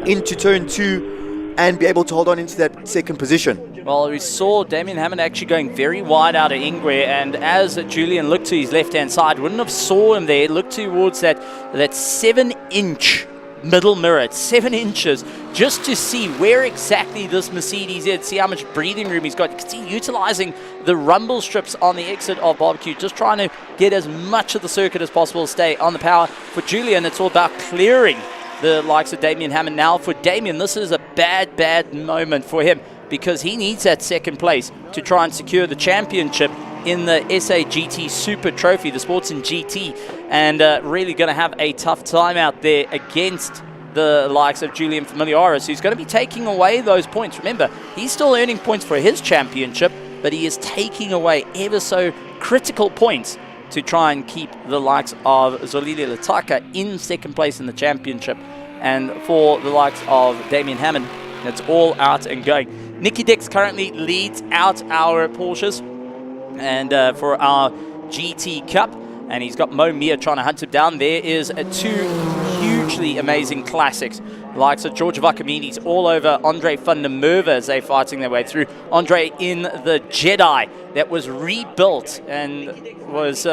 into turn 2 and be able to hold on into that second position. Well, we saw Damien Hammond actually going very wide out of Ingwe, and as Julian looked to his left-hand side, wouldn't have saw him there, looked towards that 7-inch middle mirror, it's 7 inches, just to see where exactly this Mercedes is, see how much breathing room he's got. You can see utilizing the rumble strips on the exit of barbecue, just trying to get as much of the circuit as possible, stay on the power. For Julian, it's all about clearing the likes of Damien Hammond. Now for Damien, this is a bad moment for him, because he needs that second place to try and secure the championship in the SA GT Super Trophy, the Sports in GT, and really going to have a tough time out there against the likes of Julian Familiares, who's going to be taking away those points. Remember, he's still earning points for his championship, but he is taking away ever so critical points to try and keep the likes of Zolile Lataka in second place in the championship. And for the likes of Damien Hammond, it's all out and going. Nicky Dix currently leads out our Porsches and for our GT Cup, and he's got Mo Mia trying to hunt him down. There is 2 hugely amazing classics, likes of George Vakamidis all over Andre van der Merwe as they're fighting their way through. Andre in the Jedi that was rebuilt and was,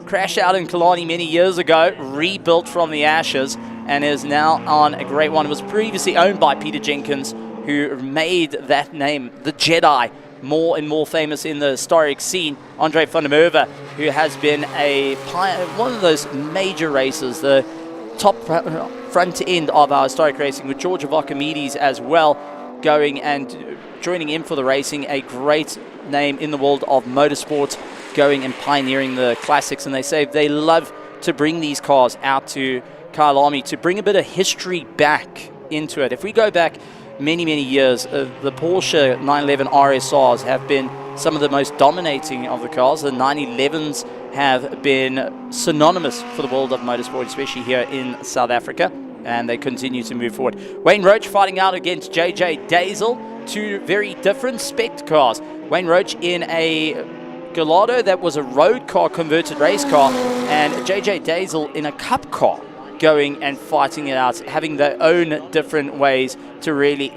crashed out in Kyalami many years ago, rebuilt from the ashes, and is now on a great one. It was previously owned by Peter Jenkins, who made that name, the Jedi, more and more famous in the historic scene. Andre van der Merwe, who has been one of those major races, the top front end of our historic racing, with George Vakamidis as well, going and joining in for the racing. A great name in the world of motorsport, going and pioneering the classics. And they say they love to bring these cars out to Kyalami to bring a bit of history back into it. If we go back many years, the Porsche 911 RSRs have been some of the most dominating of the cars. The 911s have been synonymous for the world of motorsport, especially here in South Africa, and they continue to move forward. Wayne Roach fighting out against JJ Dazel, 2 very different spec cars. Wayne Roach in a Gallardo that was a road car converted race car, and JJ Dazel in a cup car going and fighting it out, having their own different ways to really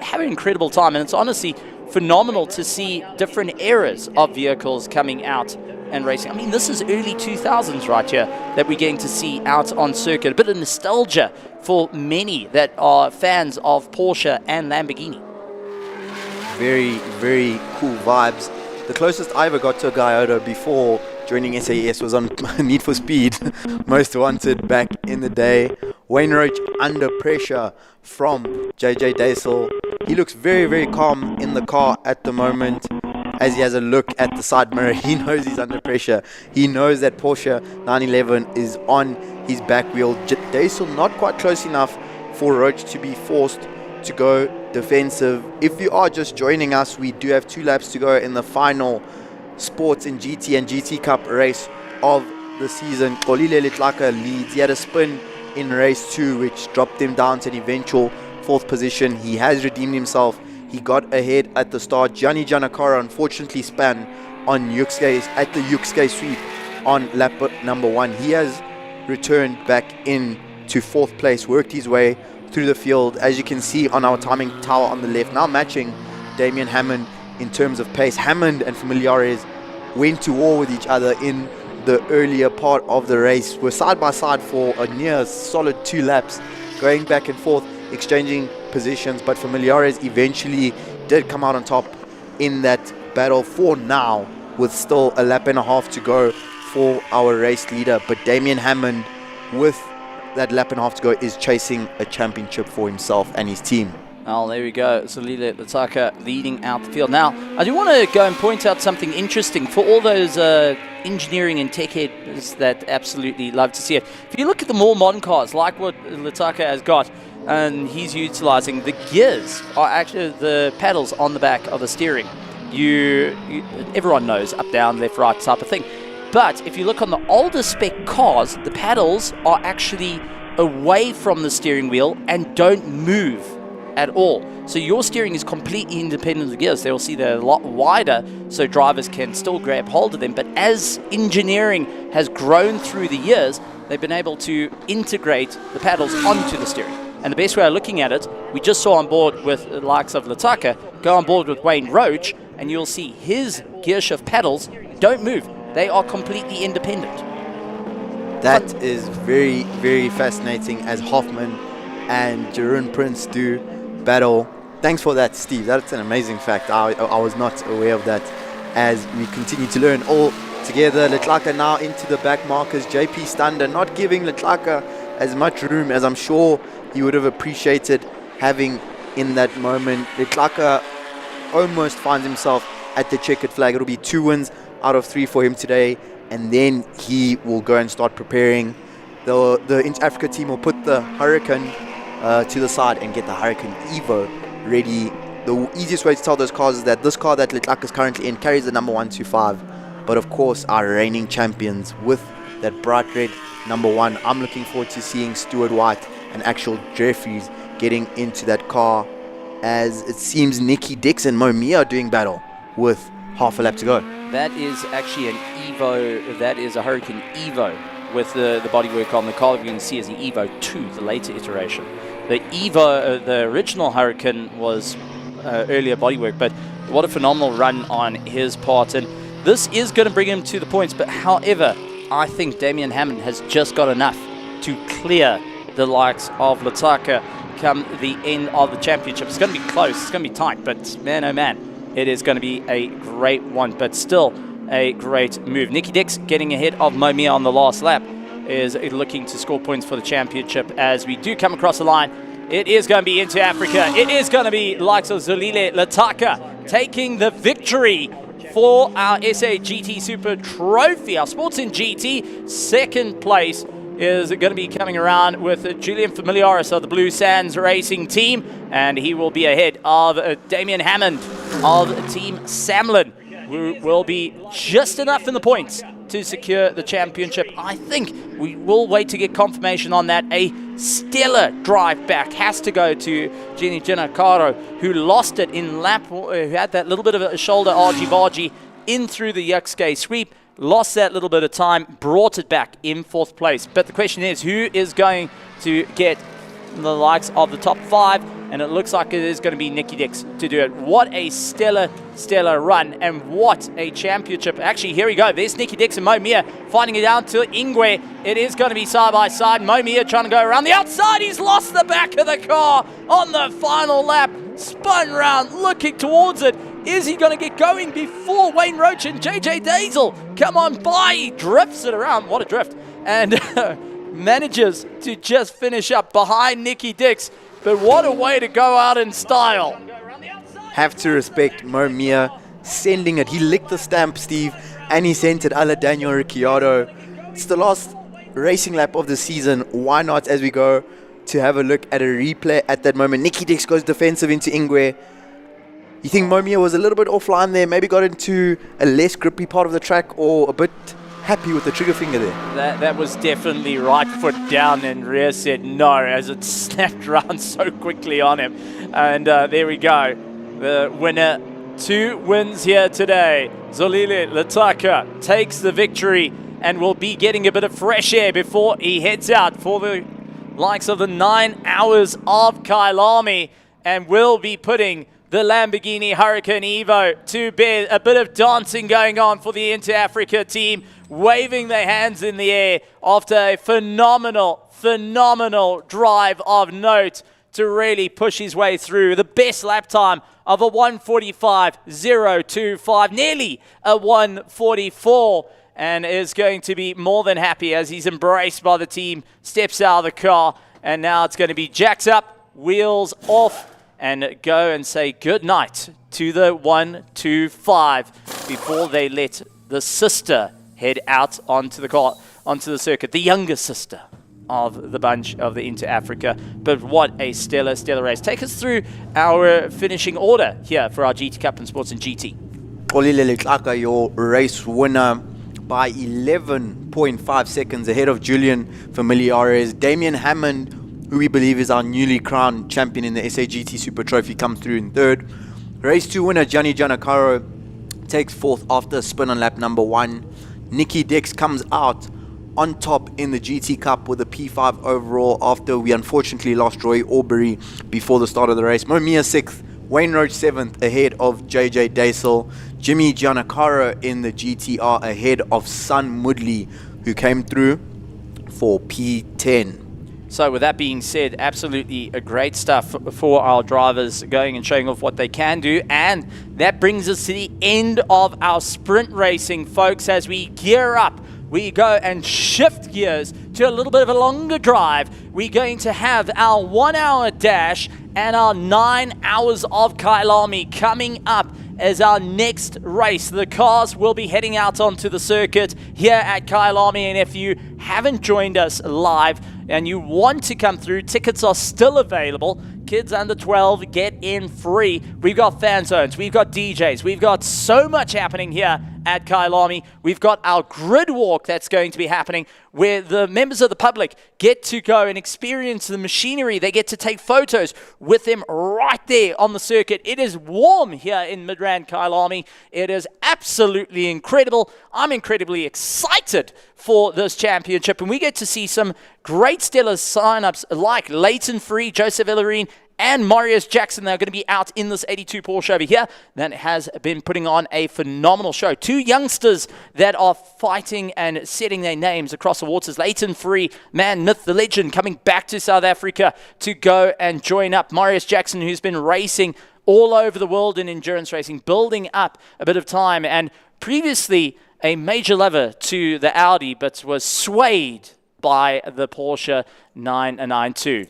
have an incredible time. And it's honestly phenomenal to see different eras of vehicles coming out and racing. I mean, this is early 2000s right here that we're getting to see out on circuit. A bit of nostalgia for many that are fans of Porsche and Lamborghini. Very, very cool vibes. The closest I ever got to a Gallardo before joining SAS was on Need for Speed, Most Wanted back in the day. Wayne Roach under pressure from JJ Daisel. He looks very, very calm in the car at the moment. As he has a look at the side mirror, he knows he's under pressure. He knows that Porsche 911 is on his back wheel. Daisel not quite close enough for Roach to be forced to go defensive. If you are just joining us, we do have 2 laps to go in the final Sports in GT and GT Cup race of the season. Kolile Litlaka leads. He had a spin in race 2 which dropped him down to an eventual 4th position. He has redeemed himself. He got ahead at the start. Gianni Giannakara unfortunately span on Yuxke at the Yuxke sweep on lap number 1. He has returned back in to 4th place, worked his way through the field, as you can see on our timing tower on the left, now matching Damien Hammond in terms of pace. Hammond and Familiares went to war with each other in the earlier part of the race, were side by side for a near solid 2 laps, going back and forth, exchanging positions, but Familiares eventually did come out on top in that battle for now, with still a lap and a half to go for our race leader. But Damien Hammond, with that lap and a half to go, is chasing a championship for himself and his team. Oh, there we go. Zolile Lataka leading out the field. Now, I do want to go and point out something interesting for all those engineering and tech heads that absolutely love to see it. If you look at the more modern cars, like what Lataka has got, and he's utilizing, the gears are actually the paddles on the back of the steering. Everyone knows up, down, left, right type of thing. But if you look on the older spec cars, the paddles are actually away from the steering wheel and don't move at all. So your steering is completely independent of the gears. They'll see they're a lot wider so drivers can still grab hold of them. But as engineering has grown through the years, they've been able to integrate the paddles onto the steering. And the best way of looking at it, we just saw on board with the likes of Lataka, go on board with Wayne Roach, and you'll see his gear shift paddles don't move. They are completely independent. That is very, very fascinating as Hoffman and Jeroen Prince do battle. Thanks for that, Steve. That's an amazing fact. I was not aware of that as we continue to learn all together. Letlaka now into the back markers. JP Stander not giving Letlaka as much room as I'm sure he would have appreciated having in that moment. Letlaka almost finds himself at the checkered flag. It'll be 2 wins out of 3 for him today, and then he will go and start preparing. The Inter-Africa team will put the Hurricane to the side and get the Hurricane Evo ready. The easiest way to tell those cars is that this car that Letlaka is currently in carries the number 125, but of course our reigning champions with that bright red number 1. I'm looking forward to seeing Stuart White and actual Jeffries getting into that car, as it seems Nicky Dix and Mo Mia are doing battle with half a lap to go. That is actually an Evo. That is a Hurricane Evo with the bodywork on the car. We're going to see as the Evo 2, the later iteration. The Evo, the original Hurricane was earlier bodywork, but what a phenomenal run on his part. And this is going to bring him to the points, but however, I think Damien Hammond has just got enough to clear the likes of Lataka come the end of the championship. It's going to be close, it's going to be tight, but man, oh man, it is going to be a great one, but still a great move. Nicky Dix getting ahead of Momia on the last lap is looking to score points for the championship as we do come across the line. It is going to be into Africa. It is going to be likes of Zolile Lataka taking the victory for our SA GT Super Trophy. Our Sports in GT, second place is going to be coming around with Julian Familiaris of the Blue Sands Racing Team, and he will be ahead of Damien Hammond of Team Samlin, who will be just enough in the points to secure the championship. I think we will wait to get confirmation on that. A stellar drive back has to go to Gianni Giannakara, who lost it in lap, who had that little bit of a shoulder argy-bargy in through the Yuxke sweep. lost that little bit of time, brought it back in 4th place. But the question is, who is going to get the likes of the top 5? And it looks like it is going to be Nikki Dix to do it. What a stellar run, and what a championship. Actually, here we go. There's Nikki Dix and Mo Mia finding it down to Ingwe. It is going to be side by side. Mo Mia trying to go around the outside. He's lost the back of the car on the final lap. Spun round, looking towards it. Is he going to get going before Wayne Roach and JJ Dazel come on by? He drifts it around. What a drift. And manages to just finish up behind Nikki Dix. But what a way to go out in style. Have to respect Mo Mia sending it. He licked the stamp, Steve, and he sent it a la Daniel Ricciardo. It's the last racing lap of the season. Why not, as we go to have a look at a replay at that moment? Nikki Dix goes defensive into Ingwe. You think Mo Mia was a little bit offline there, maybe got into a less grippy part of the track, or a bit happy with the trigger finger there? That was definitely right foot down, and Rhea said no as it snapped around so quickly on him. And there we go. The winner, 2 wins here today. Zolile Lataka takes the victory and will be getting a bit of fresh air before he heads out for the likes of the 9 hours of Kyalami, and will be putting the Lamborghini Huracan Evo to bed. A bit of dancing going on for the Inter-Africa team, waving their hands in the air after a phenomenal drive of note to really push his way through. The best lap time of a 1:45.025, nearly a 1:44, and is going to be more than happy as he's embraced by the team, steps out of the car, and now it's going to be jacked up, wheels off, and go and say good night to the 125 before they let the sister head out onto the circuit, the younger sister of the bunch of the Inter-Africa. But what a stellar race. Take us through our finishing order here for our GT Cup and Sports and GT. Olile Letlaka, your race winner by 11.5 seconds ahead of Julian Familiares. Damien Hammond, who we believe is our newly crowned champion in the SAGT Super Trophy, comes through in 3rd. Race 2 winner Gianni Giannacaro takes 4th after a spin on lap number 1. Nikki Dix comes out on top in the GT Cup with a P5 overall after we unfortunately lost Roy Aubrey before the start of the race. Mo Mia 6th, Wayne Roach 7th ahead of JJ Dazel. Jimmy Giannacaro in the GTR ahead of Sun Mudley, who came through for P10. So with that being said, absolutely a great stuff for our drivers going and showing off what they can do. And that brings us to the end of our sprint racing, folks. As we gear up, we go and shift gears to a little bit of a longer drive. We're going to have our 1 hour dash and our 9 hours of Kyalami coming up as our next race. The cars will be heading out onto the circuit here at Kyalami, and if you haven't joined us live and you want to come through, tickets are still available. Kids under 12 get in free. We've got fan zones, we've got DJs, we've got so much happening here at Kyalami. We've got our grid walk that's going to be happening, where the members of the public get to go and experience the machinery. They get to take photos with them right there on the circuit. It is warm here in Midrand Kyalami. It is absolutely incredible. I'm incredibly excited for this championship, and we get to see some great stellar signups like Leighton Free, Joseph Illerine, and Marius Jackson. They're going to be out in this 82 Porsche over here that has been putting on a phenomenal show. 2 youngsters that are fighting and setting their names across the waters. Leighton Free, man, myth, the legend, coming back to South Africa to go and join up. Marius Jackson, who's been racing all over the world in endurance racing, building up a bit of time, and previously a major lover to the Audi, but was swayed by the Porsche 992.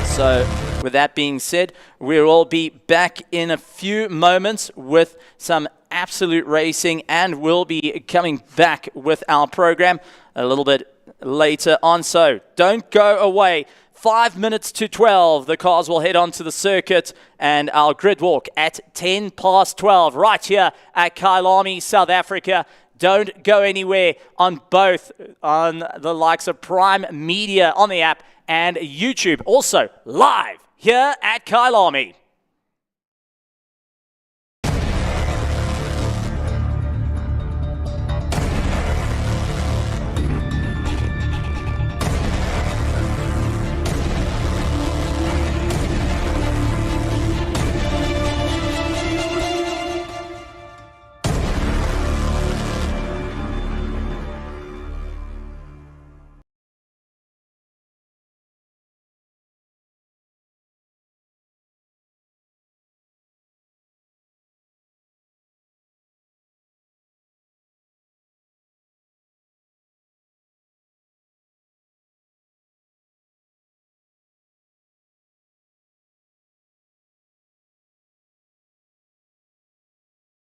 So with that being said, we'll all be back in a few moments with some absolute racing, and we'll be coming back with our program a little bit later on. So don't go away. 5 minutes to 12, the cars will head onto the circuit, and our grid walk at 10 past 12 right here at Kyalami, South Africa. Don't go anywhere on the likes of Prime Media on the app and YouTube. Also live here at Kyalami.